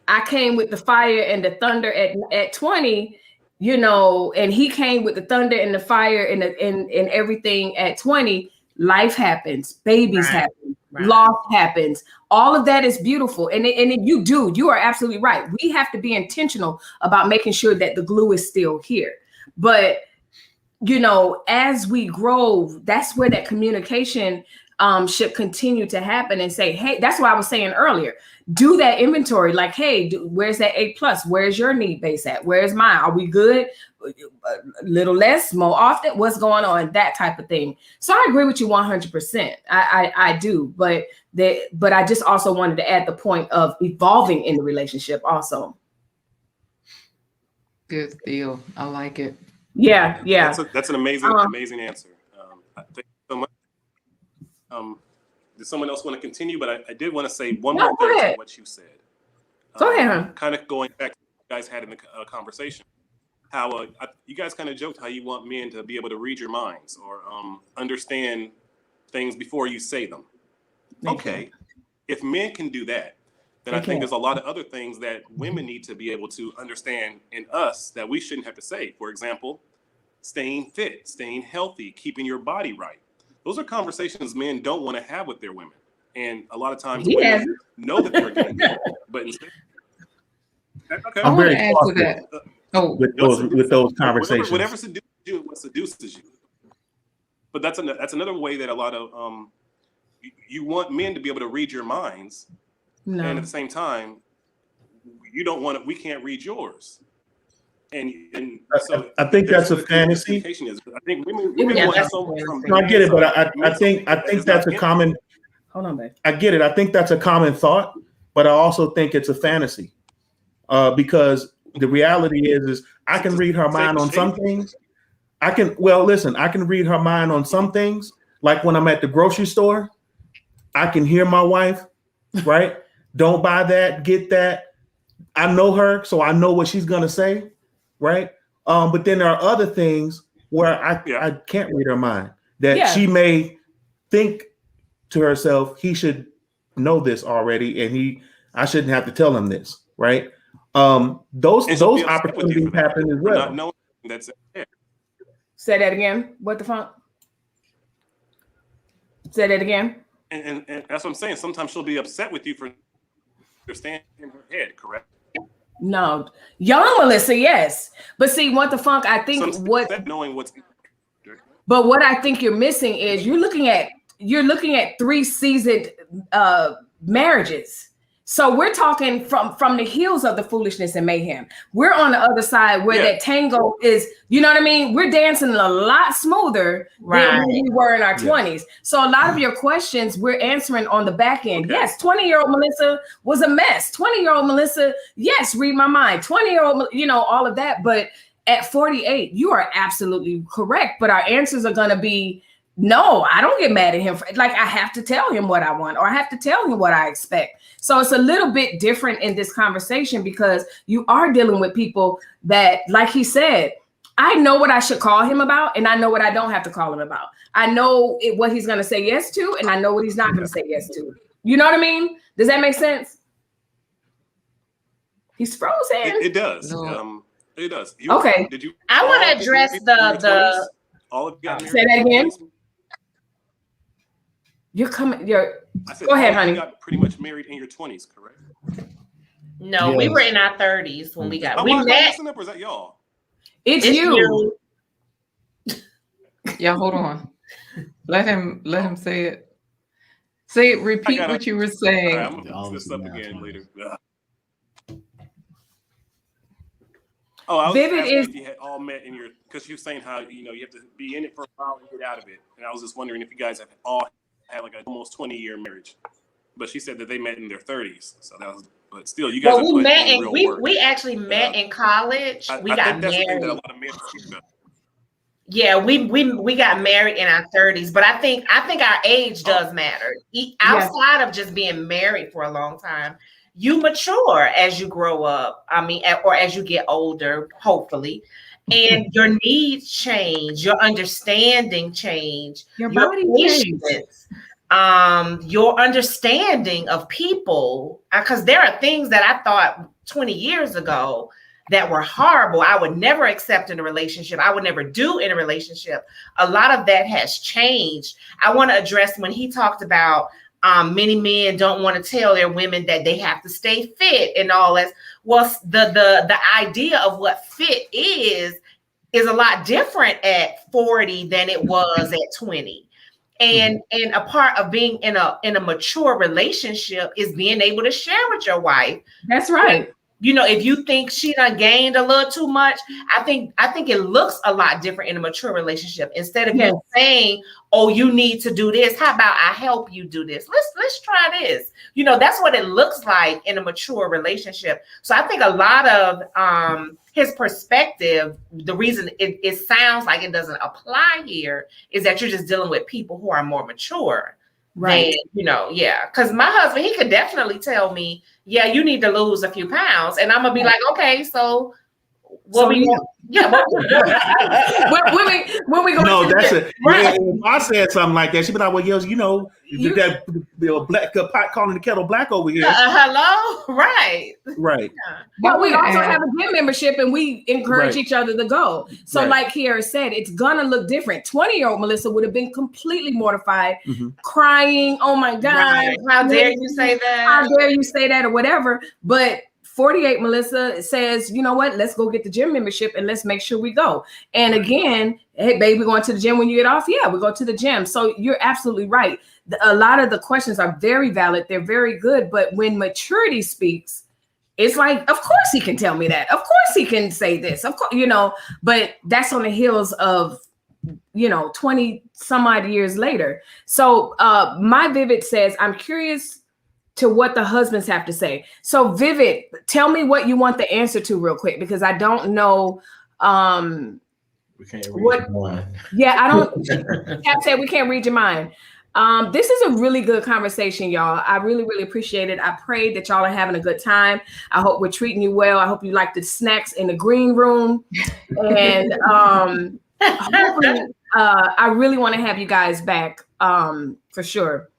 I came with the fire and the thunder at 20, you know, and he came with the thunder and the fire and everything at 20, life happens, babies happen, loss happens. All of that is beautiful. And you are absolutely right. We have to be intentional about making sure that the glue is still here. But, you know, as we grow, that's where that communication should continue to happen, and say, hey, that's what I was saying earlier. Do that inventory. Like, hey, where's that A+? Where's your need base at? Where's mine? Are we good? A little less, more often? What's going on? That type of thing. So I agree with you 100%. I do. But I just also wanted to add the point of evolving in the relationship also. Good deal. I like it. Yeah. That's an amazing answer. I think so much. Does someone else want to continue? But I did want to say one more thing to what you said. Go ahead, huh? Kind of going back to what you guys had in the conversation. How you guys kind of joked how you want men to be able to read your minds or understand things before you say them. Okay, if men can do that, then I think there's a lot of other things that women need to be able to understand in us that we shouldn't have to say. For example, staying fit, staying healthy, keeping your body right. Those are conversations men don't want to have with their women. And a lot of times women know that they're getting there, but instead, I'm very cautious with those conversations. Whatever seduces you, what seduces you. But that's another way that a lot of you want men to be able to read your minds, and at the same time, you don't want we can't read yours. And so I think that's a fantasy. I think women want so much from I get it, but I think that's a common. Hold on, babe. I get it. I think that's a common thought, but I also think it's a fantasy, because the reality is I can read her mind on some things. I can read her mind on some things. Like when I'm at the grocery store, I can hear my wife, right? Don't buy that, get that. I know her, so I know what she's gonna say, right? But then there are other things where I can't read her mind. That she may think to herself, he should know this already, and I shouldn't have to tell him this, right? Those opportunities happen as well. Not knowing that's it. Say that again. What the fuck? Say that again. And that's what I'm saying. Sometimes she'll be upset with you for staying in her head, correct? No, young Melissa, yes. But see, what the funk? I think knowing what's. But what I think you're missing is you're looking at 3 seasoned marriages. So we're talking from the heels of the foolishness and mayhem. We're on the other side where that tango is, you know what I mean? We're dancing a lot smoother than when we were in our 20s. So a lot of your questions we're answering on the back end. Yes, 20-year-old Melissa was a mess. 20-year-old Melissa, yes, read my mind. 20-year-old, all of that. But at 48, you are absolutely correct. But our answers are going to be, no, I don't get mad at him. I have to tell him what I want, or I have to tell him what I expect. So it's a little bit different in this conversation because you are dealing with people that, like he said, I know what I should call him about, and I know what I don't have to call him about. I know what he's going to say yes to, and I know what he's not going to say yes to. You know what I mean? Does that make sense? He's frozen. It does. It does. Okay. I want to address the. All of you got married. Say that again. Go ahead, honey. You got pretty much married in your 20s, correct? No, we were in our 30s when we got. We met. Or is that y'all? It's you. Yeah, hold on. Let him say it. Say it. Repeat what you were saying. I'm gonna fix this up again later. Oh, I was asking if you had all met in your, because you were saying how you have to be in it for a while and get out of it, and I was just wondering if you guys have all had like an almost 20-year marriage, but she said that they met in their 30s, so that was. But still, you guys. Well, we met and we actually met in college. We got married. That a lot of men speak about. Yeah, we got married in our 30s, but I think our age does matter. Outside of just being married for a long time, you mature as you grow up. I mean, or as you get older, hopefully. And your needs change, your understanding change, your body changes, your understanding of people. Because there are things that I thought 20 years ago that were horrible. I would never accept in a relationship. I would never do in a relationship. A lot of that has changed. I want to address when he talked about many men don't want to tell their women that they have to stay fit and all that. Well, the idea of what fit is a lot different at 40 than it was at 20. And a part of being in a mature relationship is being able to share with your wife. That's right. If you think she done gained a little too much, I think it looks a lot different in a mature relationship. Instead of you saying, "Oh, you need to do this. How about I help you do this? Let's try this." That's what it looks like in a mature relationship. So I think a lot of his perspective, the reason it sounds like it doesn't apply here is that you're just dealing with people who are more mature. Right. Because my husband, he could definitely tell me, yeah, you need to lose a few pounds. And I'm going to be like, okay, so When we go that's it. Right. If I said something like that, she'd be like, "Well, that black pot calling the kettle black over here." Hello, right. But we also have a gym membership, and we encourage each other to go. So, like Kiara said, it's gonna look different. 20-year-old Melissa would have been completely mortified, crying. Oh my God! How dare you say that? How dare you say that, or whatever? But 48 Melissa says, you know what, let's go get the gym membership and let's make sure we go. And again, hey baby, going to the gym when you get off? Yeah, we go to the gym. So you're absolutely right. A lot of the questions are very valid. They're very good. But when maturity speaks, it's like, of course he can tell me that. Of course he can say this. Of course, but that's on the heels of 20 some odd years later. So my Vivid says, I'm curious to what the husbands have to say. So Vivid, tell me what you want the answer to real quick, because I don't know. We can't read your mind. Yeah, I don't. Cap said we can't read your mind. This is a really good conversation, y'all. I really, really appreciate it. I pray that y'all are having a good time. I hope we're treating you well. I hope you like the snacks in the green room. And hopefully, I really want to have you guys back for sure.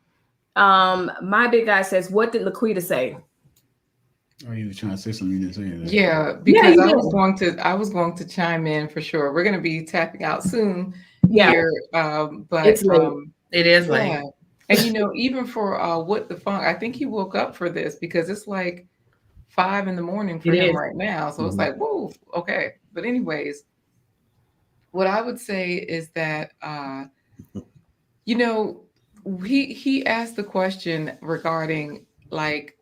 My big guy says, what did Laquita say? Oh, you were trying to say something, you didn't say anything. Yeah, because I was going to chime in for sure. We're going to be tapping out soon here, but it's late. It is late. And even for What the Funk, I think he woke up for this because it's like 5 a.m. for him right now. So it's like, whoa, okay. But anyways, what I would say is that he asked the question regarding, like,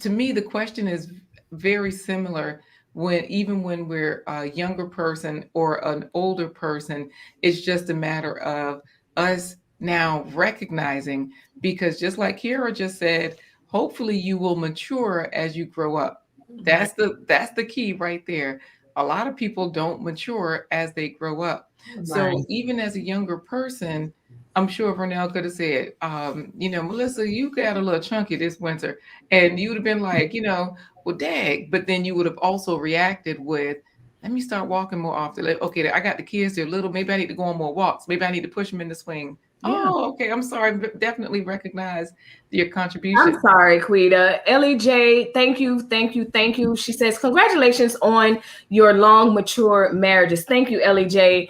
to me, the question is very similar when we're a younger person or an older person. It's just a matter of us now recognizing, because just like Kiara just said, hopefully you will mature as you grow up. That's the key right there. A lot of people don't mature as they grow up. Right. So even as a younger person, I'm sure Vernell could have said, Melissa, you got a little chunky this winter. And you would have been like, well, dag. But then you would have also reacted with, let me start walking more often. Like, okay, I got the kids, they're little. Maybe I need to go on more walks. Maybe I need to push them in the swing. Yeah. Oh, okay. I'm sorry. Definitely recognize your contribution. I'm sorry, Quita. Ellie J, thank you. She says, congratulations on your long, mature marriages. Thank you, Ellie J.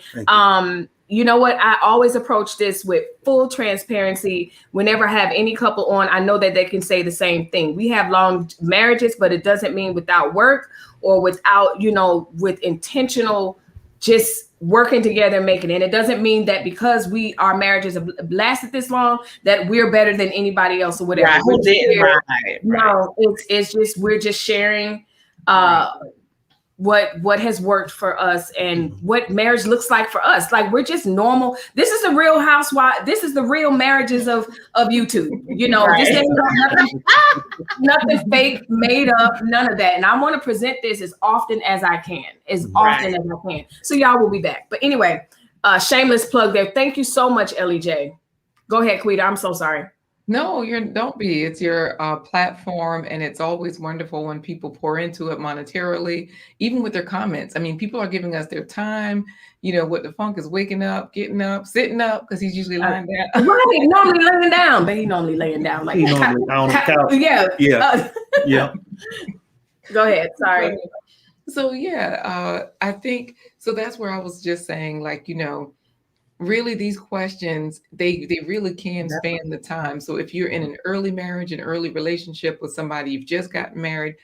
You know what? I always approach this with full transparency. Whenever I have any couple on, I know that they can say the same thing. We have long marriages, but it doesn't mean without work or without, with intentional just working together and making it. And it doesn't mean that because our marriages have lasted this long that we're better than anybody else or whatever. Right. No, it's just, we're just sharing what has worked for us and what marriage looks like for us. Like, we're just normal. This is the real housewife. This is the real marriages of YouTube. This ain't nothing fake, made up, none of that. And I want to present this as often as I can, often as I can. So y'all will be back. But anyway, shameless plug there. Thank you so much, Ellie J. Go ahead, Quita. I'm so sorry. No, don't be. It's your platform, and it's always wonderful when people pour into it monetarily, even with their comments. I mean, people are giving us their time. What the Funk is waking up, getting up, sitting up, because he's usually lying down. Right, normally laying down, but he normally laying down like on the couch. Yeah. Go ahead. Sorry. So I think so. That's where I was just saying, like, really, these questions, they really can span the time. So if you're in an early marriage, an early relationship with somebody, you've just gotten married,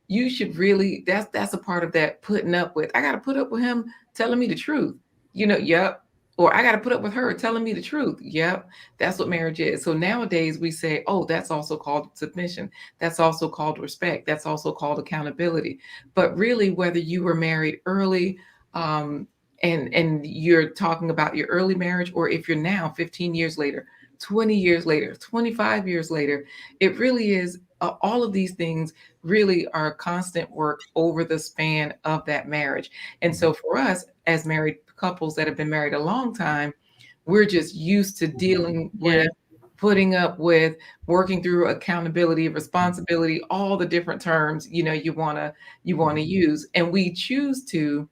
you should really, that's a part of that putting up with. I got to put up with him telling me the truth. Yep. Or I got to put up with her telling me the truth. Yep. That's what marriage is. So nowadays we say, oh, that's also called submission. That's also called respect. That's also called accountability. But really, whether you were married early, and you're talking about your early marriage, or if you're now 15 years later, 20 years later, 25 years later, it really is, all of these things really are constant work over the span of that marriage. And so for us, as married couples that have been married a long time, we're just used to dealing with putting up with, working through accountability, responsibility, all the different terms, you know, you want to use. And we choose to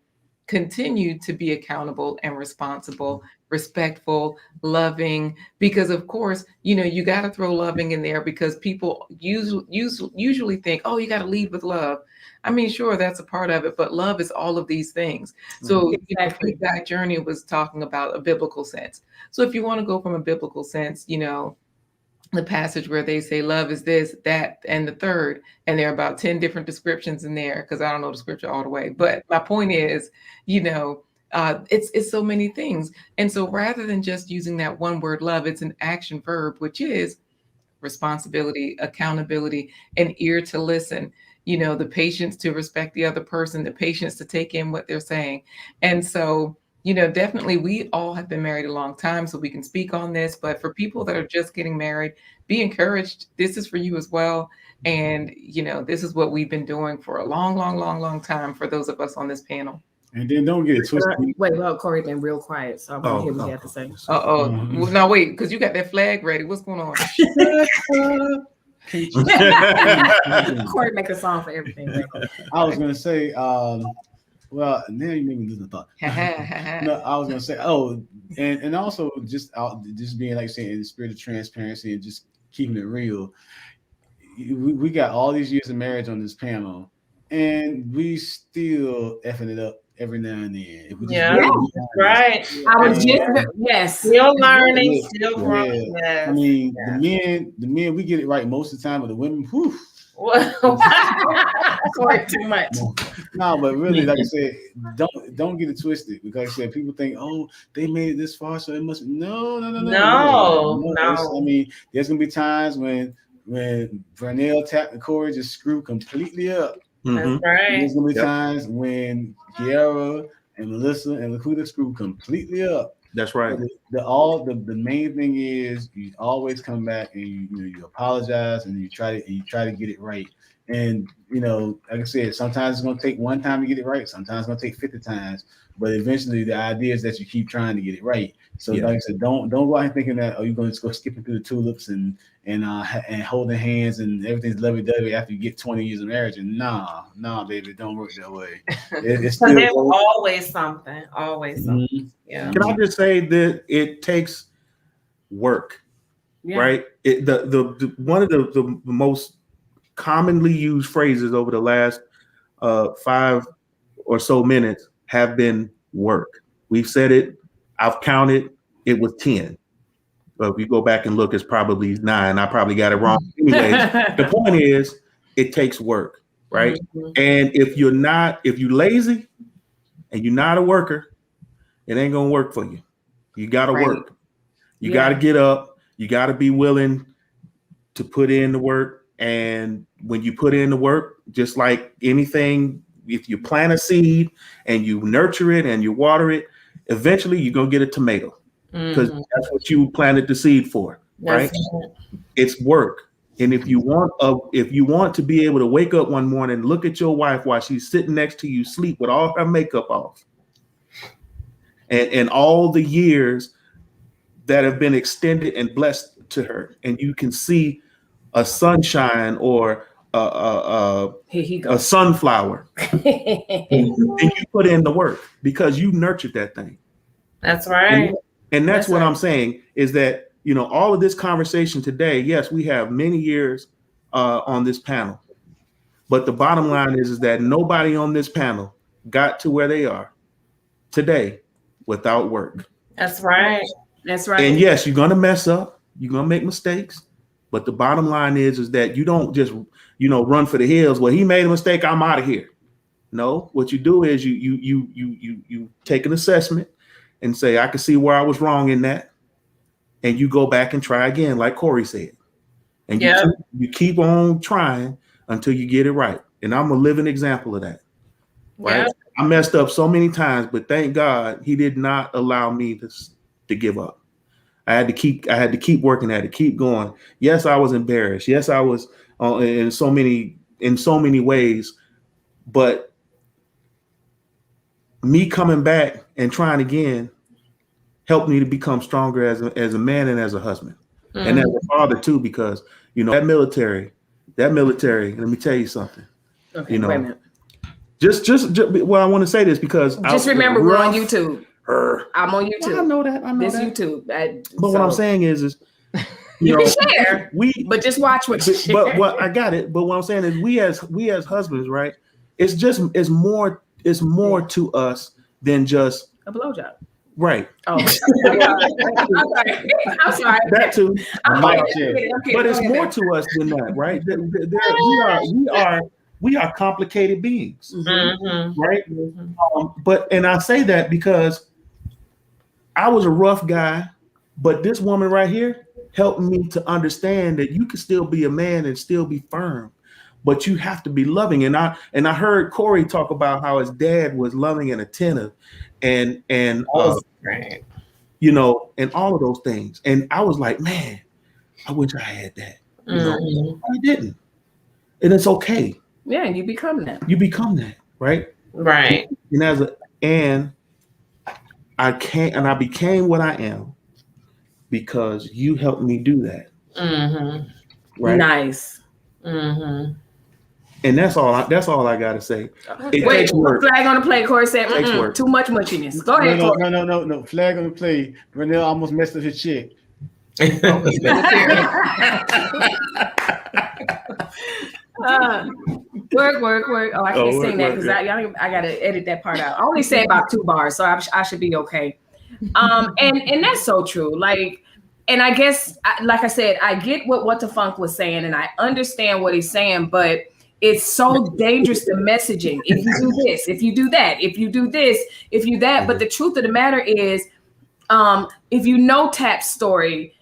continue to be accountable and responsible, respectful, loving, because of course, you know, you got to throw loving in there, because people usually think, oh, you got to lead with love. I mean, sure, that's a part of it, but love is all of these things. So Exactly. That journey was talking about a biblical sense. So if you want to go from a biblical sense, you know, the passage where they say love is this, that, and the third, and there are about 10 different descriptions in there, because I don't know the scripture all the way. But my point is, you know, it's so many things. And so rather than just using that one word love, it's an action verb, which is responsibility, accountability, an ear to listen, you know, the patience to respect the other person, the patience to take in what they're saying. And so, you know, definitely we all have been married a long time, so we can speak on this. But for people that are just getting married, be encouraged. This is for you as well. And, you know, this is what we've been doing for a long time for those of us on this panel. And then don't get it twisted. Wait, well, Corey been real quiet, so I'm gonna hear what you have to say. Well, now wait, because you got that flag ready. What's going on? Corey make a song for everything. I was gonna say, well, now you made me lose the thought. No, I was gonna say, and also just being, like saying, in the spirit of transparency and just keeping it real. We got all these years of marriage on this panel, and we still effing it up every now and then. Right. I was just still learning, still growing. Yes. I mean, the men, we get it right most of the time, but the women, whew. Corey, too much. No, but really, like I said, don't get it twisted, because I said people think, oh, they made it this far, so it must. No. I mean, there's gonna be times when Vernell tapped the Corey just screw completely up. That's right. There's gonna be times when Kiara and Melissa and Lakuta screw completely up. That's right. The main thing is you always come back and you apologize and you try to get it right. And you know, like I said, sometimes it's gonna take one time to get it right. Sometimes it's gonna take 50 times. But eventually, the idea is that you keep trying to get it right. So, like I said, don't go out thinking that you're going to go skipping through the tulips and holding hands and everything's lovey-dovey after you get 20 years of marriage. And nah, baby, it don't work that way. It's still there's always something. Mm-hmm. Yeah. Can I just say that it takes work, right? The one of the most commonly used phrases over the last 5 or so minutes have been work. We've said it. I've counted. It was 10. But if you go back and look, it's probably 9. I probably got it wrong. Anyways, the point is, it takes work, right? Mm-hmm. And if you're lazy and you're not a worker, it ain't gonna work for you. You gotta work. You gotta get up. You gotta be willing to put in the work. And when you put in the work, just like anything, if you plant a seed and you nurture it and you water it, eventually you're gonna get a tomato, because that's what you planted the seed for, right? It's work. And if you want to be able to wake up one morning, look at your wife while she's sitting next to you, sleep with all her makeup off, and all the years that have been extended and blessed to her, and you can see a sunshine or a sunflower, and you put in the work because you nurtured that thing. That's right. And that's what I'm saying is that, you know, all of this conversation today, yes, we have many years on this panel, but the bottom line is that nobody on this panel got to where they are today without work. That's right. That's right. And yes, you're going to mess up. You're going to make mistakes. But the bottom line is that you don't just, run for the hills. Well, he made a mistake, I'm out of here. No, what you do is you take an assessment and say, I can see where I was wrong in that. And you go back and try again, like Corey said. And you keep on trying until you get it right. And I'm a living example of that. Right? Yeah. I messed up so many times, but thank God he did not allow me to give up. I had to keep working at it, keep going. Yes, I was embarrassed. Yes, I was in so many ways, but me coming back and trying again helped me to become stronger as a man and as a husband. and as a father too, because that military. Let me tell you something. Okay, wait a minute. Just well, I want to say this because just remember we're on YouTube. I'm on YouTube. Well, I know that. This YouTube. But what I'm saying is you can share. But just watch what you share. But what I got it. But what I'm saying is we as husbands, right? It's more to us than just a blowjob. Right. Oh, I'm sorry. That too. But it's more to us than that, right? We are complicated beings, right? And I say that because I was a rough guy, but this woman right here helped me to understand that you can still be a man and still be firm, but you have to be loving. And I heard Corey talk about how his dad was loving and attentive, and right. And all of those things. And I was like, man, I wish I had that. I didn't. And it's okay. Yeah, you become that. You become that, right? Right. And I became what I am because you helped me do that. Right? Nice. And that's all I gotta say. Wait, flag on the play. Corey said, too much munchiness. Go ahead. No. Flag on the play. Renell almost messed up his chick. Work. Oh, I can't sing that because I gotta edit that part out. I only say about 2 bars, so I should be okay. And that's so true. Like, and I guess, like I said, I get what the funk was saying, and I understand what he's saying, but it's so dangerous, the messaging. If you do this, if you do that, if you do this, if you that. But the truth of the matter is, if you know Tap's story,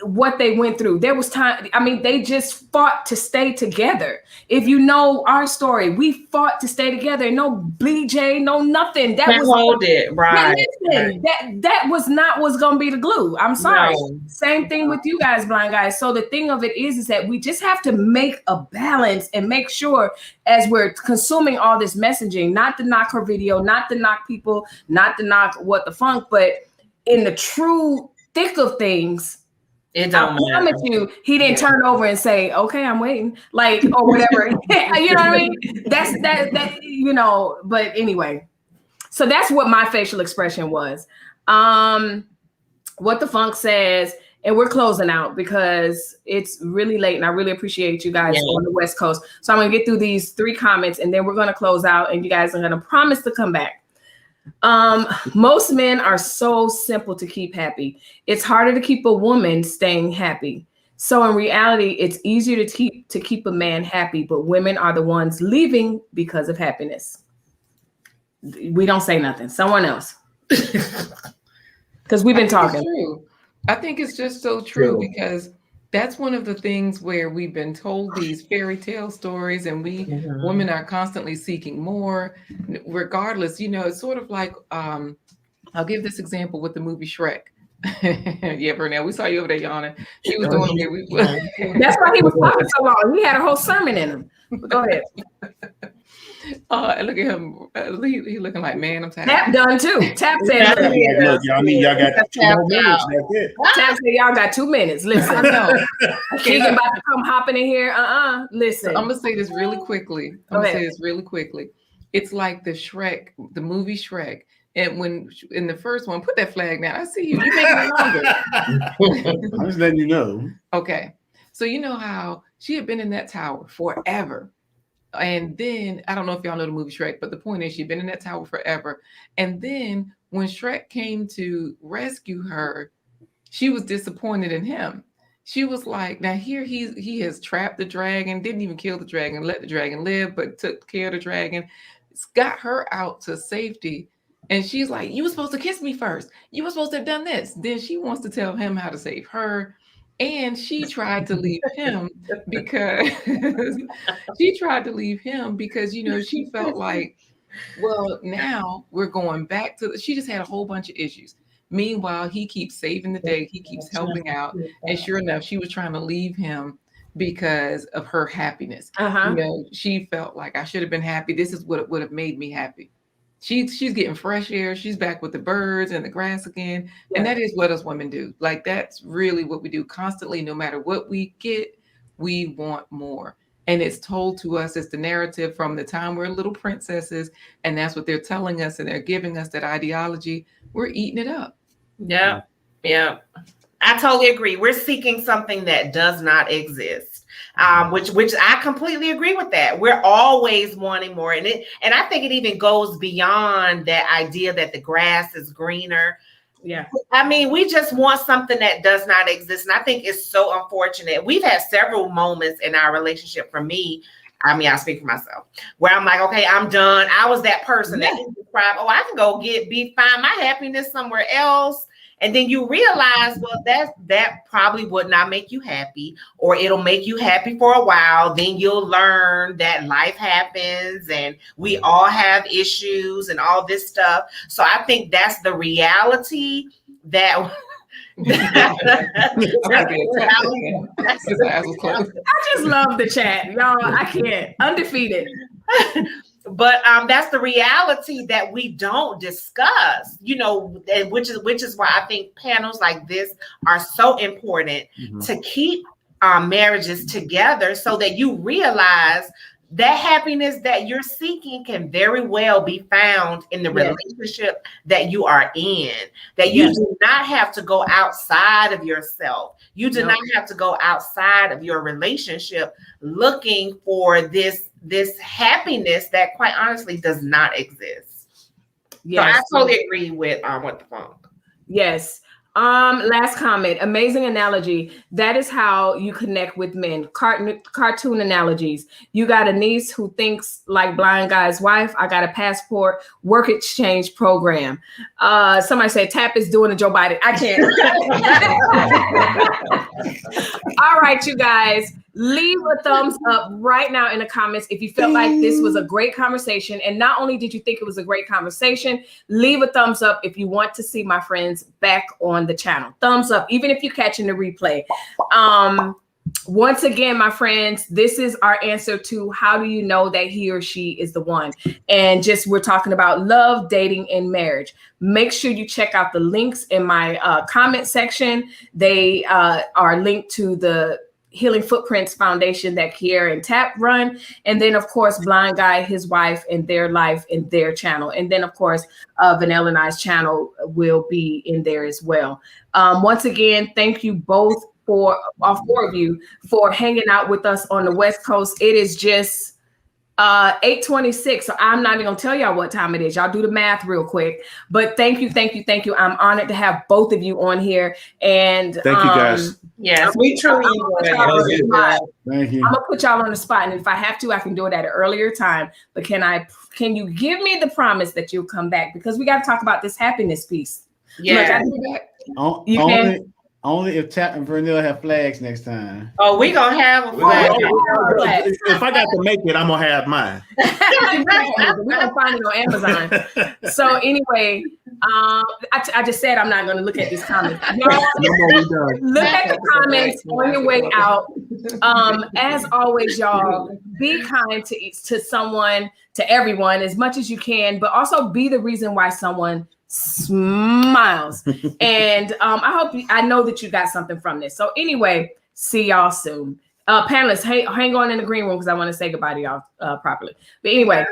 what they went through. There was time. I mean, they just fought to stay together. If you know our story, we fought to stay together. No BJ, no nothing. That was hold it right. Listen, that was not what's gonna be the glue. I'm sorry. No. Same thing with you guys, blind guys. So the thing of it is that we just have to make a balance and make sure as we're consuming all this messaging, not to knock her video, not to knock people, not to knock what the funk, but in the true thick of things. It don't matter. I promise you, he didn't turn over and say, "Okay, I'm waiting," like or whatever. You know what I mean? That's that. But anyway, so that's what my facial expression was. What the funk says, and we're closing out because it's really late, and I really appreciate you guys on the West Coast. So I'm gonna get through these 3 comments, and then we're gonna close out, and you guys are gonna promise to come back. Most men are so simple to keep happy. It's harder to keep a woman staying happy. So in reality, it's easier to keep a man happy, but women are the ones leaving because of happiness. We don't say nothing. Someone else. Because we've been talking. True. I think it's just so true because that's one of the things where we've been told these fairy tale stories, and we women are constantly seeking more, regardless. It's sort of like I'll give this example with the movie Shrek. Yeah, Bernell, we saw you over there yawning. He was doing it. That's why he was talking so long. He had a whole sermon in him. But go ahead. And look at him. He looking like, man, I'm tired. Tap done too. Tap said, look, y'all got 2 more minutes. That's it. Tap said, y'all got 2 minutes. Listen, I know. Keegan about to come hopping in here. Listen. So I'm gonna say this really quickly. It's like the movie Shrek. And when in the first one, put that flag down. I see you. You're making it longer. I'm just letting you know. Okay. So you know how she had been in that tower forever. And then, I don't know if y'all know the movie Shrek, but the point is she'd been in that tower forever. And then when Shrek came to rescue her, she was disappointed in him. She was like, now here he has trapped the dragon, didn't even kill the dragon, let the dragon live, but took care of the dragon. It's got her out to safety. And she's like, you were supposed to kiss me first. You were supposed to have done this. Then she wants to tell him how to save her. And she tried to leave him because she felt like, well, now we're going back to she just had a whole bunch of issues. Meanwhile, he keeps saving the day. He keeps helping out. And sure enough, she was trying to leave him because of her happiness. She felt like I should have been happy. This is what would have made me happy. She's getting fresh air. She's back with the birds and the grass again. Yeah. And that is what us women do. Like, that's really what we do constantly. No matter what we get, we want more. And it's told to us, it's the narrative from the time we're little princesses. And that's what they're telling us. And they're giving us that ideology. We're eating it up. Yeah. Yeah. I totally agree. We're seeking something that does not exist. Which I completely agree with that. We're always wanting more. And I think it even goes beyond that idea that the grass is greener. Yeah. I mean, we just want something that does not exist. And I think it's so unfortunate. We've had several moments in our relationship, for me, I mean, I speak for myself, where I'm like, okay, I'm done. I was that person that can describe, oh, I can go find my happiness somewhere else. And then you realize, well, that probably would not make you happy, or it'll make you happy for a while. Then you'll learn that life happens and we all have issues and all this stuff. So I think that's the reality that I just love the chat, y'all. I can't. Undefeated. But that's the reality that we don't discuss, you know, and which is why I think panels like this are so important to keep marriages together, so that you realize that happiness that you're seeking can very well be found in the relationship that you are in, that you do not have to go outside of yourself. You do not have to go outside of your relationship looking for this happiness that quite honestly does not exist. Yes. So I totally agree with what the funk. Yes. Last comment, amazing analogy. That is how you connect with men. Cartoon analogies. You got a niece who thinks like blind guy's wife. I got a passport, work exchange program. Somebody said Tap is doing a Joe Biden. I can't. All right, you guys. Leave a thumbs up right now in the comments if you felt like this was a great conversation. And not only did you think it was a great conversation, leave a thumbs up if you want to see my friends back on the channel. Thumbs up, even if you're catching the replay. Once again, my friends, this is our answer to how do you know that he or she is the one? And we're talking about love, dating, and marriage. Make sure you check out the links in my comment section. They are linked to the Healing Footprints Foundation that Kiera and Tap run. And then, of course, Blind Guy, his wife, and their life and their channel. And then, of course, Vanilla and I's channel will be in there as well. Once again, thank you both all four of you for hanging out with us on the West Coast. It is just 8:26, so I'm not even gonna tell y'all what time it is. Y'all do the math real quick. But thank you. I'm honored to have both of you on here. And thank you guys. Yes, we truly Thank you. I'm gonna put y'all on the spot, and if I have to, I can do it at an earlier time. But can you give me the promise that you'll come back, because we got to talk about this happiness piece? Yeah. You can. Only if Tap and Vernell have flags next time. Oh, we gonna have a flag. If I got to make it, I'm gonna have mine. We're gonna find it on Amazon. So anyway, I just said I'm not gonna look at these comments. Look at the comments on your way out. As always, y'all, be kind to someone, to everyone as much as you can, but also be the reason why someone smiles. And I know that you got something from this. So anyway, see y'all soon. Panelists, hang on in the green room, because I want to say goodbye to y'all properly. But anyway.